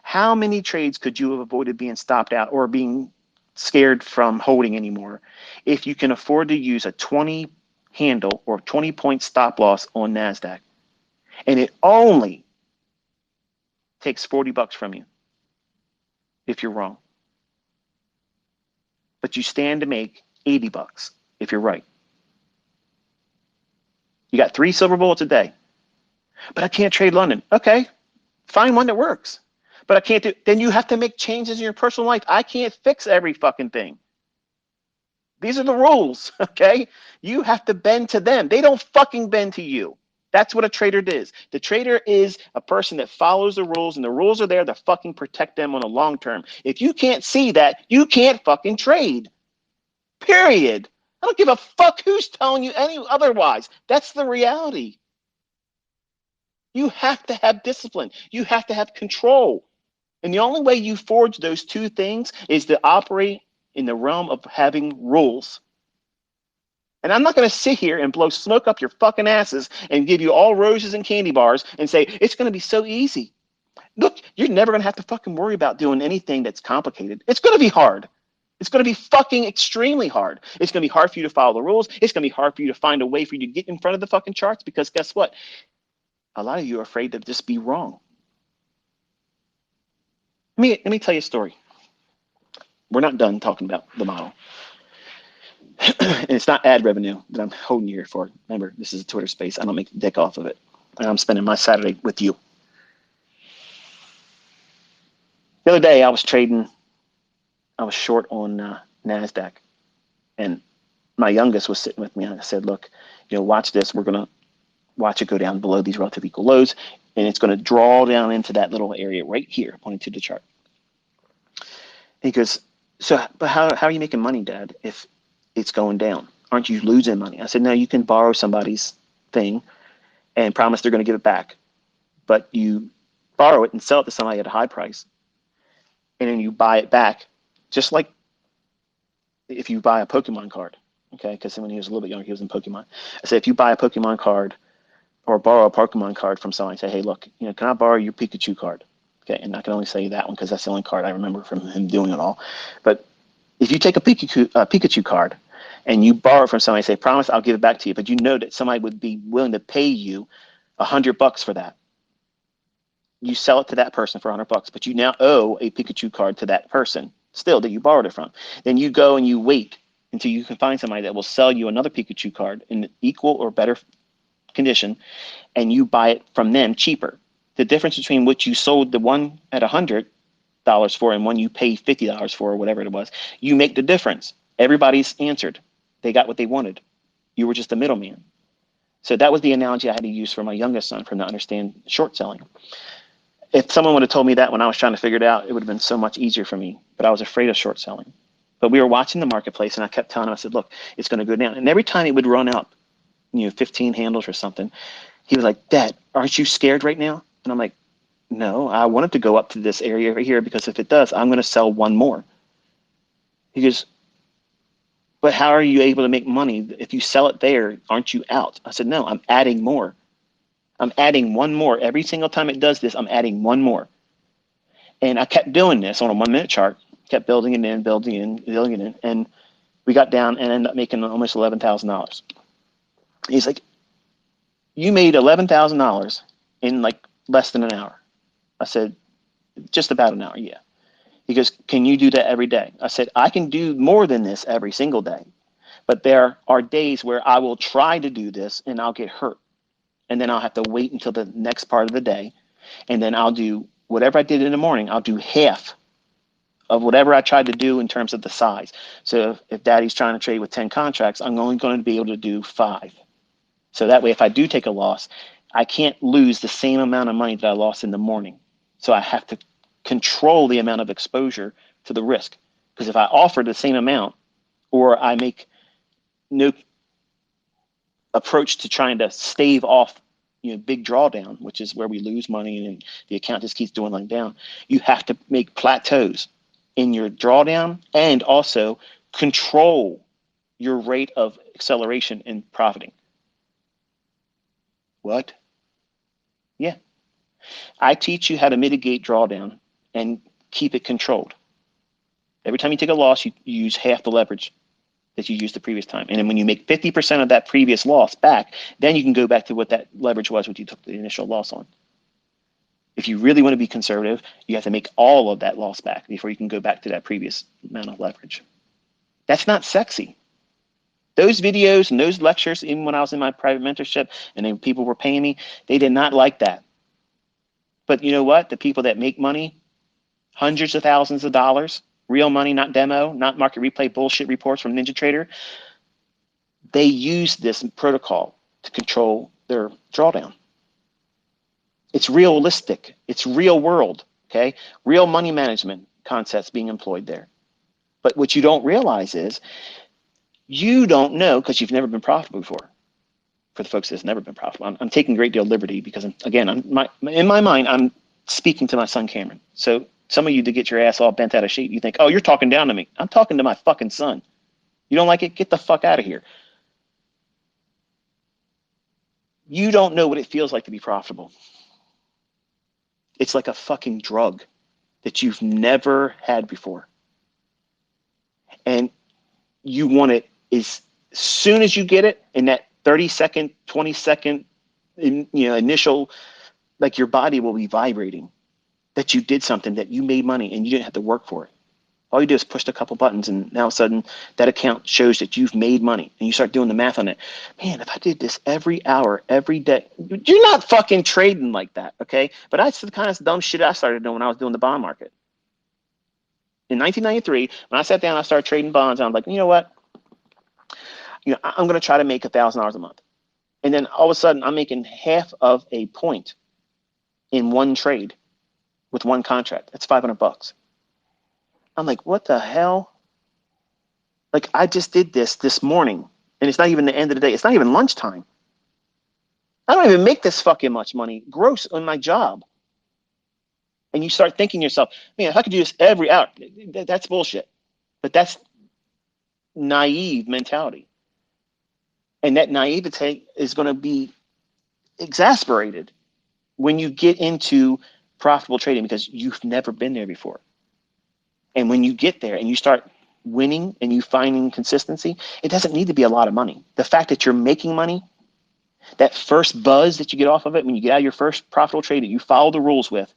How many trades could you have avoided being stopped out or being scared from holding anymore if you can afford to use a 20 handle or 20 point stop loss on NASDAQ? And it only takes $40 from you if you're wrong. But you stand to make $80 if you're right. You got 3 silver bullets a day. But I can't trade London. Okay, find one that works. But I can't do, then you have to make changes in your personal life. I can't fix every fucking thing. These are the rules, okay? You have to bend to them. They don't fucking bend to you. That's what a trader is. The trader is a person that follows the rules, and the rules are there to fucking protect them on the long term. If you can't see that, you can't fucking trade. Period. I don't give a fuck who's telling you any otherwise. That's the reality. You have to have discipline. You have to have control. And the only way you forge those 2 things is to operate in the realm of having rules. And I'm not going to sit here and blow smoke up your fucking asses and give you all roses and candy bars and say, it's going to be so easy. Look, you're never going to have to fucking worry about doing anything that's complicated. It's going to be hard. It's going to be fucking extremely hard. It's going to be hard for you to follow the rules. It's going to be hard for you to find a way for you to get in front of the fucking charts, because guess what? A lot of you are afraid to just be wrong. Let me tell you a story. We're not done talking about the model. And it's not ad revenue that I'm holding you here for. Remember, this is a Twitter space. I don't make a dick off of it. And I'm spending my Saturday with you. The other day, I was short on NASDAQ. And my youngest was sitting with me. And I said, look, watch this. We're going to watch it go down below these relative equal lows. And it's going to draw down into that little area right here, pointing to the chart. He goes, but how are you making money, Dad, if it's going down? Aren't you losing money? I said, no, you can borrow somebody's thing and promise they're going to give it back. But you borrow it and sell it to somebody at a high price. And then you buy it back, just like if you buy a Pokemon card. Okay, because when he was a little bit younger, he was in Pokemon. I said, if you buy a Pokemon card or borrow a Pokemon card from somebody, say, hey, look, can I borrow your Pikachu card? Okay, and I can only say that one because that's the only card I remember from him doing it all. But if you take a Pikachu card and you borrow it from somebody, say, promise I'll give it back to you, but you know that somebody would be willing to pay you $100 for that. You sell it to that person for $100, but you now owe a Pikachu card to that person still that you borrowed it from. Then you go and you wait until you can find somebody that will sell you another Pikachu card in equal or better condition, and you buy it from them cheaper. The difference between what you sold the one at $100 for and one you pay $50 for or whatever it was, you make the difference. Everybody's answered. They got what they wanted. You were just a middleman. So that was the analogy I had to use for my youngest son for him to understand short selling. If someone would have told me that when I was trying to figure it out, it would have been so much easier for me. But I was afraid of short selling. But we were watching the marketplace, and I kept telling him, I said, look, it's going to go down. And every time it would run out, 15 handles or something, he was like, Dad, aren't you scared right now? And I'm like, no, I want it to go up to this area right here because if it does, I'm going to sell one more. He goes, but how are you able to make money? If you sell it there, aren't you out? I said, no, I'm adding more. I'm adding one more. Every single time it does this, I'm adding one more. And I kept doing this on a 1 minute chart, kept building it in, building it in, building it in. And we got down and ended up making almost $11,000. He's like, you made $11,000 in like less than an hour. I said, just about an hour, yeah. He goes, can you do that every day? I said, I can do more than this every single day. But there are days where I will try to do this and I'll get hurt. And then I'll have to wait until the next part of the day. And then I'll do whatever I did in the morning, I'll do half of whatever I tried to do in terms of the size. So if Daddy's trying to trade with 10 contracts, I'm only going to be able to do 5. So that way, if I do take a loss, I can't lose the same amount of money that I lost in the morning. So I have to control the amount of exposure to the risk. Because if I offer the same amount or I make no approach to trying to stave off big drawdown, which is where we lose money and the account just keeps dwindling down, you have to make plateaus in your drawdown and also control your rate of acceleration in profiting. What? Yeah. I teach you how to mitigate drawdown and keep it controlled. Every time you take a loss, you use half the leverage that you used the previous time. And then when you make 50% of that previous loss back, then you can go back to what that leverage was, what you took the initial loss on. If you really want to be conservative, you have to make all of that loss back before you can go back to that previous amount of leverage. That's not sexy. Those videos and those lectures, even when I was in my private mentorship and then people were paying me, they did not like that. But you know what? The people that make money, hundreds of thousands of dollars, real money, not demo, not market replay bullshit reports from NinjaTrader, they use this protocol to control their drawdown. It's realistic. It's real world, okay? Real money management concepts being employed there. But what you don't realize is you don't know because you've never been profitable before. For the folks that's never been profitable, I'm taking a great deal of liberty because, in my mind, I'm speaking to my son, Cameron. So some of you to get your ass all bent out of shape, you think, oh, you're talking down to me. I'm talking to my fucking son. You don't like it? Get the fuck out of here. You don't know what it feels like to be profitable. It's like a fucking drug that you've never had before. And you want it as soon as you get it in that 30-second, 20-second initial, like your body will be vibrating that you did something, that you made money and you didn't have to work for it. All you do is push a couple buttons, and now all of a sudden that account shows that you've made money, and you start doing the math on it. Man, if I did this every hour, every day, you're not fucking trading like that, okay? But that's the kind of dumb shit I started doing when I was doing the bond market. In 1993, when I sat down, I started trading bonds. And I'm like, you know what? I'm going to try to make $1,000 a month, and then all of a sudden, I'm making half of a point in one trade with one contract. That's $500. I'm like, what the hell? Like, I just did this morning, and it's not even the end of the day. It's not even lunchtime. I don't even make this fucking much money gross on my job. And you start thinking to yourself, man, if I could do this every hour, that's bullshit. But that's naive mentality. And that naivete is going to be exasperated when you get into profitable trading because you've never been there before. And when you get there and you start winning and you finding consistency, it doesn't need to be a lot of money. The fact that you're making money, that first buzz that you get off of it when you get out of your first profitable trade that you follow the rules with,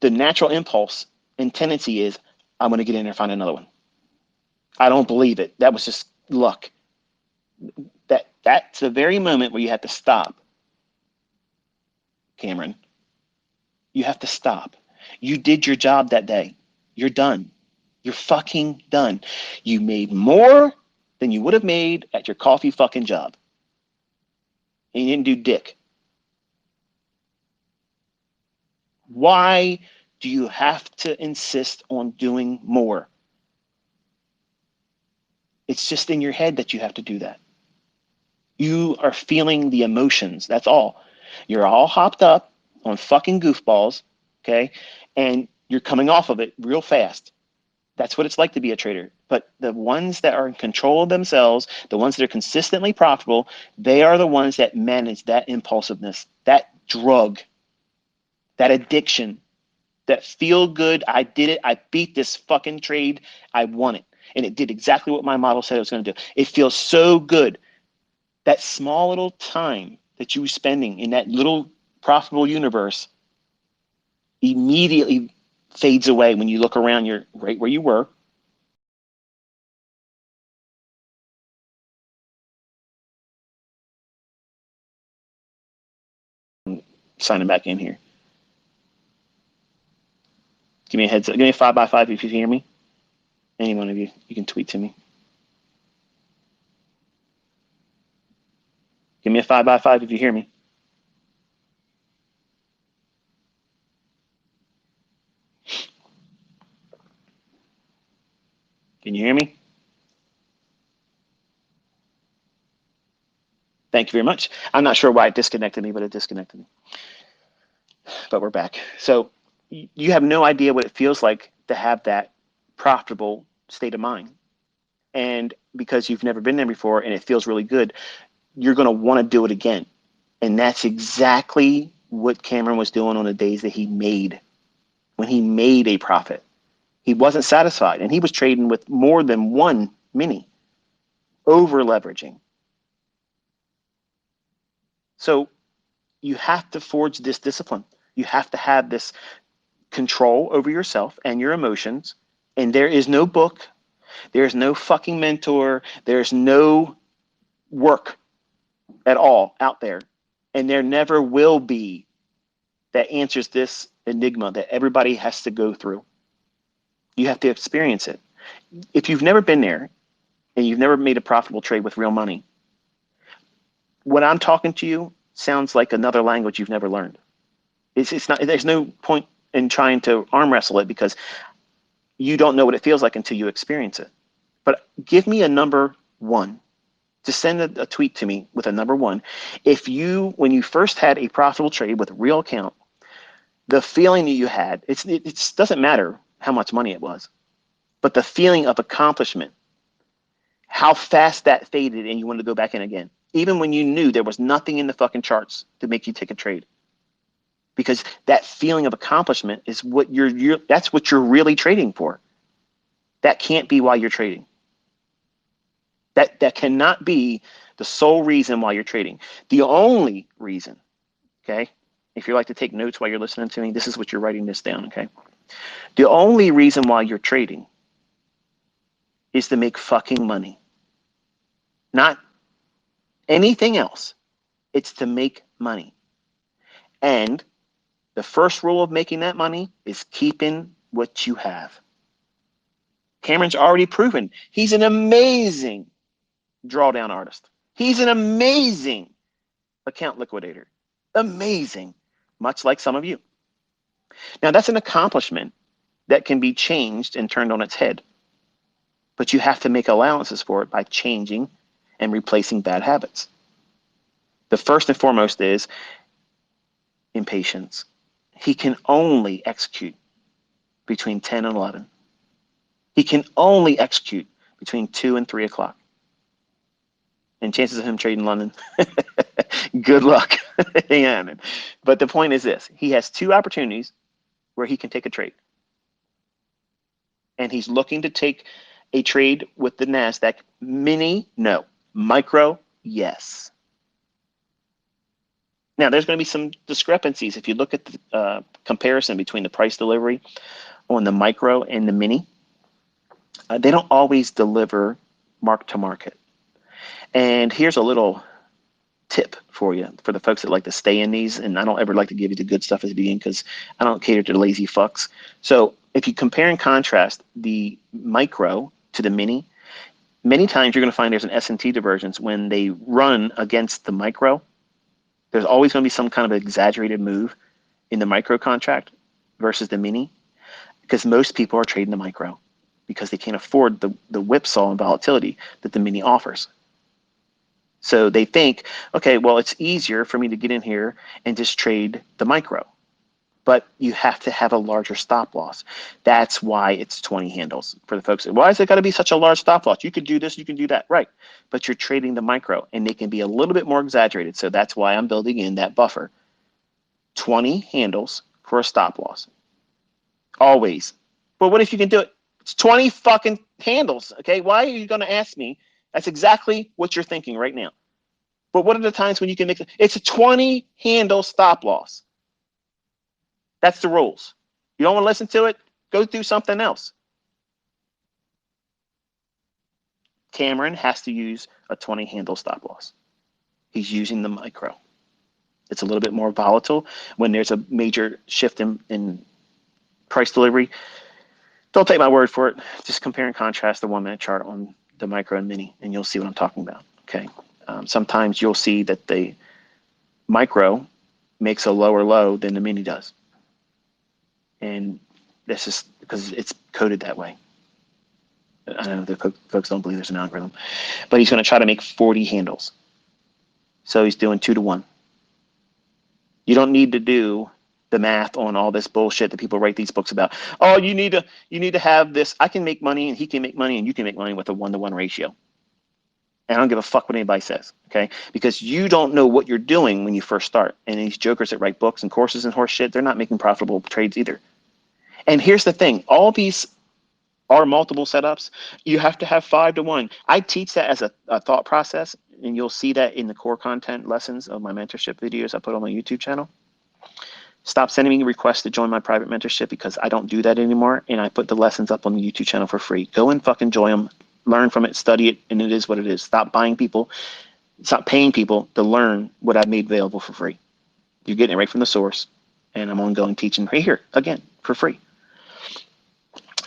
the natural impulse and tendency is, I'm going to get in there and find another one. I don't believe it. That was just luck. That's the very moment where you have to stop, Cameron. You have to stop. You did your job that day. You're done. You're fucking done. You made more than you would have made at your coffee fucking job. And you didn't do dick. Why do you have to insist on doing more? It's just in your head that you have to do that. You are feeling the emotions. That's all. You're all hopped up on fucking goofballs, okay? And you're coming off of it real fast. That's what it's like to be a trader. But the ones that are in control of themselves, the ones that are consistently profitable, they are the ones that manage that impulsiveness, that drug, that addiction, that feel good. I did it. I beat this fucking trade. I won it. And it did exactly what my model said it was going to do. It feels so good. That small little time that you were spending in that little profitable universe immediately fades away when you look around. You're right where you were. Signing back in here. Give me a heads up. Give me a 5x5 if you hear me. Any one of you, you can tweet to me. Give me a 5x5 if you hear me. Can you hear me? Thank you very much. I'm not sure why it disconnected me, but it disconnected me. But we're back. So you have no idea what it feels like to have that profitable state of mind. And because you've never been there before and it feels really good, you're going to want to do it again. And that's exactly what Cameron was doing on the days that he made, when he made a profit. He wasn't satisfied, and he was trading with more than one mini, over leveraging. So you have to forge this discipline. You have to have this control over yourself and your emotions. And there is no book, there's no fucking mentor, there's no work at all out there. And there never will be that answers this enigma that everybody has to go through. You have to experience it. If you've never been there and you've never made a profitable trade with real money, what I'm talking to you sounds like another language you've never learned. It's not. There's no point in trying to arm wrestle it because you don't know what it feels like until you experience it. But give me a number one. Just send a tweet to me with a number one. If you, when you first had a profitable trade with a real account, the feeling that you had, it doesn't matter how much money it was, but the feeling of accomplishment, how fast that faded and you wanted to go back in again, even when you knew there was nothing in the fucking charts to make you take a trade. Because that feeling of accomplishment is what that's what you're really trading for. That can't be why you're trading. That cannot be the sole reason why you're trading. The only reason, okay, if you like to take notes while you're listening to me, this is what you're writing this down, okay? The only reason why you're trading is to make fucking money, not anything else. It's to make money. And the first rule of making that money is keeping what you have. Cameron's already proven he's an amazing drawdown artist. He's an amazing account liquidator. Amazing, much like some of you. Now, that's an accomplishment that can be changed and turned on its head, but you have to make allowances for it by changing and replacing bad habits. The first and foremost is impatience. He can only execute between 10 and 11. He can only execute between 2 and 3 o'clock. And chances of him trading London, good luck. Yeah, but the point is this. He has two opportunities where he can take a trade. And he's looking to take a trade with the NASDAQ. Mini, no. Micro, yes. Now, there's going to be some discrepancies. If you look at the comparison between the price delivery on the micro and the mini, they don't always deliver mark to market. And here's a little tip for you, for the folks that like to stay in these. And I don't ever like to give you the good stuff at the beginning because I don't cater to the lazy fucks. So if you compare and contrast the micro to the mini, many times you're going to find there's an S&T divergence when they run against the micro. There's always going to be some kind of exaggerated move in the micro contract versus the mini, because most people are trading the micro because they can't afford the whipsaw and volatility that the mini offers. So they think, okay, well, it's easier for me to get in here and just trade the micro. But you have to have a larger stop loss. That's why it's 20 handles for the folks. Why is it got to be such a large stop loss? You could do this, you can do that, right? But you're trading the micro, and they can be a little bit more exaggerated. So that's why I'm building in that buffer. 20 handles for a stop loss. Always. But what if you can do it? It's 20 fucking handles, okay? Why are you going to ask me? That's exactly what you're thinking right now. But what are the times when you can make it? It's a 20 handle stop loss. That's the rules. You don't want to listen to it? Go do something else. Cameron has to use a 20 handle stop loss. He's using the micro. It's a little bit more volatile when there's a major shift in price delivery. Don't take my word for it. Just compare and contrast the 1 minute chart on the micro and mini, and you'll see what I'm talking about. Okay. Sometimes you'll see that the micro makes a lower low than the mini does. And this is because it's coded that way. I know the folks don't believe there's an algorithm, but he's going to try to make 40 handles. So he's doing 2 to 1. You don't need to do the math on all this bullshit that people write these books about. Oh, you need to have this. I can make money and he can make money and you can make money with a 1-to-1 ratio. And I don't give a fuck what anybody says, okay? Because you don't know what you're doing when you first start. And these jokers that write books and courses and horse shit, they're not making profitable trades either. And here's the thing. All these are multiple setups. You have to have 5 to 1. I teach that as a thought process, and you'll see that in the core content lessons of my mentorship videos I put on my YouTube channel. Stop sending me requests to join my private mentorship because I don't do that anymore, and I put the lessons up on the YouTube channel for free. Go and fucking join them, learn from it, study it, and it is what it is. Stop paying people to learn what I've made available for free. You're getting it right from the source, and I'm ongoing teaching right here, again, for free.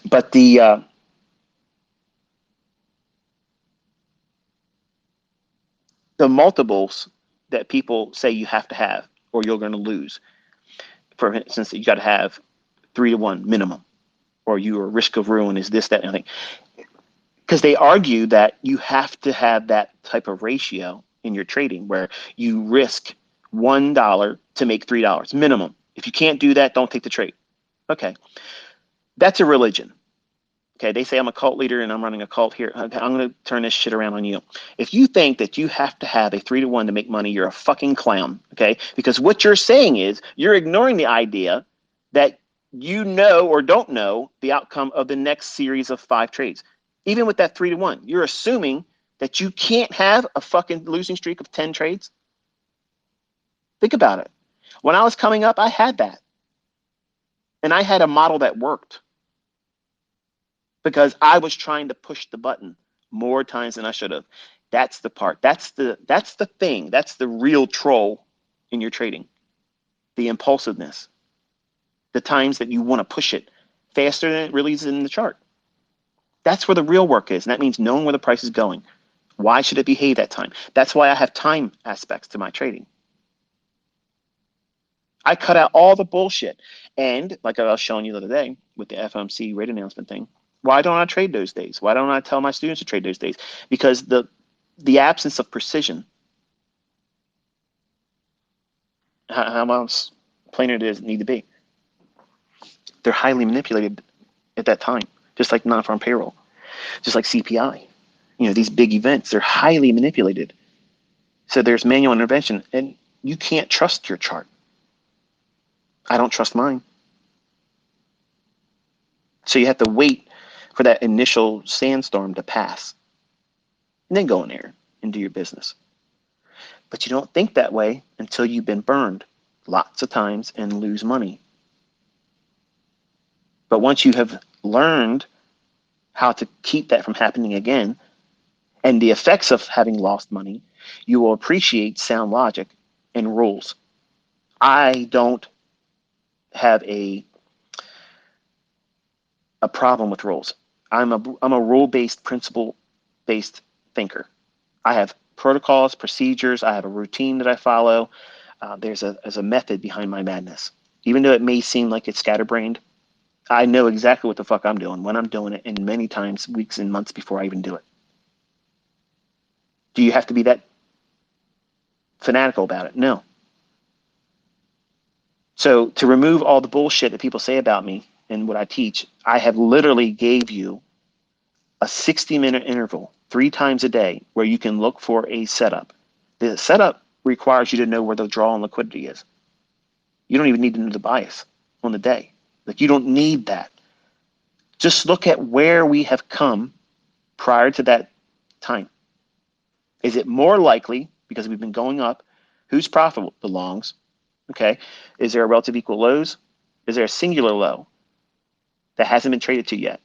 But the multiples that people say you have to have or you're going to lose, for instance, you got to have 3 to 1 minimum, or your risk of ruin is this, that, and everything. Because they argue that you have to have that type of ratio in your trading where you risk $1 to make $3 minimum. If you can't do that, don't take the trade. Okay, that's a religion. Okay, they say I'm a cult leader and I'm running a cult here. Okay, I'm going to turn this shit around on you. If you think that you have to have a 3 to 1 to make money, you're a fucking clown. Okay, because what you're saying is you're ignoring the idea that you know or don't know the outcome of the next series of 5 trades. Even with that 3 to 1, you're assuming that you can't have a fucking losing streak of 10 trades. Think about it. When I was coming up, I had that. And I had a model that worked because I was trying to push the button more times than I should have. That's the part. That's the thing. That's the real troll in your trading. The impulsiveness. The times that you want to push it faster than it really is in the chart. That's where the real work is. And that means knowing where the price is going. Why should it behave that time? That's why I have time aspects to my trading. I cut out all the bullshit. And like I was showing you the other day with the FOMC rate announcement thing, why don't I trade those days? Why don't I tell my students to trade those days? Because the absence of precision, how else plainer does it need to be? They're highly manipulated at that time, just like non-farm payroll, just like CPI. These big events, they're highly manipulated. So there's manual intervention, and you can't trust your chart. I don't trust mine. So you have to wait for that initial sandstorm to pass and then go in there and do your business. But you don't think that way until you've been burned lots of times and lose money. But once you have learned how to keep that from happening again and the effects of having lost money, you will appreciate sound logic and rules. I don't have a problem with rules. I'm a rule-based, principle-based thinker. I have protocols, procedures. I have a routine that I follow. There's a method behind my madness. Even though it may seem like it's scatterbrained, I know exactly what the fuck I'm doing when I'm doing it, and many times weeks and months before I even do it. Do you have to be that fanatical about it? No. So to remove all the bullshit that people say about me and what I teach, I have literally gave you a 60-minute interval 3 times a day where you can look for a setup. The setup requires you to know where the draw and liquidity is. You don't even need to know the bias on the day. Like, you don't need that. Just look at where we have come prior to that time. Is it more likely, because we've been going up, who's profitable? The longs. Okay. Is there a relative equal lows? Is there a singular low that hasn't been traded to yet?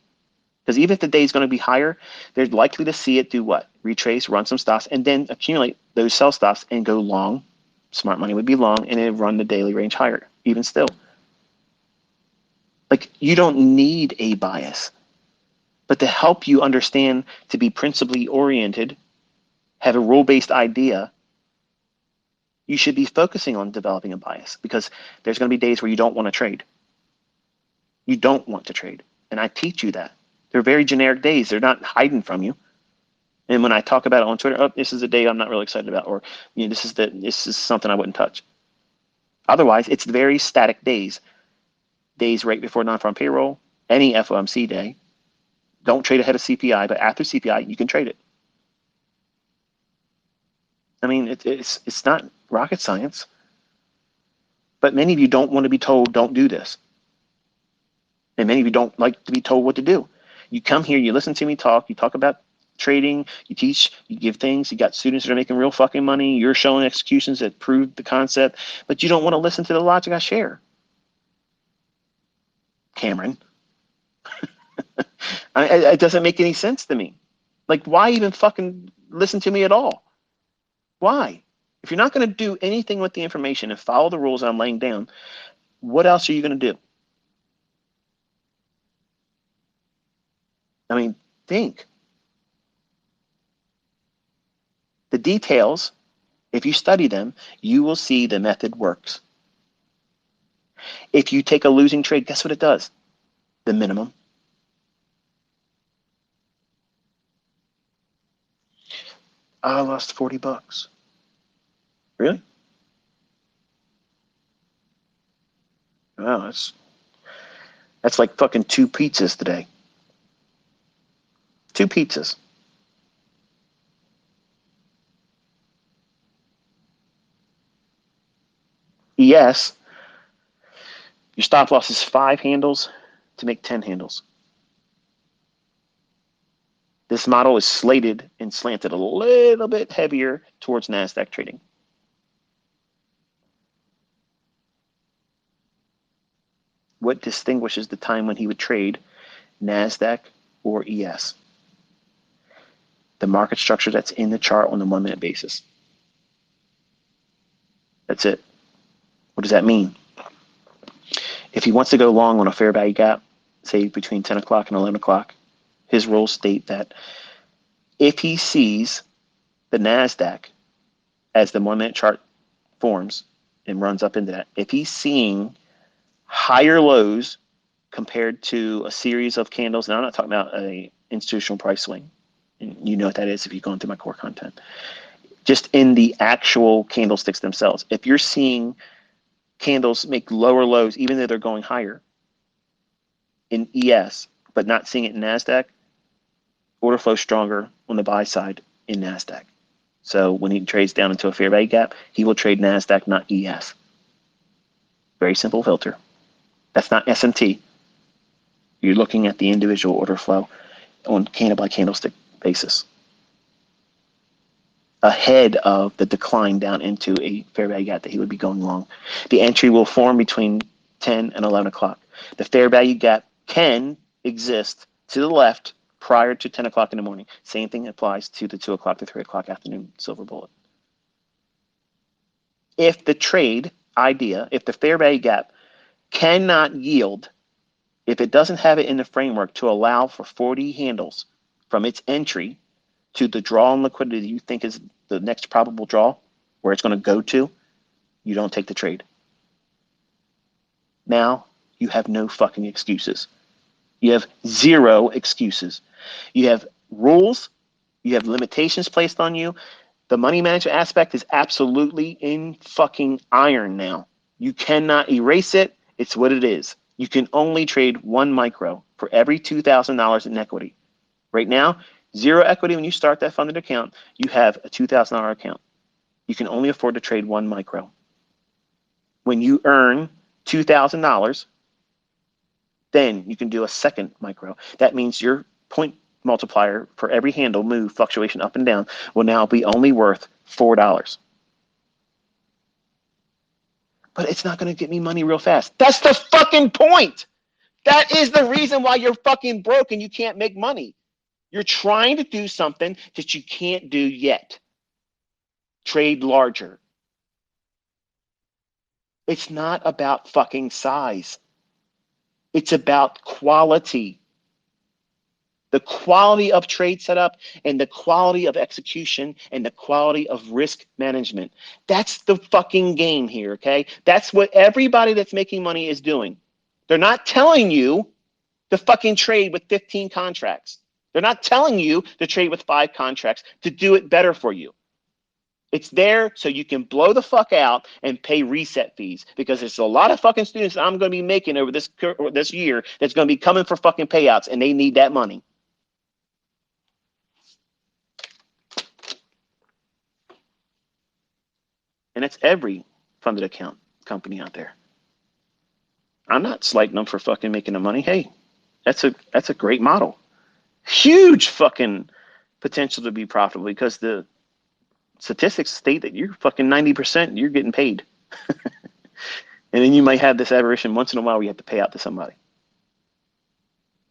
Because even if the day is going to be higher, they're likely to see it do what? Retrace, run some stops, and then accumulate those sell stops and go long. Smart money would be long, and then run the daily range higher, even still. Like, you don't need a bias. But to help you understand, to be principally oriented, have a rule-based idea, you should be focusing on developing a bias, because there's going to be days where you don't want to trade. You don't want to trade. And I teach you that. They're very generic days. They're not hiding from you. And when I talk about it on Twitter, oh, this is a day I'm not really excited about, or this is something I wouldn't touch. Otherwise, it's very static days. Days right before non-farm payroll, any FOMC day. Don't trade ahead of CPI, but after CPI, you can trade it. I mean, it's not rocket science. But many of you don't want to be told, don't do this. And many of you don't like to be told what to do. You come here, you listen to me talk, you talk about trading, you teach, you give things, you got students that are making real fucking money, you're showing executions that prove the concept, but you don't want to listen to the logic I share. Cameron. It doesn't make any sense to me. Like, why even fucking listen to me at all? Why? If you're not going to do anything with the information and follow the rules I'm laying down, what else are you going to do? I mean, think. The details, if you study them, you will see the method works. If you take a losing trade, guess what it does? The minimum. I lost 40 bucks. Really? Wow, that's like fucking 2 pizzas today. 2 pizzas. Yes, your stop loss is 5 handles to make 10 handles. This model is slated and slanted a little bit heavier towards NASDAQ trading. What distinguishes the time when he would trade NASDAQ or ES? The market structure that's in the chart on the 1 minute basis. That's it. What does that mean? If he wants to go long on a fair value gap, say between 10 o'clock and 11 o'clock, his rules state that if he sees the NASDAQ as the 1 minute chart forms and runs up into that, if he's seeing higher lows compared to a series of candles, and I'm not talking about a institutional price swing, and you know what that is if you've gone through my core content, just in the actual candlesticks themselves. If you're seeing candles make lower lows, even though they're going higher in ES, but not seeing it in NASDAQ, order flow stronger on the buy side in NASDAQ. So when he trades down into a fair value gap, he will trade NASDAQ, not ES. Very simple filter. That's not SMT. You're looking at the individual order flow on candle by candlestick basis, ahead of the decline down into a fair value gap that he would be going long. The entry will form between 10 and 11 o'clock. The fair value gap can exist to the left prior to 10 o'clock in the morning. Same thing applies to the 2 o'clock to 3 o'clock afternoon silver bullet. If the trade idea, if the fair value gap cannot yield, if it doesn't have it in the framework to allow for 40 handles from its entry to the draw on liquidity you think is the next probable draw, where it's going to go to, you don't take the trade. Now you have no fucking excuses. You have zero excuses. You have rules. You have limitations placed on you. The money management aspect is absolutely in fucking iron now. You cannot erase it. It's what it is. You can only trade 1 micro for every $2,000 in equity. Right now, zero equity when you start that funded account, you have a $2,000 account. You can only afford to trade 1 micro. When you earn $2,000, then you can do a second micro. That means your point multiplier for every handle move, fluctuation up and down, will now be only worth $4. But it's not going to get me money real fast. That's the fucking point. That is the reason why you're fucking broke and you can't make money. You're trying to do something that you can't do yet. Trade larger. It's not about fucking size. It's about quality. The quality of trade setup and the quality of execution and the quality of risk management. That's the fucking game here, okay? That's what everybody that's making money is doing. They're not telling you to fucking trade with 15 contracts. They're not telling you to trade with 5 contracts to do it better for you. It's there so you can blow the fuck out and pay reset fees, because there's a lot of fucking students that I'm going to be making over this year that's going to be coming for fucking payouts, and they need that money. And it's every funded account company out there. I'm not slighting them for fucking making the money. Hey, that's a great model. Huge fucking potential to be profitable, because the statistics state that you're fucking 90%, you're getting paid. And then you might have this aberration once in a while where you have to pay out to somebody.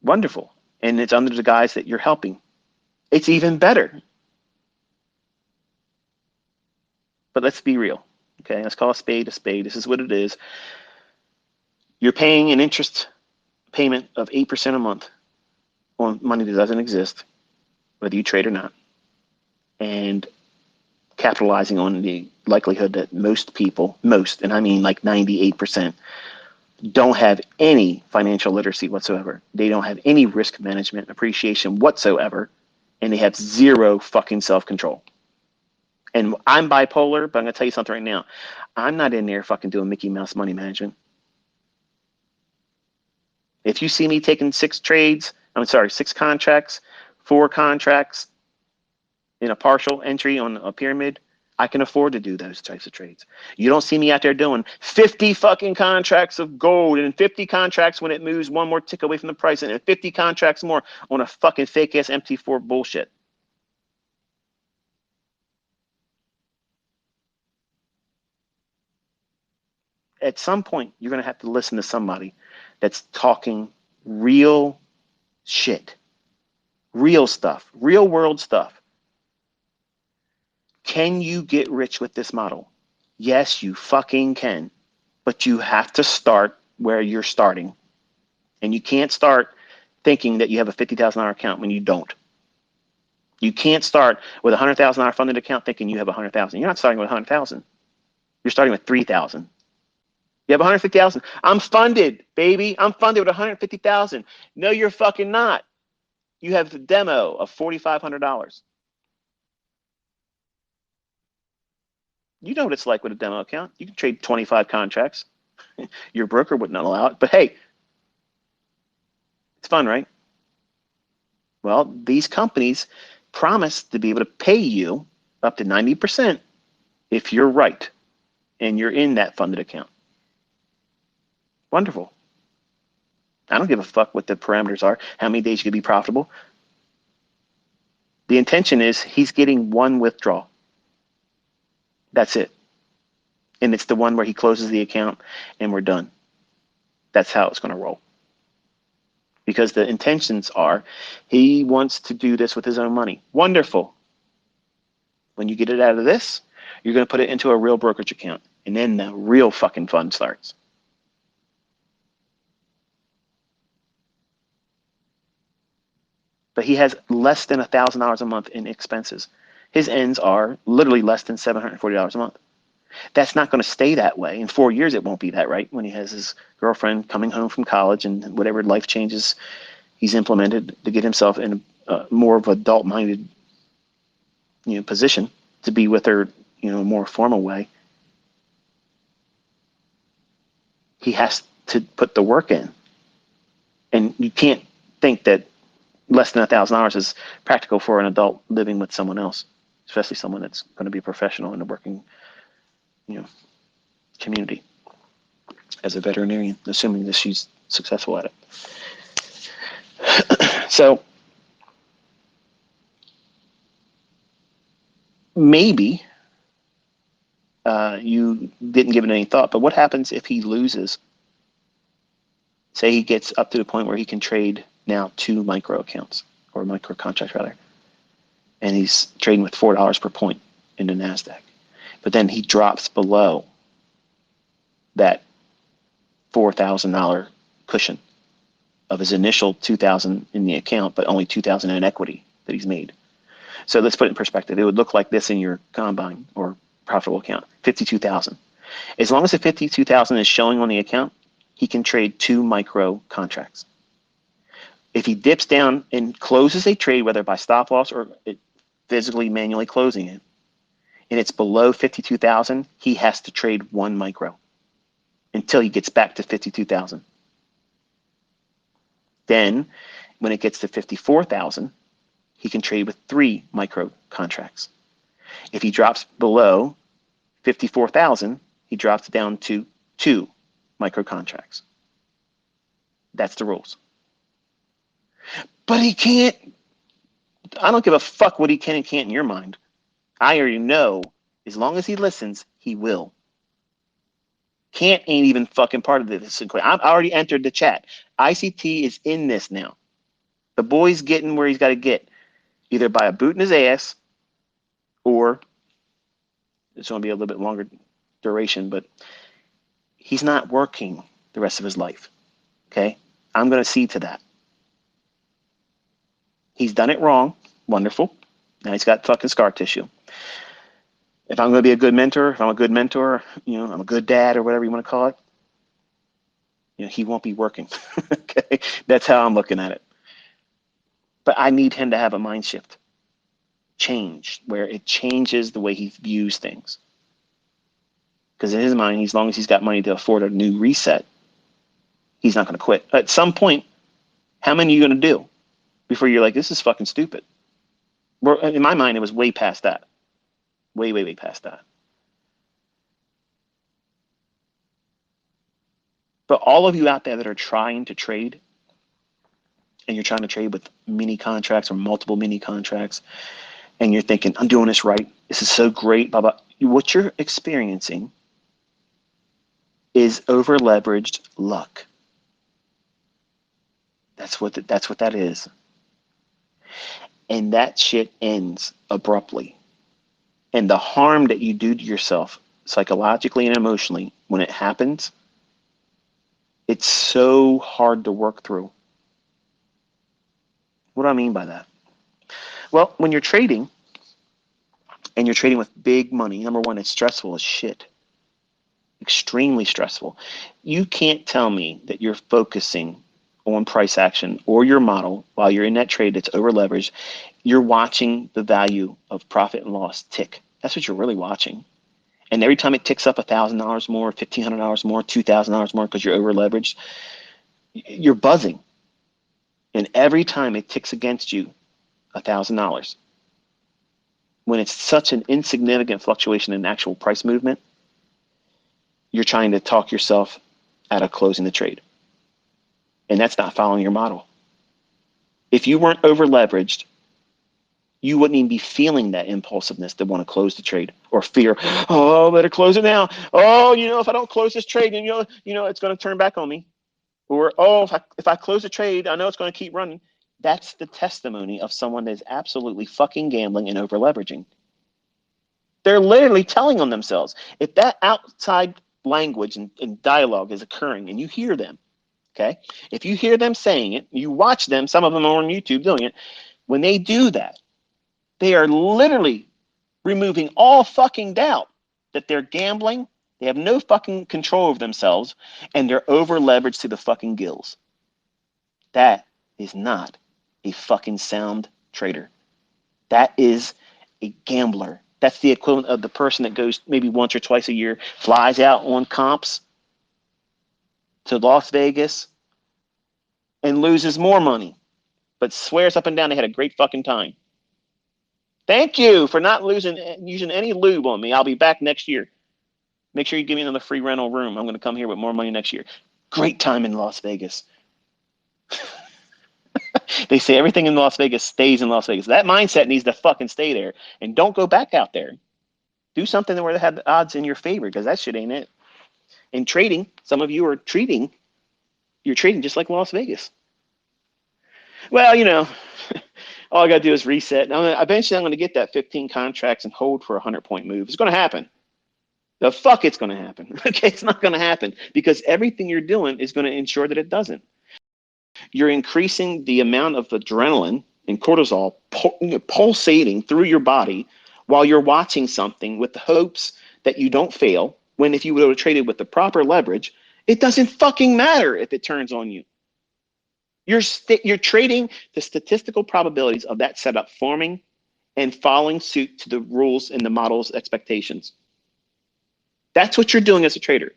Wonderful. And it's under the guise that you're helping. It's even better. But let's be real. Okay, let's call a spade a spade. This is what it is. You're paying an interest payment of 8% a month on money that doesn't exist, whether you trade or not, and capitalizing on the likelihood that most people, and I mean like 98%, don't have any financial literacy whatsoever. They don't have any risk management appreciation whatsoever, and they have zero fucking self-control. And I'm bipolar, but I'm going to tell you something right now. I'm not in there fucking doing Mickey Mouse money management. If you see me taking 6 contracts, 4 contracts in a partial entry on a pyramid, I can afford to do those types of trades. You don't see me out there doing 50 fucking contracts of gold and 50 contracts when it moves one more tick away from the price, and 50 contracts more on a fucking fake ass MT4 bullshit. at some point, you're going to have to listen to somebody that's talking real shit, real stuff, real world stuff. Can you get rich with this model? Yes, you fucking can. But you have to start where you're starting. And you can't start thinking that you have a $50,000 account when you don't. You can't start with a $100,000 funded account thinking you have 100,000. You're not starting with 100,000. You're starting with 3,000. You have 150,000. I'm funded, baby. I'm funded with 150,000. No, you're fucking not. You have the demo of $4,500. You know what it's like with a demo account. You can trade 25 contracts. Your broker would not allow it, but hey, it's fun, right? Well, these companies promise to be able to pay you up to 90% if you're right and you're in that funded account. Wonderful. I don't give a fuck what the parameters are, how many days you can be profitable. The intention is he's getting one withdrawal. That's it. And it's the one where he closes the account and we're done. That's how it's going to roll. Because the intentions are he wants to do this with his own money. Wonderful. When you get it out of this, you're going to put it into a real brokerage account. And then the real fucking fun starts. But he has less than $1,000 a month in expenses. His ends are literally less than $740 a month. That's not going to stay that way. In 4 years, it won't be that, right? When he has his girlfriend coming home from college and whatever life changes he's implemented to get himself in a more of an adult-minded, position to be with her, a more formal way. He has to put the work in, and you can't think that less than $1,000 is practical for an adult living with someone else, especially someone that's going to be a professional in the working, community as a veterinarian, assuming that she's successful at it. So maybe you didn't give it any thought, but what happens if he loses? Say he gets up to the point where he can trade now 2 micro accounts, or micro contracts rather, and he's trading with $4 per point in the NASDAQ. But then he drops below that $4,000 cushion of his initial $2,000 in the account, but only $2,000 in equity that he's made. So let's put it in perspective. It would look like this in your combine or profitable account, 52,000. As long as the 52,000 is showing on the account, he can trade 2 micro contracts. If he dips down and closes a trade, whether by stop loss or physically manually closing it, and it's below 52,000, he has to trade 1 micro until he gets back to 52,000. Then when it gets to 54,000, he can trade with 3 micro contracts. If he drops below 54,000, he drops down to 2 micro contracts. That's the rules. But he can't. I don't give a fuck what he can and can't in your mind. I already know, as long as he listens, he will. Can't ain't even fucking part of this. I've already entered the chat. ICT is in this now. The boy's getting where he's got to get, either by a boot in his ass, or it's going to be a little bit longer duration, but he's not working the rest of his life. Okay? I'm going to see to that. He's done it wrong. Wonderful. Now he's got fucking scar tissue. If I'm going to be a good mentor, if I'm a good mentor, I'm a good dad or whatever you want to call it, he won't be working. Okay? That's how I'm looking at it. But I need him to have a mind shift change where it changes the way he views things. Because in his mind, as long as he's got money to afford a new reset, he's not going to quit. At some point, how many are you going to do before you're like, this is fucking stupid? In my mind, it was way past that. Way, way, way past that. But all of you out there that are trying to trade, and you're trying to trade with mini contracts or multiple mini contracts, and you're thinking, I'm doing this right, this is so great, blah, blah. What you're experiencing is over leveraged luck. That's what that is. And that shit ends abruptly. And the harm that you do to yourself psychologically and emotionally when it happens, it's so hard to work through. What do I mean by that? Well, when you're trading and you're trading with big money, number one, it's stressful as shit. Extremely stressful. You can't tell me that you're focusing on price action or your model while you're in that trade that's over leveraged. You're watching the value of profit and loss tick. That's what you're really watching. And every time it ticks up $1,000 more, $1,500 more, $2,000 more because you're over leveraged, you're buzzing. And every time it ticks against you $1,000, when it's such an insignificant fluctuation in actual price movement, you're trying to talk yourself out of closing the trade. And that's not following your model. If you weren't over leveraged, you wouldn't even be feeling that impulsiveness to want to close the trade or fear, oh, better close it now. Oh, if I don't close this trade, it's going to turn back on me. Or, oh, if I close the trade, I know it's going to keep running. That's the testimony of someone that's absolutely fucking gambling and over leveraging. They're literally telling on themselves. If that outside language and dialogue is occurring and you hear them, okay? If you hear them saying it, you watch them, some of them are on YouTube doing it, when they do that, they are literally removing all fucking doubt that they're gambling, they have no fucking control of themselves, and they're over leveraged to the fucking gills. That is not a fucking sound trader. That is a gambler. That's the equivalent of the person that goes maybe once or twice a year, flies out on comps to Las Vegas and loses more money, but swears up and down they had a great fucking time. Thank you for not using any lube on me. I'll be back next year. Make sure you give me another free rental room. I'm going to come here with more money next year. Great time in Las Vegas. They say everything in Las Vegas stays in Las Vegas. That mindset needs to fucking stay there. And don't go back out there. Do something where they have the odds in your favor, because that shit ain't it. In trading, some of you are you're trading just like Las Vegas. Well, all I got to do is reset. Eventually, I'm going to get that 15 contracts and hold for a 100-point move. It's going to happen. The fuck it's going to happen. Okay, it's not going to happen because everything you're doing is going to ensure that it doesn't. You're increasing the amount of adrenaline and cortisol pulsating through your body while you're watching something with the hopes that you don't fail, when if you would have traded with the proper leverage, it doesn't fucking matter if it turns on you. You're trading the statistical probabilities of that setup forming and following suit to the rules and the model's expectations. That's what you're doing as a trader.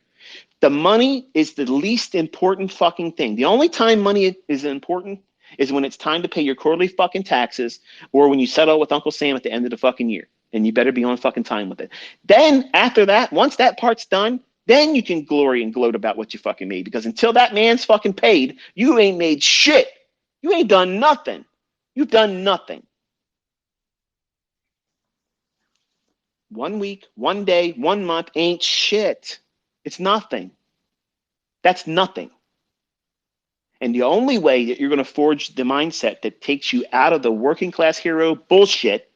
The money is the least important fucking thing. The only time money is important is when it's time to pay your quarterly fucking taxes or when you settle with Uncle Sam at the end of the fucking year. And you better be on fucking time with it. Then after that, once that part's done, then you can glory and gloat about what you fucking made. Because until that man's fucking paid, you ain't made shit. You ain't done nothing. You've done nothing. 1 week, 1 day, 1 month ain't shit. It's nothing. That's nothing. And the only way that you're going to forge the mindset that takes you out of the working class hero bullshit,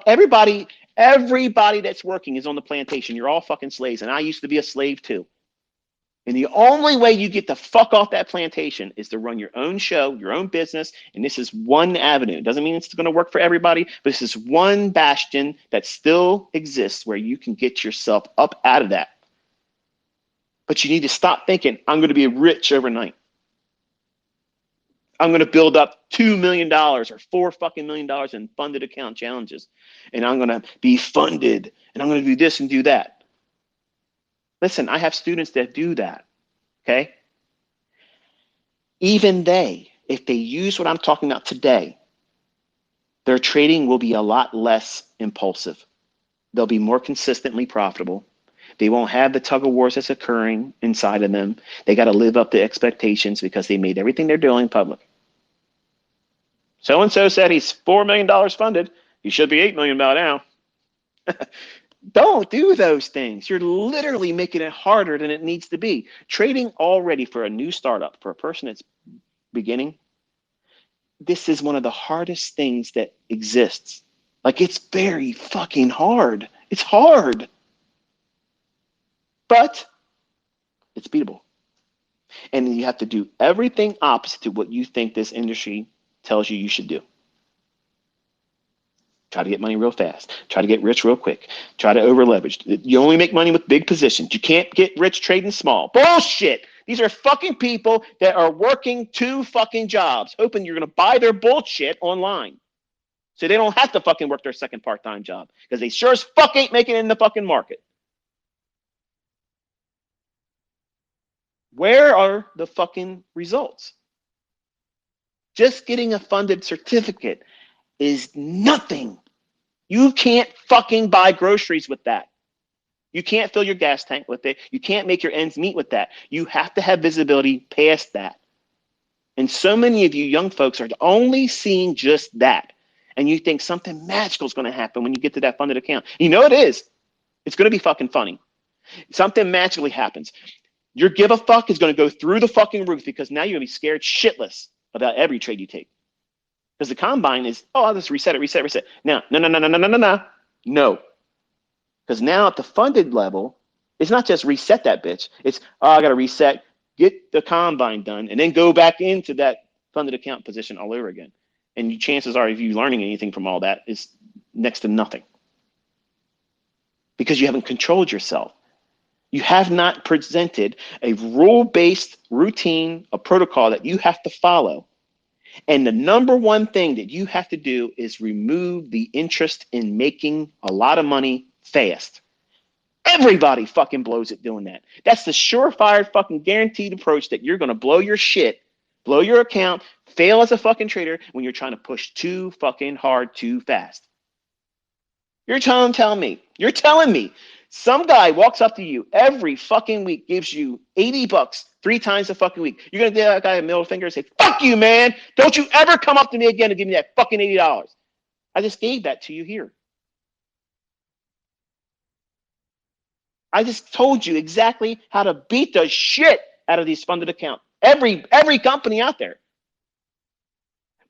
everybody that's working is on the plantation. You're all fucking slaves. And I used to be a slave too. And the only way you get the fuck off that plantation is to run your own show, your own business. And this is one avenue. It doesn't mean it's going to work for everybody, but this is one bastion that still exists where you can get yourself up out of that. But you need to stop thinking, I'm going to be rich overnight. I'm going to build up $2 million or $4 fucking million in funded account challenges. And I'm going to be funded and I'm going to do this and do that. Listen, I have students that do that. Okay. Even if they use what I'm talking about today, their trading will be a lot less impulsive. They'll be more consistently profitable. They won't have the tug of wars that's occurring inside of them. They got to live up to expectations because they made everything they're doing public. So-and-so said he's $4 million funded. He should be $8 million by now. Don't do those things. You're literally making it harder than it needs to be. Trading already for a new startup, for a person that's beginning, this is one of the hardest things that exists. Like, it's very fucking hard. It's hard, but it's beatable. And you have to do everything opposite to what you think this industry tells you should do. Try to get money real fast. Try to get rich real quick. Try to over leverage. You only make money with big positions. You can't get rich trading small. Bullshit. These are fucking people that are working 2 fucking jobs, hoping you're going to buy their bullshit online. So they don't have to fucking work their second part-time job because they sure as fuck ain't making it in the fucking market. Where are the fucking results? Just getting a funded certificate is nothing. You can't fucking buy groceries with that. You can't fill your gas tank with it. You can't make your ends meet with that. You have to have visibility past that. And so many of you young folks are only seeing just that. And you think something magical is going to happen when you get to that funded account. You know it is. It's going to be fucking funny. Something magically happens. Your give a fuck is going to go through the fucking roof because now you're going to be scared shitless about every trade you take. Because the combine is, oh, I'll just reset it, reset, reset. No, no, no, no, no, no, no, no, no. No. Because now at the funded level, it's not just reset that bitch. It's, oh, I got to reset, get the combine done, and then go back into that funded account position all over again. And chances are, if you're learning anything from all that, is next to nothing. Because you haven't controlled yourself. You have not presented a rule-based routine, a protocol that you have to follow. And the number one thing that you have to do is remove the interest in making a lot of money fast. Everybody fucking blows it doing that. That's the surefire fucking guaranteed approach that you're going to blow your shit, blow your account, fail as a fucking trader when you're trying to push too fucking hard too fast. You're telling me some guy walks up to you every fucking week, gives you $80 3 times a fucking week. You're going to give that guy a middle finger and say, fuck you, man. Don't you ever come up to me again and give me that fucking $80. I just gave that to you here. I just told you exactly how to beat the shit out of these funded accounts. Every company out there.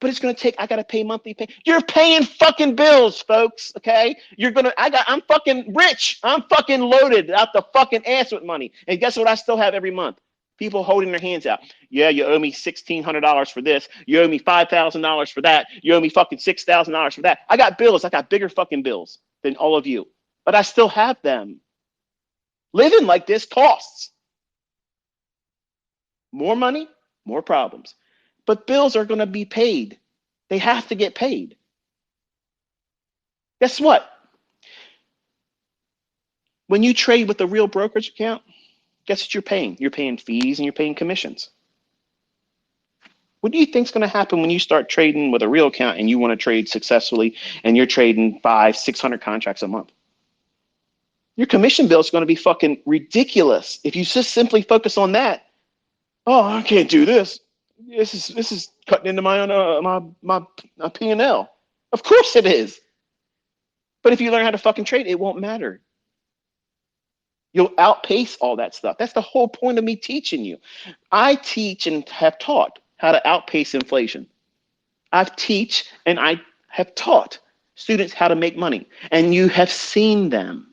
But it's going to take, I got to pay monthly pay. You're paying fucking bills, folks. Okay. I'm fucking rich. I'm fucking loaded out the fucking ass with money. And guess what? I still have every month. People holding their hands out. Yeah, you owe me $1,600 for this. You owe me $5,000 for that. You owe me fucking $6,000 for that. I got bills. I got bigger fucking bills than all of you, but I still have them. Living like this costs more money, more problems. But bills are going to be paid. They have to get paid. Guess what? When you trade with a real brokerage account, guess what you're paying? You're paying fees and you're paying commissions. What do you think is going to happen when you start trading with a real account and you want to trade successfully and you're trading 500-600 contracts a month? Your commission bill is going to be fucking ridiculous if you just simply focus on that. Oh, I can't do this. This is cutting into my P&L. Of course it is. But if you learn how to fucking trade, it won't matter. You'll outpace all that stuff. That's the whole point of me teaching you. I teach and have taught how to outpace inflation. I teach and I have taught students how to make money. And you have seen them.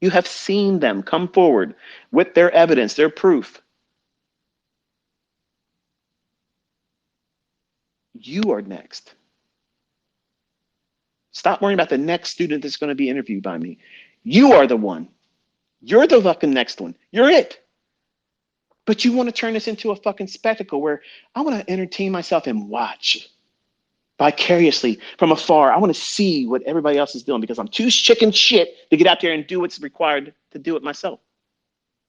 You have seen them come forward with their evidence, their proof. You are next. Stop worrying about the next student that's going to be interviewed by me. You are the one. You're the fucking next one. You're it. But you want to turn this into a fucking spectacle where I want to entertain myself and watch vicariously from afar. I want to see what everybody else is doing because I'm too chicken shit to get out there and do what's required to do it myself.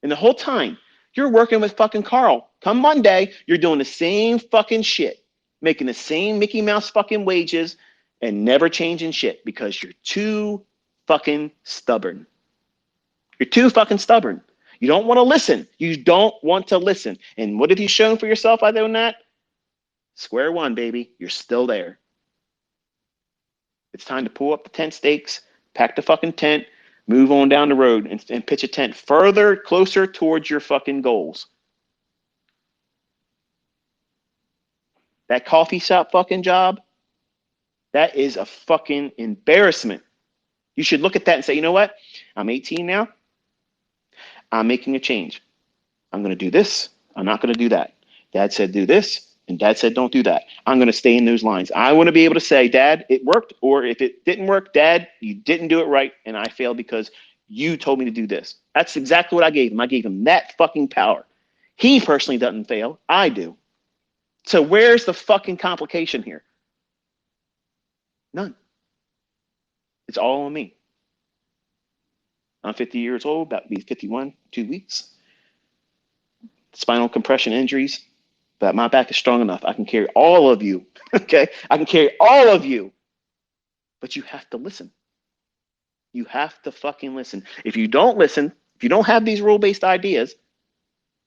And the whole time, you're working with fucking Carl. Come Monday, you're doing the same fucking shit, making the same Mickey Mouse fucking wages and never changing shit because you're too fucking stubborn. You're too fucking stubborn. You don't want to listen. You don't want to listen. And what have you shown for yourself by doing that? Square one, baby. You're still there. It's time to pull up the tent stakes, Pack the fucking tent, move on down the road and pitch a tent further, closer towards your fucking goals. That coffee shop fucking job, that is a fucking embarrassment. You should look at that and say, you know what? I'm 18 now. I'm making a change. I'm going to do this. I'm not going to do that. Dad said do this, and Dad said don't do that. I'm going to stay in those lines. I want to be able to say, Dad, it worked, or if it didn't work, Dad, you didn't do it right, and I failed because you told me to do this. That's exactly what I gave him. I gave him that fucking power. He personally doesn't fail. I do. So where's the fucking complication here? None. It's all on me. I'm 50 years old, about to be 51, 2 weeks. Spinal compression injuries, but my back is strong enough. I can carry all of you. Okay? I can carry all of you. But you have to listen. You have to fucking listen. If you don't listen, if you don't have these rule-based ideas,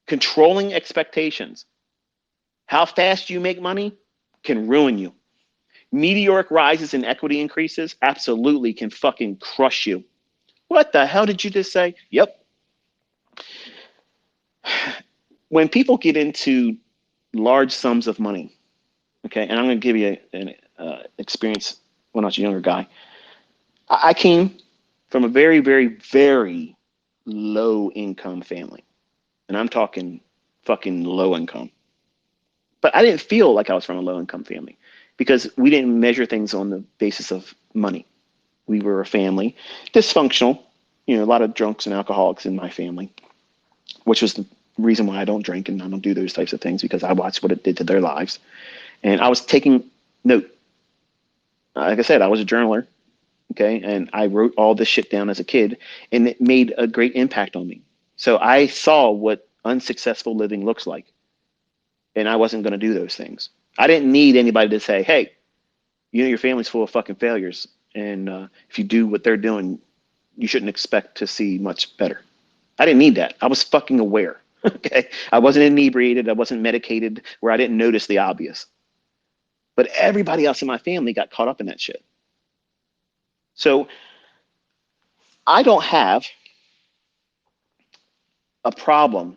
controlling expectations, how fast you make money can ruin you. Meteoric rises in equity increases absolutely can fucking crush you. What the hell did you just say? Yep. When people get into large sums of money, okay, and I'm going to give you an experience when I was a younger guy. I came from a very, very, very low income family. And I'm talking fucking low income. But I didn't feel like I was from a low income family because we didn't measure things on the basis of money. We were a family, dysfunctional, a lot of drunks and alcoholics in my family, which was the reason why I don't drink and I don't do those types of things because I watched what it did to their lives. And I was taking note. Like I said, I was a journaler, okay, and I wrote all this shit down as a kid, and it made a great impact on me. So I saw what unsuccessful living looks like, and I wasn't going to do those things. I didn't need anybody to say, hey, your family's full of fucking failures, and if you do what they're doing, you shouldn't expect to see much better. I didn't need that. I was fucking aware, okay? I wasn't inebriated. I wasn't medicated where I didn't notice the obvious. But everybody else in my family got caught up in that shit. So I don't have a problem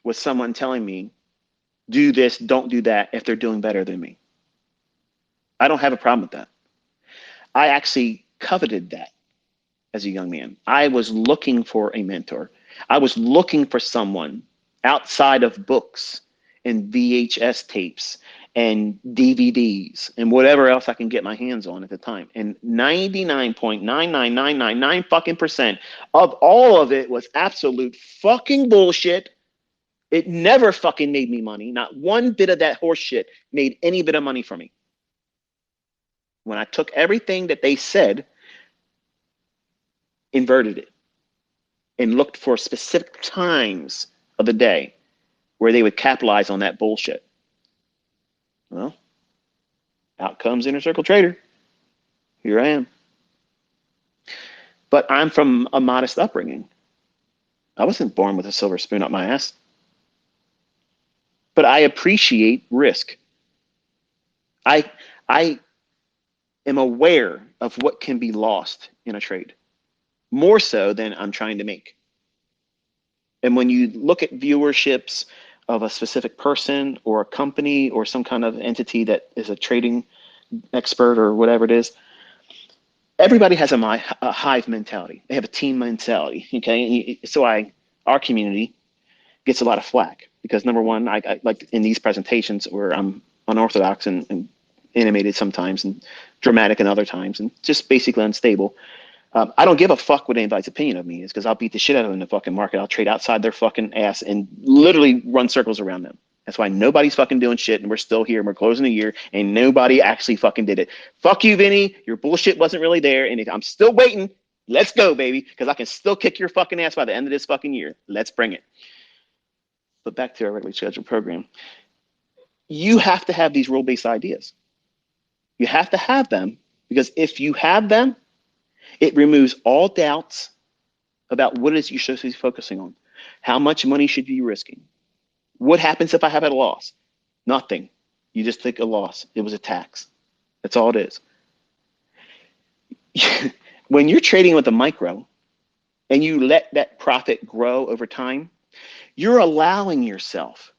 with someone telling me, do this, don't do that if they're doing better than me. I don't have a problem with that. I actually coveted that as a young man. I was looking for a mentor. I was looking for someone outside of books and VHS tapes and DVDs and whatever else I can get my hands on at the time. And 99.99999 fucking percent of all of it was absolute fucking bullshit. It never fucking made me money. Not one bit of that horse shit made any bit of money for me. When I took everything that they said, inverted it, and looked for specific times of the day where they would capitalize on that bullshit. Well, out comes Inner Circle Trader. Here I am. But I'm from a modest upbringing. I wasn't born with a silver spoon up my ass. But I appreciate risk. I I am aware of what can be lost in a trade, more so than I'm trying to make. And when you look at viewerships of a specific person or a company or some kind of entity that is a trading expert or whatever it is, everybody has a hive mentality. They have a team mentality. Okay, so our community gets a lot of flack because number one, I like in these presentations where I'm unorthodox and animated sometimes and dramatic and other times and just basically unstable. I don't give a fuck what anybody's opinion of me is because I'll beat the shit out of them in the fucking market. I'll trade outside their fucking ass and literally run circles around them. That's why nobody's fucking doing shit and we're still here and we're closing the year and nobody actually fucking did it. Fuck you, Vinny. Your bullshit wasn't really there. And if I'm still waiting, let's go, baby, because I can still kick your fucking ass by the end of this fucking year. Let's bring it. But back to our regularly scheduled program. You have to have these rule-based ideas. You have to have them because if you have them, it removes all doubts about what it is you should be focusing on. How much money should you be risking? What happens if I have a loss? Nothing. You just take a loss. It was a tax. That's all it is. When you're trading with a micro and you let that profit grow over time, you're allowing yourself,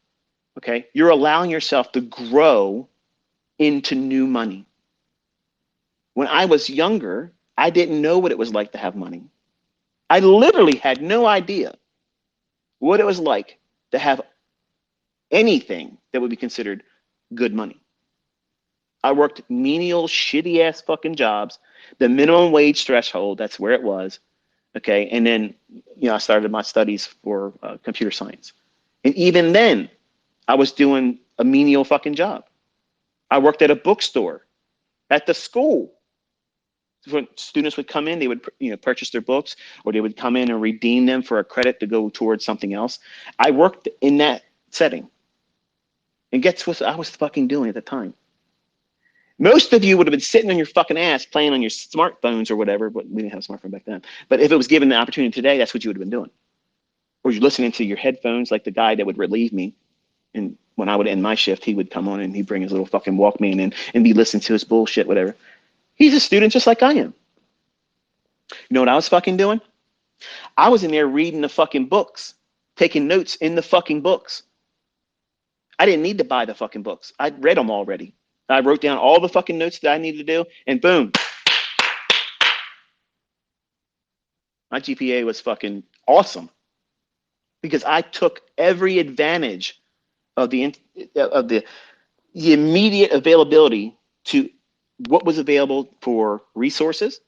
okay? You're allowing yourself to grow into new money. When I was younger, I didn't know what it was like to have money. I literally had no idea what it was like to have anything that would be considered good money. I worked menial, shitty ass fucking jobs, the minimum wage threshold, that's where it was. Okay. And then, I started my studies for computer science. And even then, I was doing a menial fucking job. I worked at a bookstore at the school. When students would come in, they would purchase their books, or they would come in and redeem them for a credit to go towards something else. I worked in that setting. And guess what I was fucking doing at the time? Most of you would have been sitting on your fucking ass playing on your smartphones or whatever, but we didn't have a smartphone back then. But if it was given the opportunity today, that's what you would have been doing. Or you're listening to your headphones like the guy that would relieve me. And when I would end my shift, he would come on and he'd bring his little fucking Walkman in and be listening to his bullshit, whatever. He's a student just like I am. You know what I was fucking doing? I was in there reading the fucking books, taking notes in the fucking books. I didn't need to buy the fucking books. I'd read them already. I wrote down all the fucking notes that I needed to do, and boom, my GPA was fucking awesome because I took every advantage of the immediate availability to what was available for resources,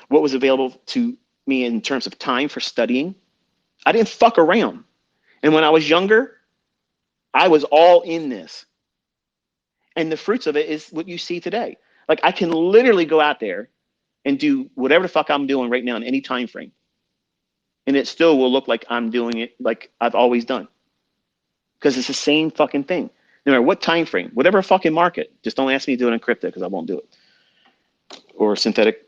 what was available to me in terms of time for studying. I didn't fuck around. And when I was younger, I was all in this. And the fruits of it is what you see today. Like I can literally go out there and do whatever the fuck I'm doing right now in any time frame. And it still will look like I'm doing it like I've always done. Because it's the same fucking thing. No matter what time frame, whatever fucking market, just don't ask me to do it in crypto because I won't do it. Or synthetic,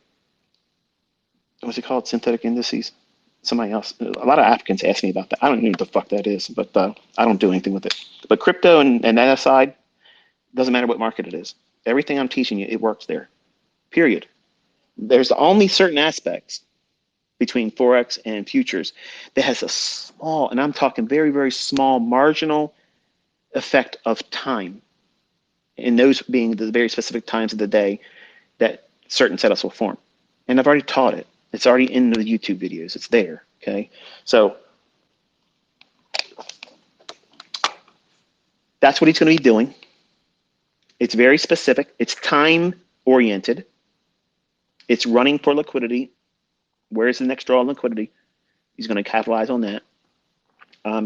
what's it called? Synthetic indices. Somebody else, a lot of Africans ask me about that. I don't know what the fuck that is, but I don't do anything with it. But crypto and that aside, doesn't matter what market it is. Everything I'm teaching you, it works there. Period. There's only certain aspects between Forex and futures that has a small, and I'm talking very, very small marginal effect of time. And those being the very specific times of the day that certain setups will form. And I've already taught it. It's already in the YouTube videos. It's there. Okay. So that's what he's going to be doing. It's very specific. It's time oriented. It's running for liquidity. Where's the next draw on liquidity? He's going to capitalize on that.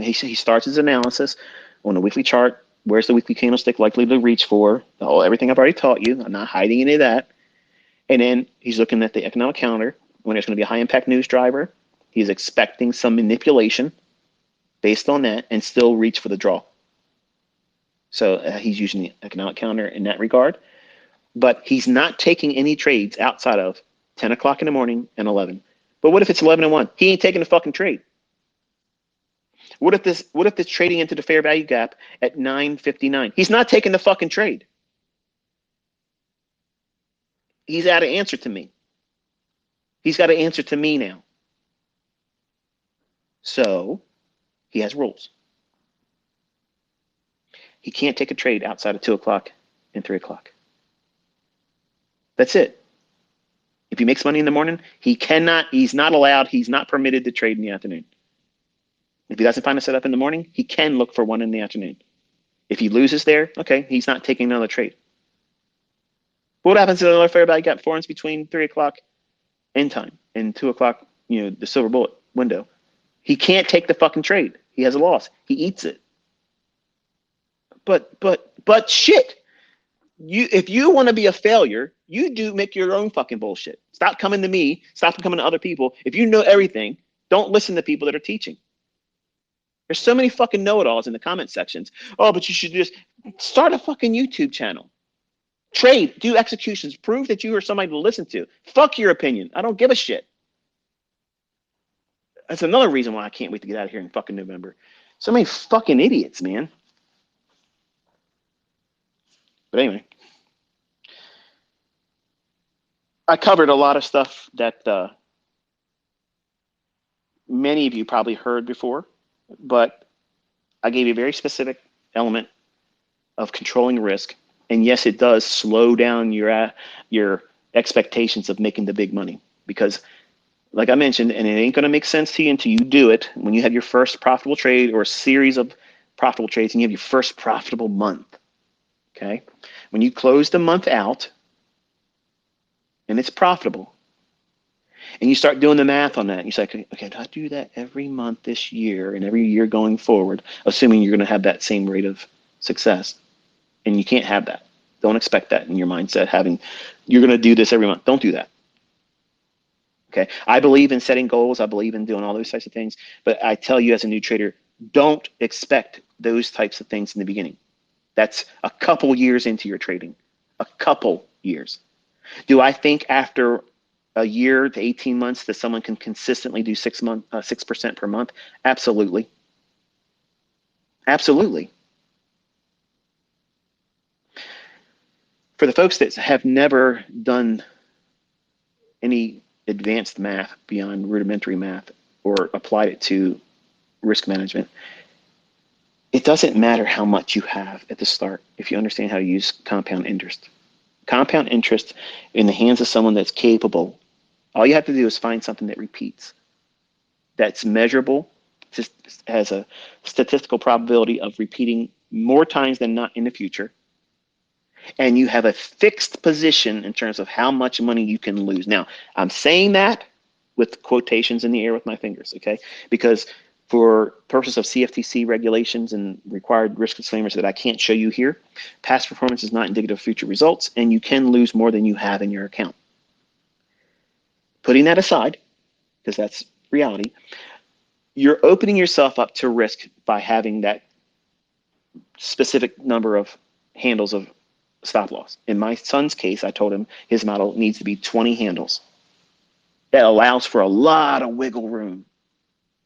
He starts his analysis on the weekly chart. Where's the weekly candlestick likely to reach for? Everything I've already taught you. I'm not hiding any of that. And then he's looking at the economic calendar when there's going to be a high impact news driver. He's expecting some manipulation based on that and still reach for the draw. So he's using the economic calendar in that regard. But he's not taking any trades outside of 10 o'clock in the morning and 11. But what if it's 11 and 1? He ain't taking a fucking trade. What if this trading into the fair value gap at 9:59? He's not taking the fucking trade. He's got to answer to me. He's got to answer to me now. So he has rules. He can't take a trade outside of 2 o'clock and 3 o'clock. That's it. If he makes money in the morning, he's not allowed, he's not permitted to trade in the afternoon. If he doesn't find a setup in the morning, he can look for one in the afternoon. If he loses there, okay, he's not taking another trade. What happens to another fair value gap forms between 3 o'clock end time and 2 o'clock, the silver bullet window? He can't take the fucking trade. He has a loss. He eats it. But shit. If you want to be a failure, you do make your own fucking bullshit. Stop coming to me. Stop coming to other people. If you know everything, don't listen to people that are teaching. There's so many fucking know-it-alls in the comment sections. Oh, but you should just start a fucking YouTube channel. Trade, do executions, prove that you are somebody to listen to. Fuck your opinion. I don't give a shit. That's another reason why I can't wait to get out of here in fucking November. So many fucking idiots, man. But anyway. I covered a lot of stuff that many of you probably heard before, but I gave you a very specific element of controlling risk. And yes, it does slow down your expectations of making the big money because, like I mentioned, and it ain't going to make sense to you until you do it. When you have your first profitable trade or a series of profitable trades, and you have your first profitable month, okay? When you close the month out and it's profitable, and you start doing the math on that, you say, okay, do I do that every month this year and every year going forward, assuming you're going to have that same rate of success? And you can't have that. Don't expect that in your mindset, having you're going to do this every month. Don't do that. Okay. I believe in setting goals. I believe in doing all those types of things. But I tell you as a new trader, don't expect those types of things in the beginning. That's a couple years into your trading. A couple years. Do I think after a year to 18 months that someone can consistently do 6% per month? Absolutely. Absolutely. For the folks that have never done any advanced math beyond rudimentary math or applied it to risk management, it doesn't matter how much you have at the start if you understand how to use compound interest. Compound interest in the hands of someone that's capable, all you have to do is find something that repeats, that's measurable, just has a statistical probability of repeating more times than not in the future, and you have a fixed position in terms of how much money you can lose. Now, I'm saying that with quotations in the air with my fingers, okay? Because for purposes of CFTC regulations and required risk disclaimers that I can't show you here, past performance is not indicative of future results, and you can lose more than you have in your account. Putting that aside, because that's reality, you're opening yourself up to risk by having that specific number of handles of stop loss. In my son's case, I told him his model needs to be 20 handles. That allows for a lot of wiggle room.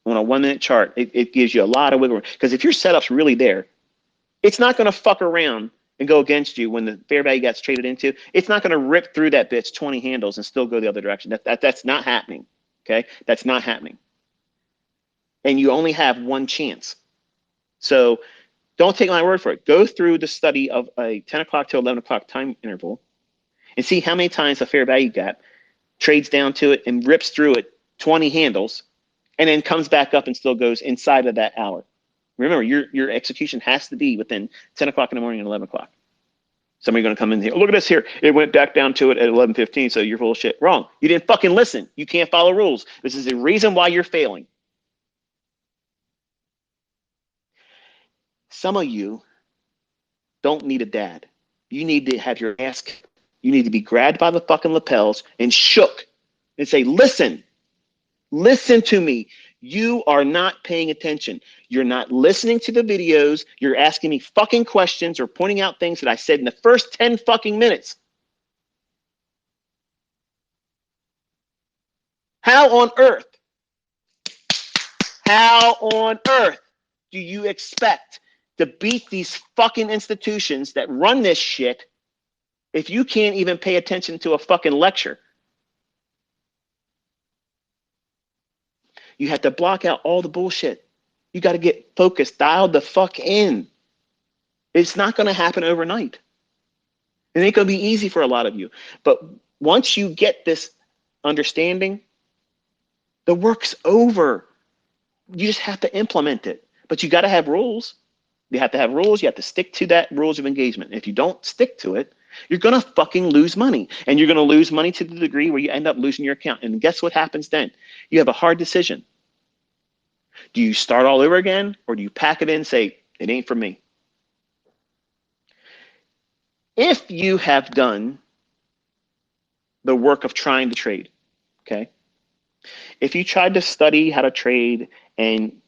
On a 1 minute chart, it gives you a lot of wiggle room. Because if your setup's really there, it's not going to fuck around and go against you when the fair value gets traded into. It's not going to rip through that bitch 20 handles and still go the other direction. That's not happening. Okay? That's not happening. And you only have one chance. So don't take my word for it. Go through the study of a 10 o'clock to 11 o'clock time interval and see how many times a fair value gap trades down to it and rips through it 20 handles and then comes back up and still goes inside of that hour. Remember, your execution has to be within 10 o'clock in the morning and 11 o'clock. Somebody's going to come in here. Oh, look at this here. It went back down to it at 11:15, so you're full of shit. Wrong. You didn't fucking listen. You can't follow rules. This is the reason why you're failing. Some of you don't need a dad. You need to have your ass kicked. You need to be grabbed by the fucking lapels and shook and say, listen, listen to me. You are not paying attention. You're not listening to the videos. You're asking me fucking questions or pointing out things that I said in the first 10 fucking minutes. How on earth do you expect to beat these fucking institutions that run this shit if you can't even pay attention to a fucking lecture? You have to block out all the bullshit. You got to get focused, dialed the fuck in. It's not going to happen overnight. It ain't going to be easy for a lot of you. But once you get this understanding, the work's over. You just have to implement it. But you got to have rules. You have to have rules. You have to stick to that rules of engagement. If you don't stick to it, you're going to fucking lose money. And you're going to lose money to the degree where you end up losing your account. And guess what happens then? You have a hard decision. Do you start all over again, or do you pack it in and say, it ain't for me? If you have done the work of trying to trade, okay? If you tried to study how to trade and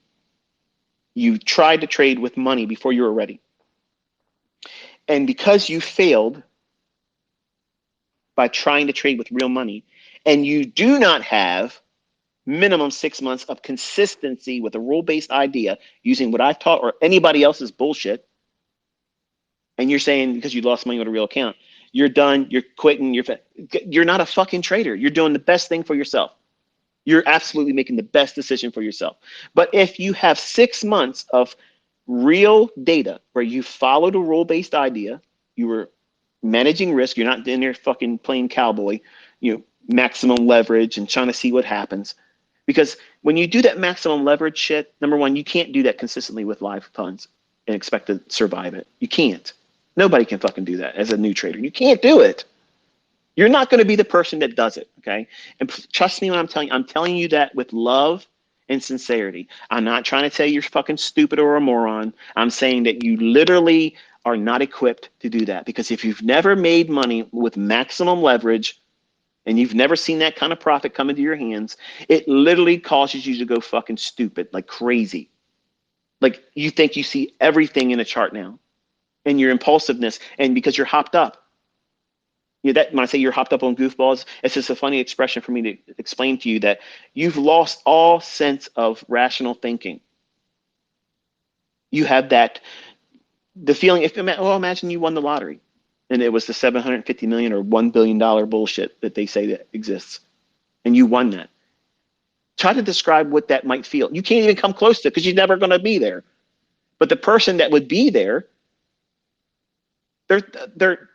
you tried to trade with money before you were ready, and because you failed by trying to trade with real money, and you do not have minimum 6 months of consistency with a rule-based idea using what I've taught or anybody else's bullshit, and you're saying because you lost money with a real account, you're done, you're quitting, you're not a fucking trader. You're doing the best thing for yourself. You're absolutely making the best decision for yourself. But if you have 6 months of real data where you followed a rule-based idea, you were managing risk, you're not in there fucking playing cowboy, maximum leverage and trying to see what happens. Because when you do that maximum leverage shit, number one, you can't do that consistently with live funds and expect to survive it. You can't. Nobody can fucking do that as a new trader. You can't do it. You're not going to be the person that does it, okay? And trust me when I'm telling you that with love and sincerity. I'm not trying to tell you you're fucking stupid or a moron. I'm saying that you literally are not equipped to do that, because if you've never made money with maximum leverage and you've never seen that kind of profit come into your hands, it literally causes you to go fucking stupid, like crazy. Like you think you see everything in a chart now, and your impulsiveness, and because you're hopped up. That when I say you're hopped up on goofballs, it's just a funny expression for me to explain to you that you've lost all sense of rational thinking. You have the feeling, imagine you won the lottery and it was the 750 million or $1 billion bullshit that they say that exists, and you won that. Try to describe what that might feel. You can't even come close to it because you're never going to be there. But the person that would be there, they're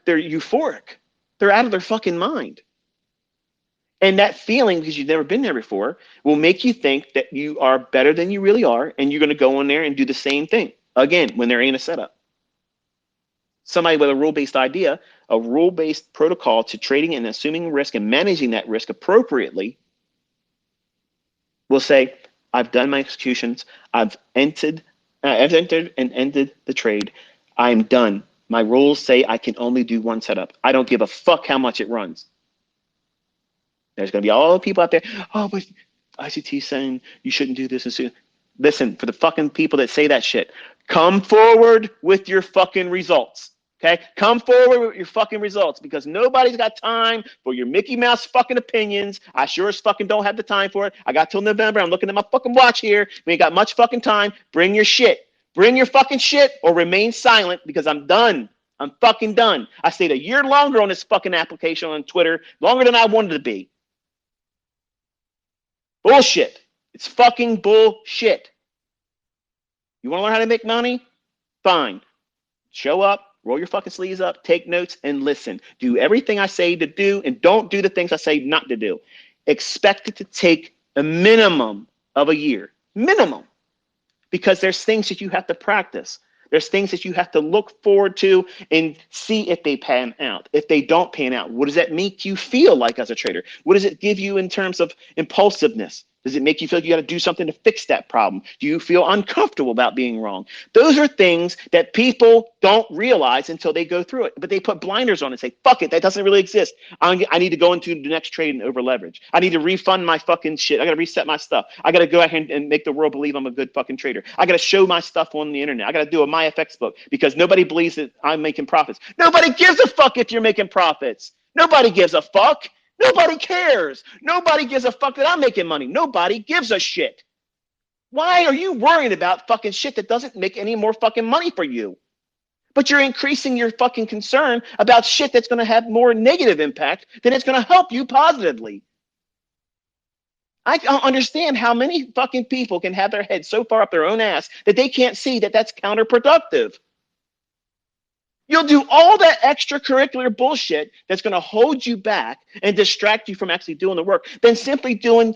euphoric. They're out of their fucking mind. And that feeling, because you've never been there before, will make you think that you are better than you really are, and you're going to go in there and do the same thing again when there ain't a setup. Somebody with a rule-based idea, a rule-based protocol to trading and assuming risk and managing that risk appropriately, will say, I've done my executions, I've entered and ended the trade, I'm done. My rules say I can only do one setup. I don't give a fuck how much it runs. There's going to be all the people out there, oh, but ICT saying you shouldn't do this and so. Listen, for the fucking people that say that shit, come forward with your fucking results. Okay? Come forward with your fucking results, because nobody's got time for your Mickey Mouse fucking opinions. I sure as fucking don't have the time for it. I got till November. I'm looking at my fucking watch here. We ain't got much fucking time. Bring your shit. Bring your fucking shit or remain silent, because I'm done. I'm fucking done. I stayed a year longer on this fucking application on Twitter, longer than I wanted to be. Bullshit. It's fucking bullshit. You want to learn how to make money? Fine. Show up, roll your fucking sleeves up, take notes, and listen. Do everything I say to do, and don't do the things I say not to do. Expect it to take a minimum of a year. Minimum. Because there's things that you have to practice. There's things that you have to look forward to and see if they pan out. If they don't pan out, what does that make you feel like as a trader? What does it give you in terms of impulsiveness? Does it make you feel like you got to do something to fix that problem? Do you feel uncomfortable about being wrong? Those are things that people don't realize until they go through it. But they put blinders on and say, fuck it, that doesn't really exist. I need to go into the next trade and over leverage. I need to refund my fucking shit. I got to reset my stuff. I got to go out here and make the world believe I'm a good fucking trader. I got to show my stuff on the internet. I got to do a MyFX book because nobody believes that I'm making profits. Nobody gives a fuck if you're making profits. Nobody gives a fuck. Nobody cares. Nobody gives a fuck that I'm making money. Nobody gives a shit. Why are you worrying about fucking shit that doesn't make any more fucking money for you? But you're increasing your fucking concern about shit that's going to have more negative impact than it's going to help you positively. I don't understand how many fucking people can have their head so far up their own ass that they can't see that that's counterproductive. You'll do all that extracurricular bullshit that's going to hold you back and distract you from actually doing the work than simply doing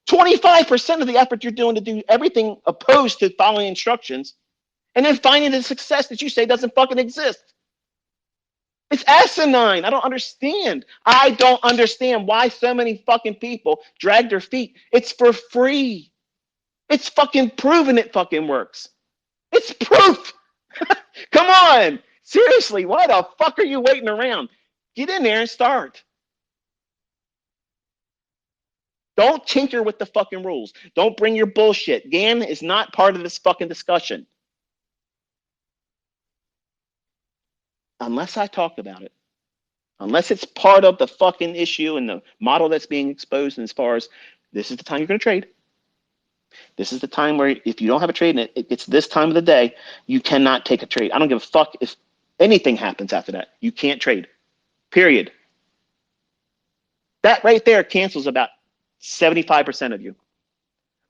25% of the effort you're doing to do everything opposed to following instructions, and then finding the success that you say doesn't fucking exist. It's asinine. I don't understand. I don't understand why so many fucking people drag their feet. It's for free. It's fucking proven it fucking works. It's proof. Come on. Seriously, why the fuck are you waiting around? Get in there and start. Don't tinker with the fucking rules. Don't bring your bullshit. Gann is not part of this fucking discussion. Unless I talk about it. Unless it's part of the fucking issue and the model that's being exposed, and as far as this is the time you're going to trade. This is the time where if you don't have a trade and it's this time of the day, you cannot take a trade. I don't give a fuck if anything happens after that. You can't trade. Period. That right there cancels about 75% of you.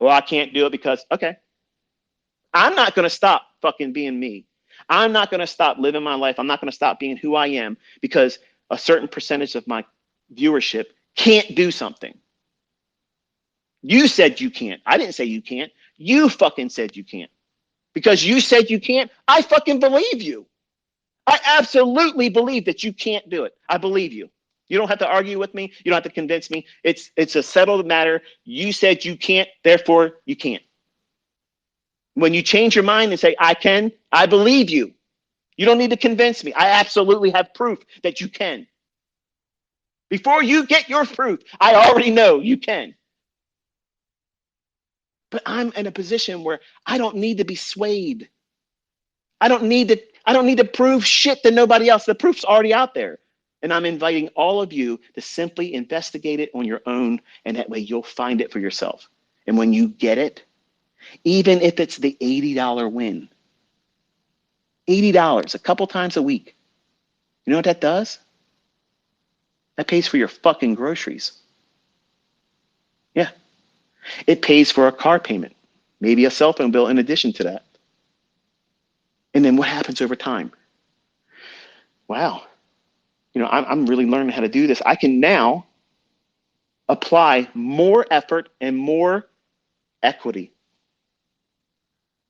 Well, I can't do it because, okay, I'm not going to stop fucking being me. I'm not going to stop living my life. I'm not going to stop being who I am because a certain percentage of my viewership can't do something. You said you can't. I didn't say you can't. You fucking said you can't. Because you said you can't, I fucking believe you. I absolutely believe that you can't do it. I believe you. You don't have to argue with me. You don't have to convince me. It's a settled matter. You said you can't, therefore you can't. When you change your mind and say, I can, I believe you. You don't need to convince me. I absolutely have proof that you can. Before you get your proof, I already know you can. But I'm in a position where I don't need to be swayed. I don't need to prove shit to nobody else. The proof's already out there. And I'm inviting all of you to simply investigate it on your own, and that way you'll find it for yourself. And when you get it, even if it's the $80 win, $80 a couple times a week, you know what that does? That pays for your fucking groceries. Yeah. It pays for a car payment, maybe a cell phone bill in addition to that. And then what happens over time? Wow. I'm really learning how to do this. I can now apply more effort and more equity.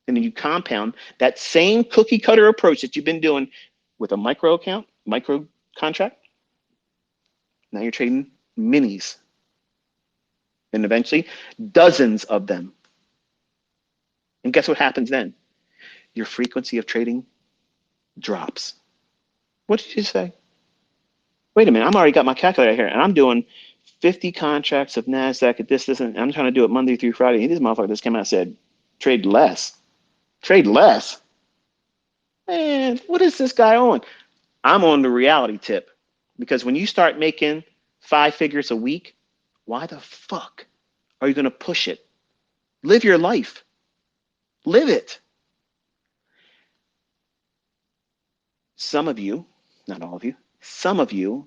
And then you compound that same cookie cutter approach that you've been doing with a micro account, micro contract. Now you're trading minis and eventually dozens of them. And guess what happens then? Your frequency of trading drops. What did you say? Wait a minute, I'm already got my calculator here and I'm doing 50 contracts of NASDAQ at this, and I'm trying to do it Monday through Friday. And this motherfucker just came out and said, trade less. Trade less? Man, what is this guy on? I'm on the reality tip. Because when you start making 5 figures a week, why the fuck are you going to push it? Live your life. Live it. Some of you, not all of you, some of you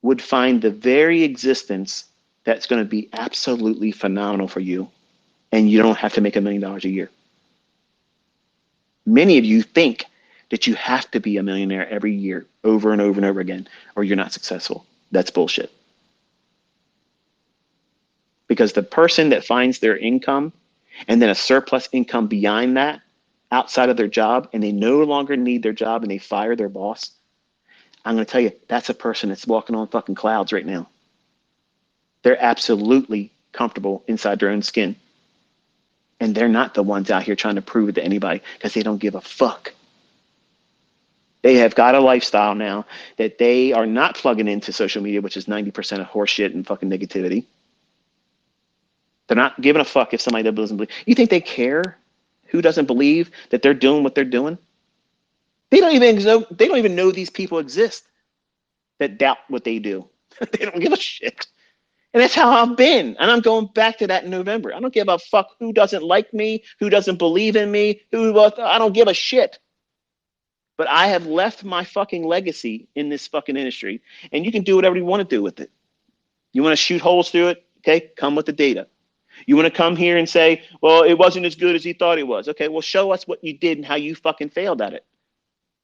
would find the very existence that's going to be absolutely phenomenal for you, and you don't have to make $1 million a year. Many of you think that you have to be a millionaire every year over and over and over again, or you're not successful. That's bullshit. Because the person that finds their income and then a surplus income beyond that, outside of their job, and they no longer need their job and they fire their boss, I'm going to tell you, that's a person that's walking on fucking clouds right now. They're absolutely comfortable inside their own skin. And they're not the ones out here trying to prove it to anybody because they don't give a fuck. They have got a lifestyle now that they are not plugging into social media, which is 90% of horseshit and fucking negativity. They're not giving a fuck if somebody doesn't believe. You think they care who doesn't believe that they're doing what they're doing? They don't even know these people exist that doubt what they do. They don't give a shit. And that's how I've been. And I'm going back to that in November. I don't give a fuck who doesn't like me, who doesn't believe in me, I don't give a shit. But I have left my fucking legacy in this fucking industry, and you can do whatever you want to do with it. You want to shoot holes through it? Okay, come with the data. You want to come here and say, well, it wasn't as good as he thought it was. Okay, well, show us what you did and how you fucking failed at it.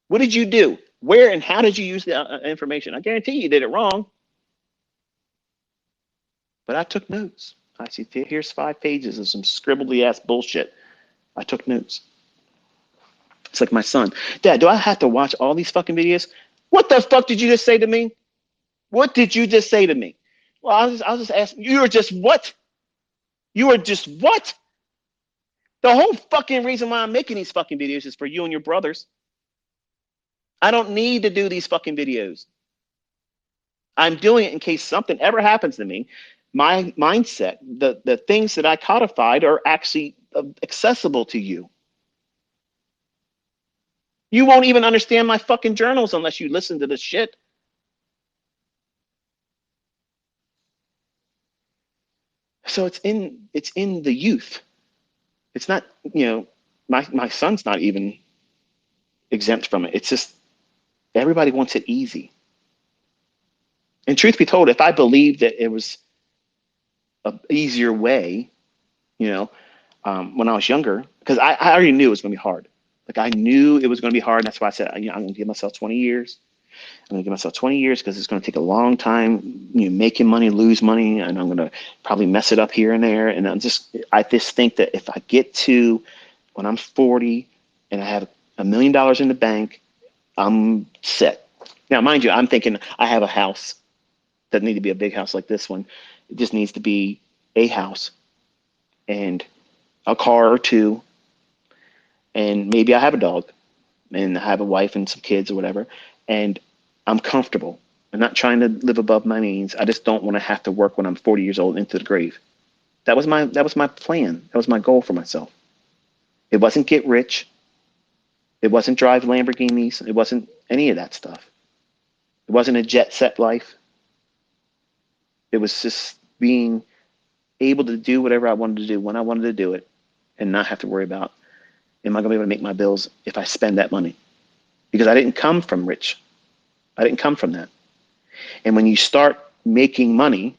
What did you do? Where and how did you use the information? I guarantee you did it wrong. But I took notes. I see, here's 5 pages of some scribbly ass bullshit. I took notes. It's like my son. Dad, do I have to watch all these fucking videos? What the fuck did you just say to me? What did you just say to me? Well, I'll just ask. You were just what? You were just what? The whole fucking reason why I'm making these fucking videos is for you and your brothers. I don't need to do these fucking videos. I'm doing it in case something ever happens to me. My mindset, the things that I codified are actually accessible to you. You won't even understand my fucking journals unless you listen to this shit. So it's in the youth. It's not, my son's not even exempt from it. It's just everybody wants it easy. And truth be told, if I believed that it was a easier way, you know, when I was younger, because I already knew it was going to be hard. Like I knew it was going to be hard. And that's why I said, I'm going to give myself 20 years. I'm going to give myself 20 years because it's going to take a long time, making money, lose money, and I'm going to probably mess it up here and there. And I just think that if I get to when I'm 40 and I have $1 million in the bank, I'm set. Now, mind you, I'm thinking I have a house. Doesn't need to be a big house like this one. It just needs to be a house and a car or two, and maybe I have a dog and I have a wife and some kids or whatever, and I'm comfortable. I'm not trying to live above my means. I just don't want to have to work when I'm 40 years old into the grave. That was my plan. That was my goal for myself. It wasn't get rich. It wasn't drive Lamborghinis. It wasn't any of that stuff. It wasn't a jet set life. It was just being able to do whatever I wanted to do when I wanted to do it and not have to worry about am I going to be able to make my bills if I spend that money? Because I didn't come from rich. I didn't come from that. And when you start making money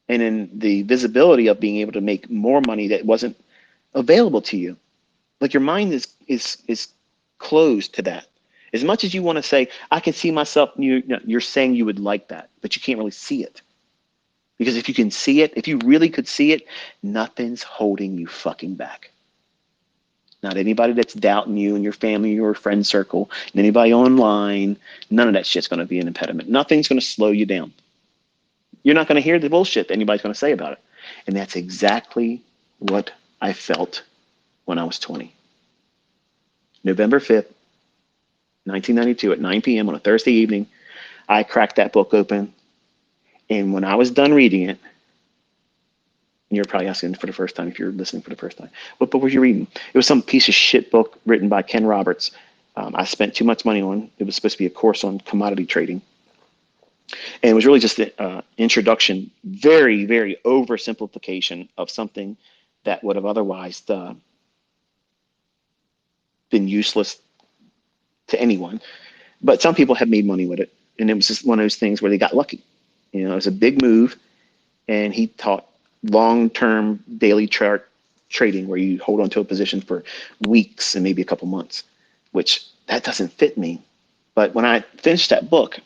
and in the visibility of being able to make more money that wasn't available to you, like your mind is closed to that. As much as you want to say, I can see myself, you're saying you would like that, but you can't really see it. Because if you can see it, if you really could see it, nothing's holding you fucking back. Not anybody that's doubting you and your family or friend circle, and anybody online. None of that shit's going to be an impediment. Nothing's going to slow you down. You're not going to hear the bullshit that anybody's going to say about it. And that's exactly what I felt when I was 20. November 5th, 1992 at 9 p.m. on a Thursday evening, I cracked that book open. And when I was done reading it, and you're probably asking for the first time if you're listening for the first time, what book were you reading? It was some piece of shit book written by Ken Roberts. I spent too much money on. It was supposed to be a course on commodity trading. And it was really just an introduction, very, very oversimplification of something that would have otherwise been useless to anyone. But some people have made money with it. And it was just one of those things where they got lucky. It was a big move. And he taught long-term daily chart trading where you hold on to a position for weeks and maybe a couple months, which that doesn't fit me. But when I finished that book,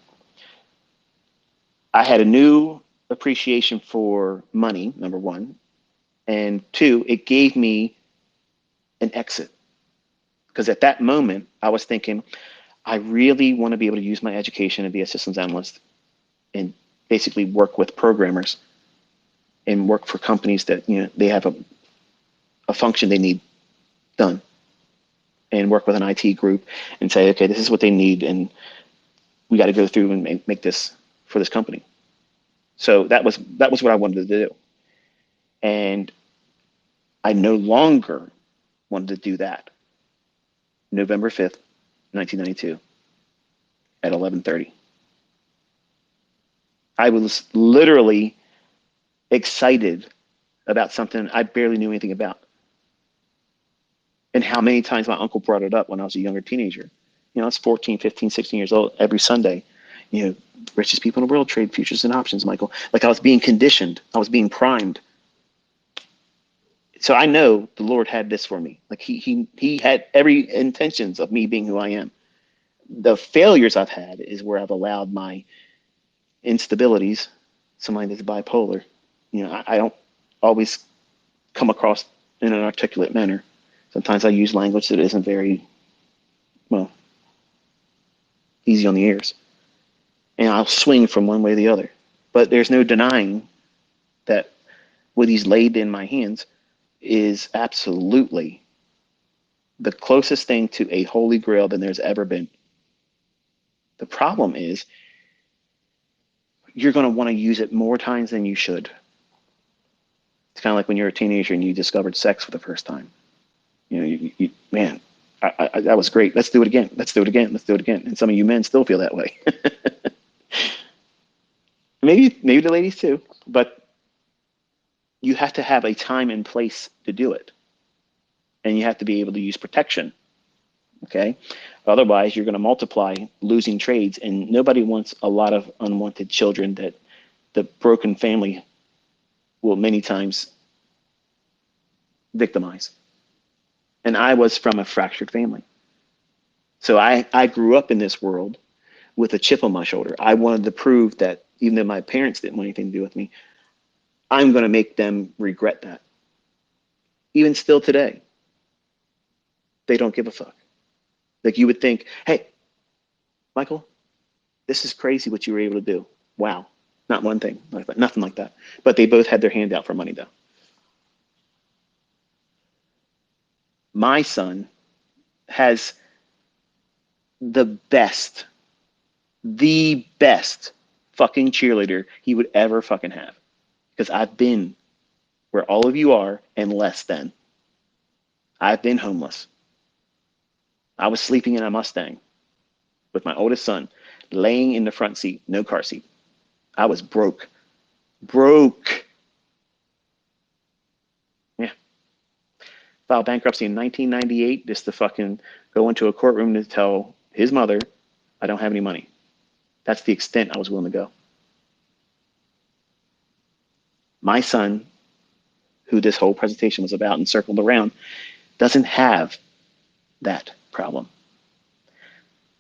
I had a new appreciation for money, number one. And two, it gave me an exit. Because at that moment, I was thinking, I really want to be able to use my education and be a systems analyst and basically work with programmers and work for companies that they have a function they need done and work with an IT group and say, okay, this is what they need and we got to go through and make this for this company. So that was what I wanted to do. And I no longer wanted to do that. November 5th, 1992 at 11:30. I was literally excited about something I barely knew anything about. And how many times my uncle brought it up when I was a younger teenager. I was 14, 15, 16 years old every Sunday. Richest people in the world trade futures and options, Michael. Like I was being conditioned. I was being primed. So I know the Lord had this for me. Like he had every intentions of me being who I am. The failures I've had is where I've allowed my instabilities, somebody that's bipolar, I don't always come across in an articulate manner. Sometimes I use language that isn't very, well, easy on the ears. And I'll swing from one way or the other. But there's no denying that what he's laid in my hands is absolutely the closest thing to a holy grail than there's ever been. The problem is you're going to want to use it more times than you should. It's kind of like when you're a teenager and you discovered sex for the first time. Man, that was great. Let's do it again. Let's do it again. Let's do it again. And some of you men still feel that way. Maybe the ladies too, but you have to have a time and place to do it. And you have to be able to use protection Okay. Otherwise, you're going to multiply losing trades, and nobody wants a lot of unwanted children that the broken family will many times victimize. And I was from a fractured family. So I grew up in this world with a chip on my shoulder. I wanted to prove that even though my parents didn't want anything to do with me, I'm going to make them regret that. Even still today, they don't give a fuck. Like you would think, hey, Michael, this is crazy what you were able to do. Wow. Not one thing like that, nothing like that. But they both had their hand out for money though. My son has the best, the best fucking cheerleader he would ever fucking have. Because I've been where all of you are and less than. I've been homeless. I was sleeping in a Mustang with my oldest son, laying in the front seat, no car seat. I was broke. Broke. Yeah. Filed bankruptcy in 1998 just to fucking go into a courtroom to tell his mother, I don't have any money. That's the extent I was willing to go. My son, who this whole presentation was about and circled around, doesn't have that problem.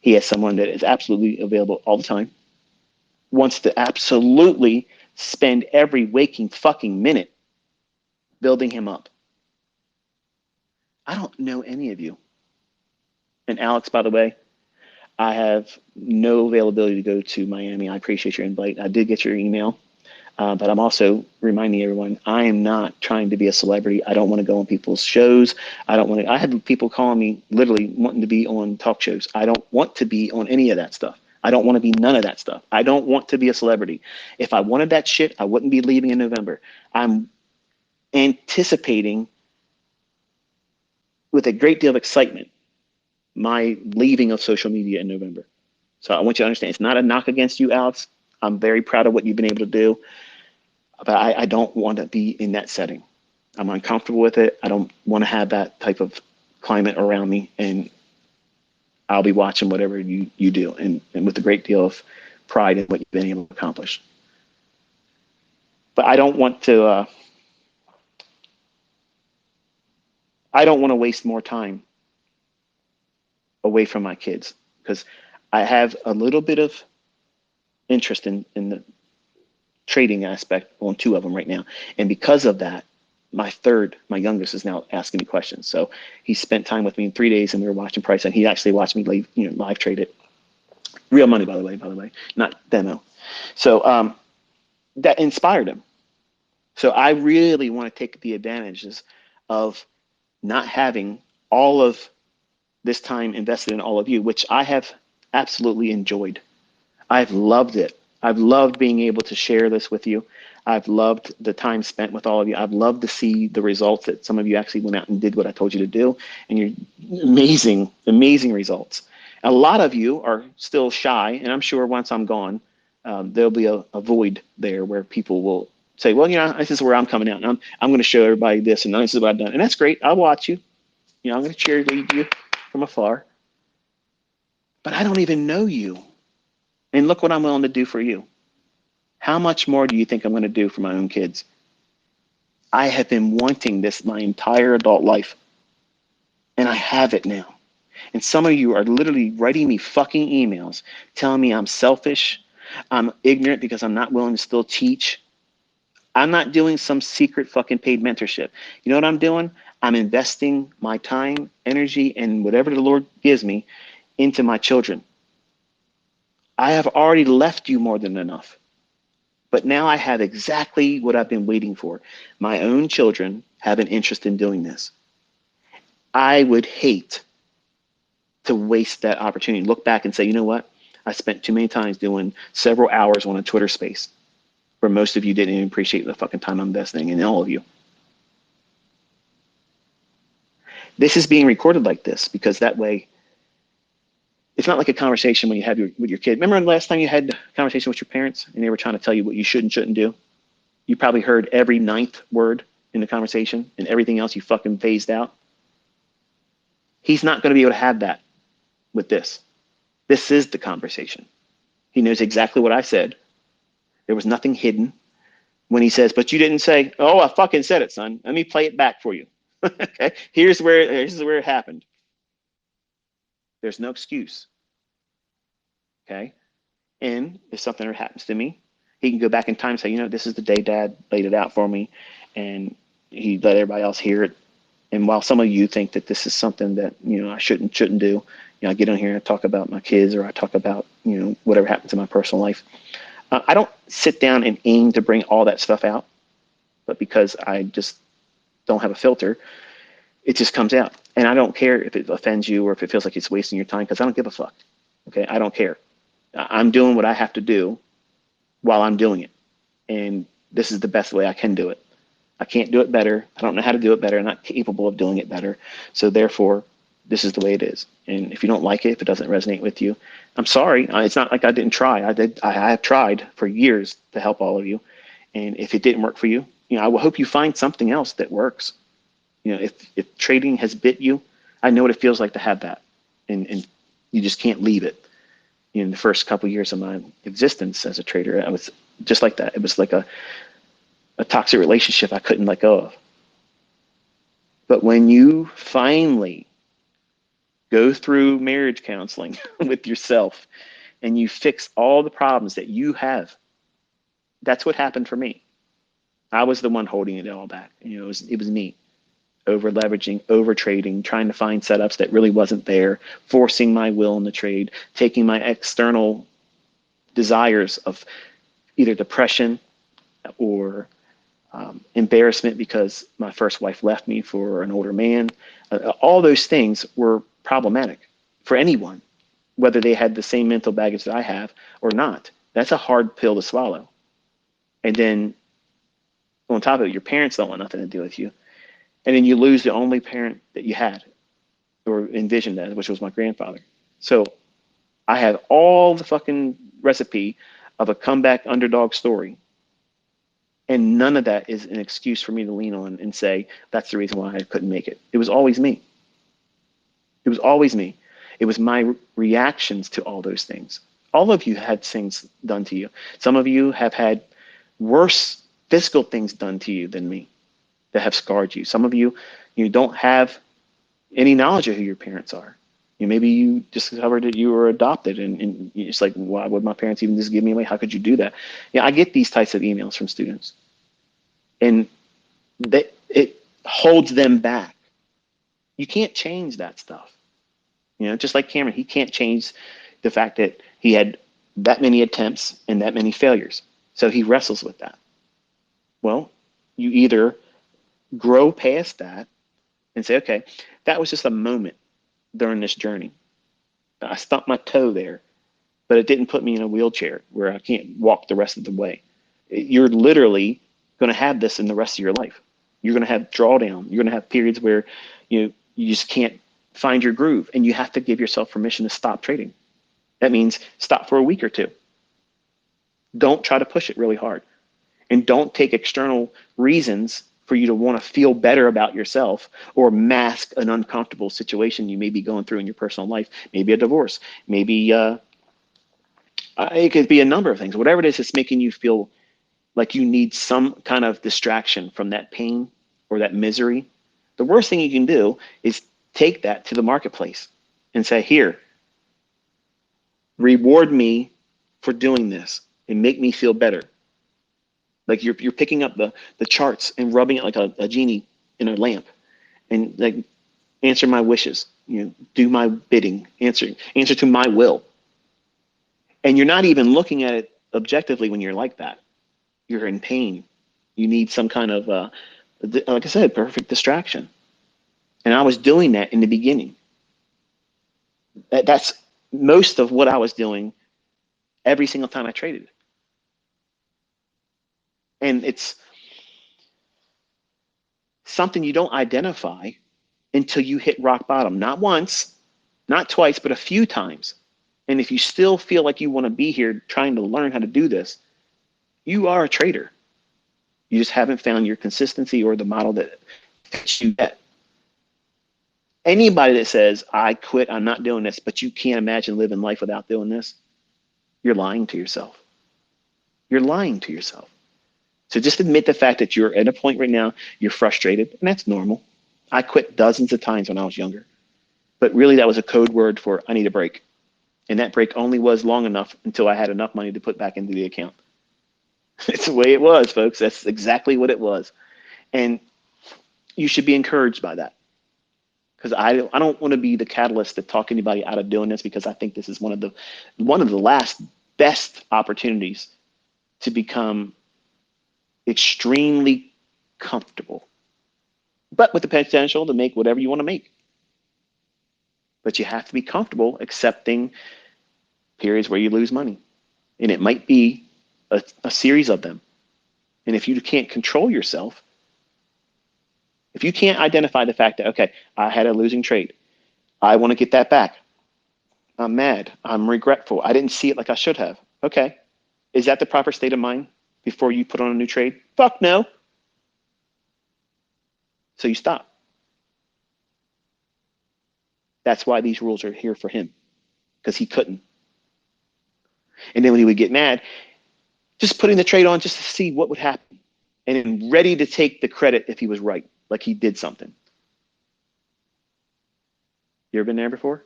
He has someone that is absolutely available all the time, wants to absolutely spend every waking fucking minute building him up. I don't know any of you. And Alex, by the way, I have no availability to go to Miami. I appreciate your invite. I did get your email, but I'm also reminding everyone I am not trying to be a celebrity. I don't want to go on people's shows. I don't want to. I had people calling me literally wanting to be on talk shows. I don't want to be on any of that stuff. I don't want to be none of that stuff. I don't want to be a celebrity. If I wanted that shit, I wouldn't be leaving in November. I'm anticipating with a great deal of excitement my leaving of social media in November. So I want you to understand it's not a knock against you, Alex. I'm very proud of what you've been able to do, but I don't want to be in that setting. I'm uncomfortable with it. I don't want to have that type of climate around me, and I'll be watching whatever you do, and with a great deal of pride in what you've been able to accomplish. But I don't want to. I don't want to waste more time away from my kids because I have a little bit of interest in the trading aspect on two of them right now. And because of that, my youngest, is now asking me questions. So he spent time with me in 3 days, and we were watching price, and he actually watched me live trade it. Real money, by the way, not demo. So that inspired him. So I really want to take the advantages of not having all of this time invested in all of you, which I have absolutely enjoyed. I've loved it. I've loved being able to share this with you. I've loved the time spent with all of you. I've loved to see the results that some of you actually went out and did what I told you to do. And you're amazing, amazing results. A lot of you are still shy, and I'm sure once I'm gone, there'll be a void there where people will say, well, this is where I'm coming out, and I'm going to show everybody this, and this is what I've done. And that's great. I'll watch you. I'm going to cheerlead you from afar. But I don't even know you. And look what I'm willing to do for you. How much more do you think I'm going to do for my own kids? I have been wanting this my entire adult life, and I have it now. And some of you are literally writing me fucking emails telling me I'm selfish, I'm ignorant because I'm not willing to still teach. I'm not doing some secret fucking paid mentorship. You know what I'm doing? I'm investing my time, energy, and whatever the Lord gives me into my children. I have already left you more than enough. But now I have exactly what I've been waiting for. My own children have an interest in doing this. I would hate to waste that opportunity. Look back and say, you know what? I spent too many times doing several hours on a Twitter space where most of you didn't even appreciate the fucking time I'm investing in all of you. This is being recorded like this because that way it's not like a conversation when you have with your kid. Remember the last time you had a conversation with your parents and they were trying to tell you what you should and shouldn't do? You probably heard every ninth word in the conversation and everything else you fucking phased out. He's not going to be able to have that with this. This is the conversation. He knows exactly what I said. There was nothing hidden. When he says, but you didn't say, oh, I fucking said it, son. Let me play it back for you. Okay. Here's where it happened. There's no excuse. Okay. And if something ever happens to me, he can go back in time and say, this is the day dad laid it out for me. And he let everybody else hear it. And while some of you think that this is something that, I shouldn't do, I get on here and I talk about my kids, or I talk about, whatever happens in my personal life. I don't sit down and aim to bring all that stuff out, but because I just don't have a filter, it just comes out. And I don't care if it offends you or if it feels like it's wasting your time, because I don't give a fuck. Okay. I don't care. I'm doing what I have to do while I'm doing it. And this is the best way I can do it. I can't do it better. I don't know how to do it better. I'm not capable of doing it better. So therefore, this is the way it is. And if you don't like it, if it doesn't resonate with you, I'm sorry. It's not like I didn't try. I did. I have tried for years to help all of you. And if it didn't work for you, I will hope you find something else that works. If trading has bit you, I know what it feels like to have that, and you just can't leave it. In the first couple of years of my existence as a trader, I was just like that. It was like a toxic relationship I couldn't let go of. But when you finally go through marriage counseling with yourself and you fix all the problems that you have, that's what happened for me. I was the one holding it all back. It was me, over leveraging, over trading, trying to find setups that really wasn't there, forcing my will in the trade, taking my external desires of either depression or embarrassment because my first wife left me for an older man. All those things were problematic for anyone, whether they had the same mental baggage that I have or not. That's a hard pill to swallow. And then on top of it, your parents don't want nothing to do with you. And then you lose the only parent that you had or envisioned as, which was my grandfather. So I had all the fucking recipe of a comeback underdog story. And none of that is an excuse for me to lean on and say, that's the reason why I couldn't make it. It was always me. It was always me. It was my reactions to all those things. All of you had things done to you. Some of you have had worse physical things done to you than me that have scarred you. Some of you, you don't have any knowledge of who your parents are. Maybe you discovered that you were adopted, and it's like, why would my parents even just give me away? How could you do that? Yeah, I get these types of emails from students, and it holds them back. You can't change that stuff. Just like Cameron, he can't change the fact that he had that many attempts and that many failures. So he wrestles with that. Well, you either grow past that and say, okay, that was just a moment during this journey. I stumped my toe there, but it didn't put me in a wheelchair where I can't walk the rest of the way. You're literally going to have this in the rest of your life. You're going to have drawdown. You're going to have periods where you just can't find your groove, and you have to give yourself permission to stop trading. That means stop for a week or two. Don't try to push it really hard, and don't take external reasons for you to want to feel better about yourself or mask an uncomfortable situation you may be going through in your personal life. Maybe a divorce, maybe it could be a number of things. Whatever it is that's making you feel like you need some kind of distraction from that pain or that misery, the worst thing you can do is take that to the marketplace and say, here, reward me for doing this and make me feel better. Like you're picking up the charts and rubbing it like a genie in a lamp, and like, answer my wishes, do my bidding, answer to my will. And you're not even looking at it objectively when you're like that. You're in pain. You need some kind of, like I said, perfect distraction. And I was doing that in the beginning. That's most of what I was doing every single time I traded. And it's something you don't identify until you hit rock bottom. Not once, not twice, but a few times. And if you still feel like you want to be here trying to learn how to do this, you are a trader. You just haven't found your consistency or the model that fits you yet. Anybody that says, I quit, I'm not doing this, but you can't imagine living life without doing this, you're lying to yourself. You're lying to yourself. So just admit the fact that you're at a point right now, you're frustrated, and that's normal. I quit dozens of times when I was younger, but really that was a code word for I need a break. And that break only was long enough until I had enough money to put back into the account. It's the way it was, folks. That's exactly what it was. And you should be encouraged by that. Because I don't want to be the catalyst to talk anybody out of doing this, because I think this is one of the last best opportunities to become extremely comfortable, but with the potential to make whatever you want to make. But you have to be comfortable accepting periods where you lose money. And it might be a series of them. And if you can't control yourself, if you can't identify the fact that, okay, I had a losing trade, I want to get that back. I'm mad. I'm regretful. I didn't see it like I should have. Okay. Is that the proper state of mind before you put on a new trade? Fuck no. So you stop. That's why these rules are here for him, because he couldn't. And then when he would get mad, just putting the trade on just to see what would happen, and then ready to take the credit if he was right, like he did something. You ever been there before?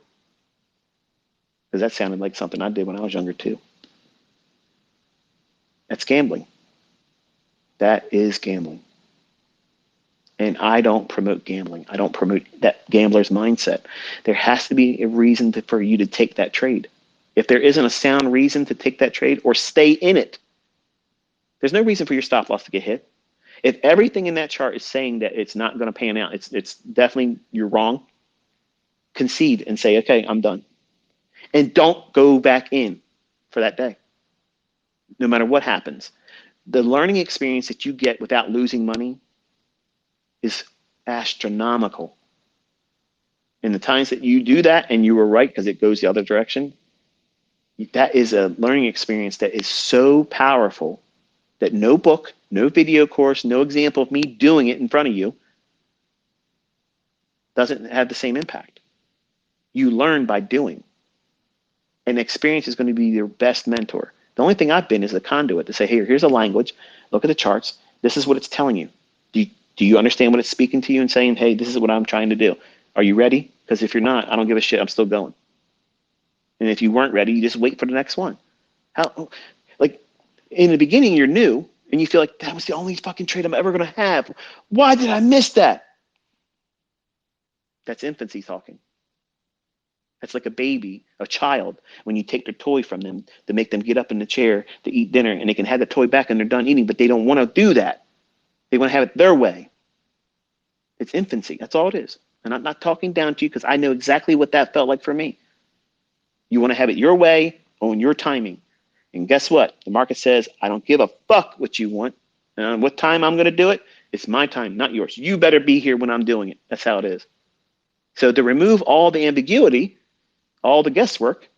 Because that sounded like something I did when I was younger too. That's gambling. That is gambling. And I don't promote gambling. I don't promote that gambler's mindset. There has to be a reason for you to take that trade. If there isn't a sound reason to take that trade or stay in it, there's no reason for your stop loss to get hit. If everything in that chart is saying that it's not going to pan out, it's definitely you're wrong, concede and say, okay, I'm done. And don't go back in for that day, no matter what happens. The learning experience that you get without losing money is astronomical. And the times that you do that and you were right because it goes the other direction, that is a learning experience that is so powerful that no book, no video course, no example of me doing it in front of you doesn't have the same impact. You learn by doing. And experience is going to be your best mentor. The only thing I've been is a conduit to say, hey, here's a language. Look at the charts. This is what it's telling you. Do you understand what it's speaking to you and saying, hey, this is what I'm trying to do? Are you ready? Because if you're not, I don't give a shit. I'm still going. And if you weren't ready, you just wait for the next one. How, like, in the beginning, you're new and you feel like that was the only fucking trade I'm ever going to have. Why did I miss that? That's infancy talking. That's like a baby, a child, when you take their toy from them to make them get up in the chair to eat dinner, and they can have the toy back and they're done eating, but they don't want to do that. They want to have it their way. It's infancy. That's all it is. And I'm not talking down to you because I know exactly what that felt like for me. You want to have it your way on your timing. And guess what? The market says, I don't give a fuck what you want. And what time I'm going to do it, it's my time, not yours. You better be here when I'm doing it. That's how it is. So to remove all the ambiguity, all the guesswork,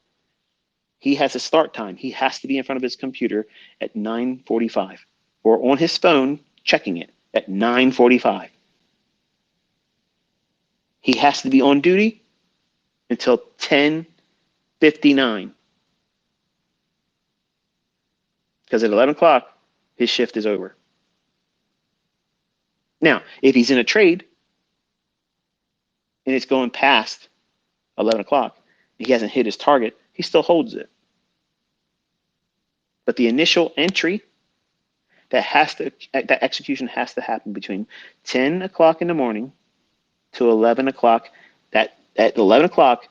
he has a start time. He has to be in front of his computer at 9:45 or on his phone checking it at 9:45. He has to be on duty until 10:59 because at 11 o'clock, his shift is over. Now, if he's in a trade and it's going past 11 o'clock, he hasn't hit his target, he still holds it. But the initial entry, that execution has to happen between 10 o'clock in the morning to 11 o'clock. That at 11 o'clock,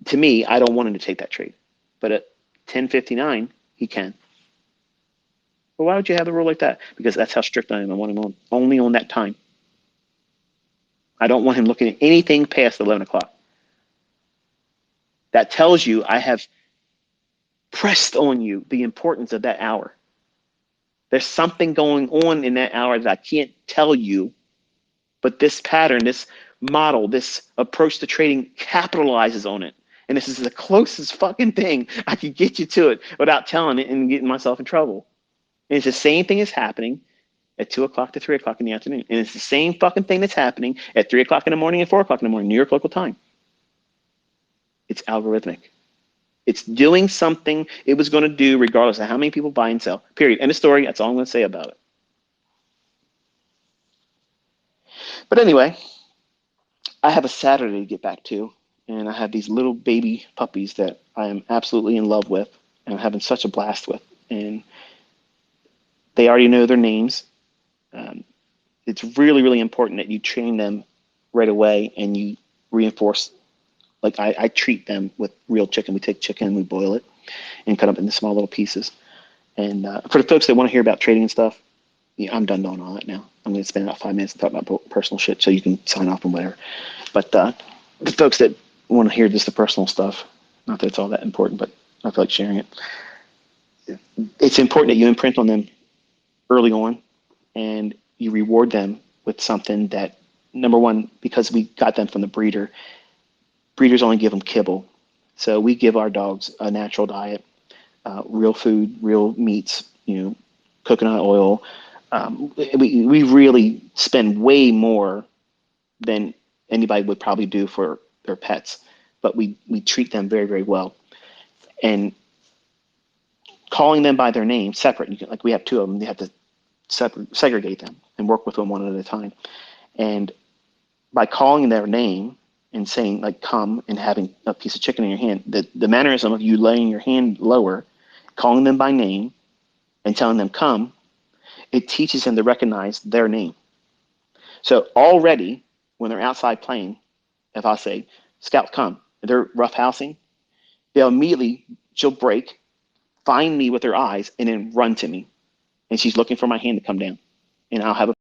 to me, I don't want him to take that trade. But at 10:59, he can. Well, why would you have a rule like that? Because that's how strict I am. I want him only on that time. I don't want him looking at anything past 11 o'clock. That tells you I have pressed on you the importance of that hour. There's something going on in that hour that I can't tell you, but this pattern, this model, this approach to trading capitalizes on it. And this is the closest fucking thing I could get you to it without telling it and getting myself in trouble. And it's the same thing is happening at 2 o'clock to 3 o'clock in the afternoon. And it's the same fucking thing that's happening at 3 o'clock in the morning and 4 o'clock in the morning, New York local time. It's algorithmic. It's doing something it was going to do regardless of how many people buy and sell. Period. End of story. That's all I'm going to say about it. But anyway, I have a Saturday to get back to, and I have these little baby puppies that I am absolutely in love with and I'm having such a blast with. And they already know their names. Um, it's really, really important that you train them right away and you reinforce. Like I treat them with real chicken. We take chicken and we boil it and cut up into small little pieces. And for the folks that want to hear about trading and stuff, yeah, I'm done doing all that now. I'm going to spend about 5 minutes talking about personal shit so you can sign off and whatever. But the folks that want to hear just the personal stuff, not that it's all that important, but I feel like sharing it. It's important that you imprint on them early on and you reward them with something that, number one, because we got them from the breeder, breeders only give them kibble. So we give our dogs a natural diet, real food, real meats, coconut oil. We really spend way more than anybody would probably do for their pets, but we treat them very, very well. And calling them by their name separate, like we have two of them, you have to segregate them and work with them one at a time. And by calling their name and saying like come and having a piece of chicken in your hand, the mannerism of you laying your hand lower, calling them by name and telling them come, it teaches them to recognize their name. So already when they're outside playing, if I say, Scout, come, and they're roughhousing, she'll break, find me with her eyes, and then run to me. And she's looking for my hand to come down. And I'll have a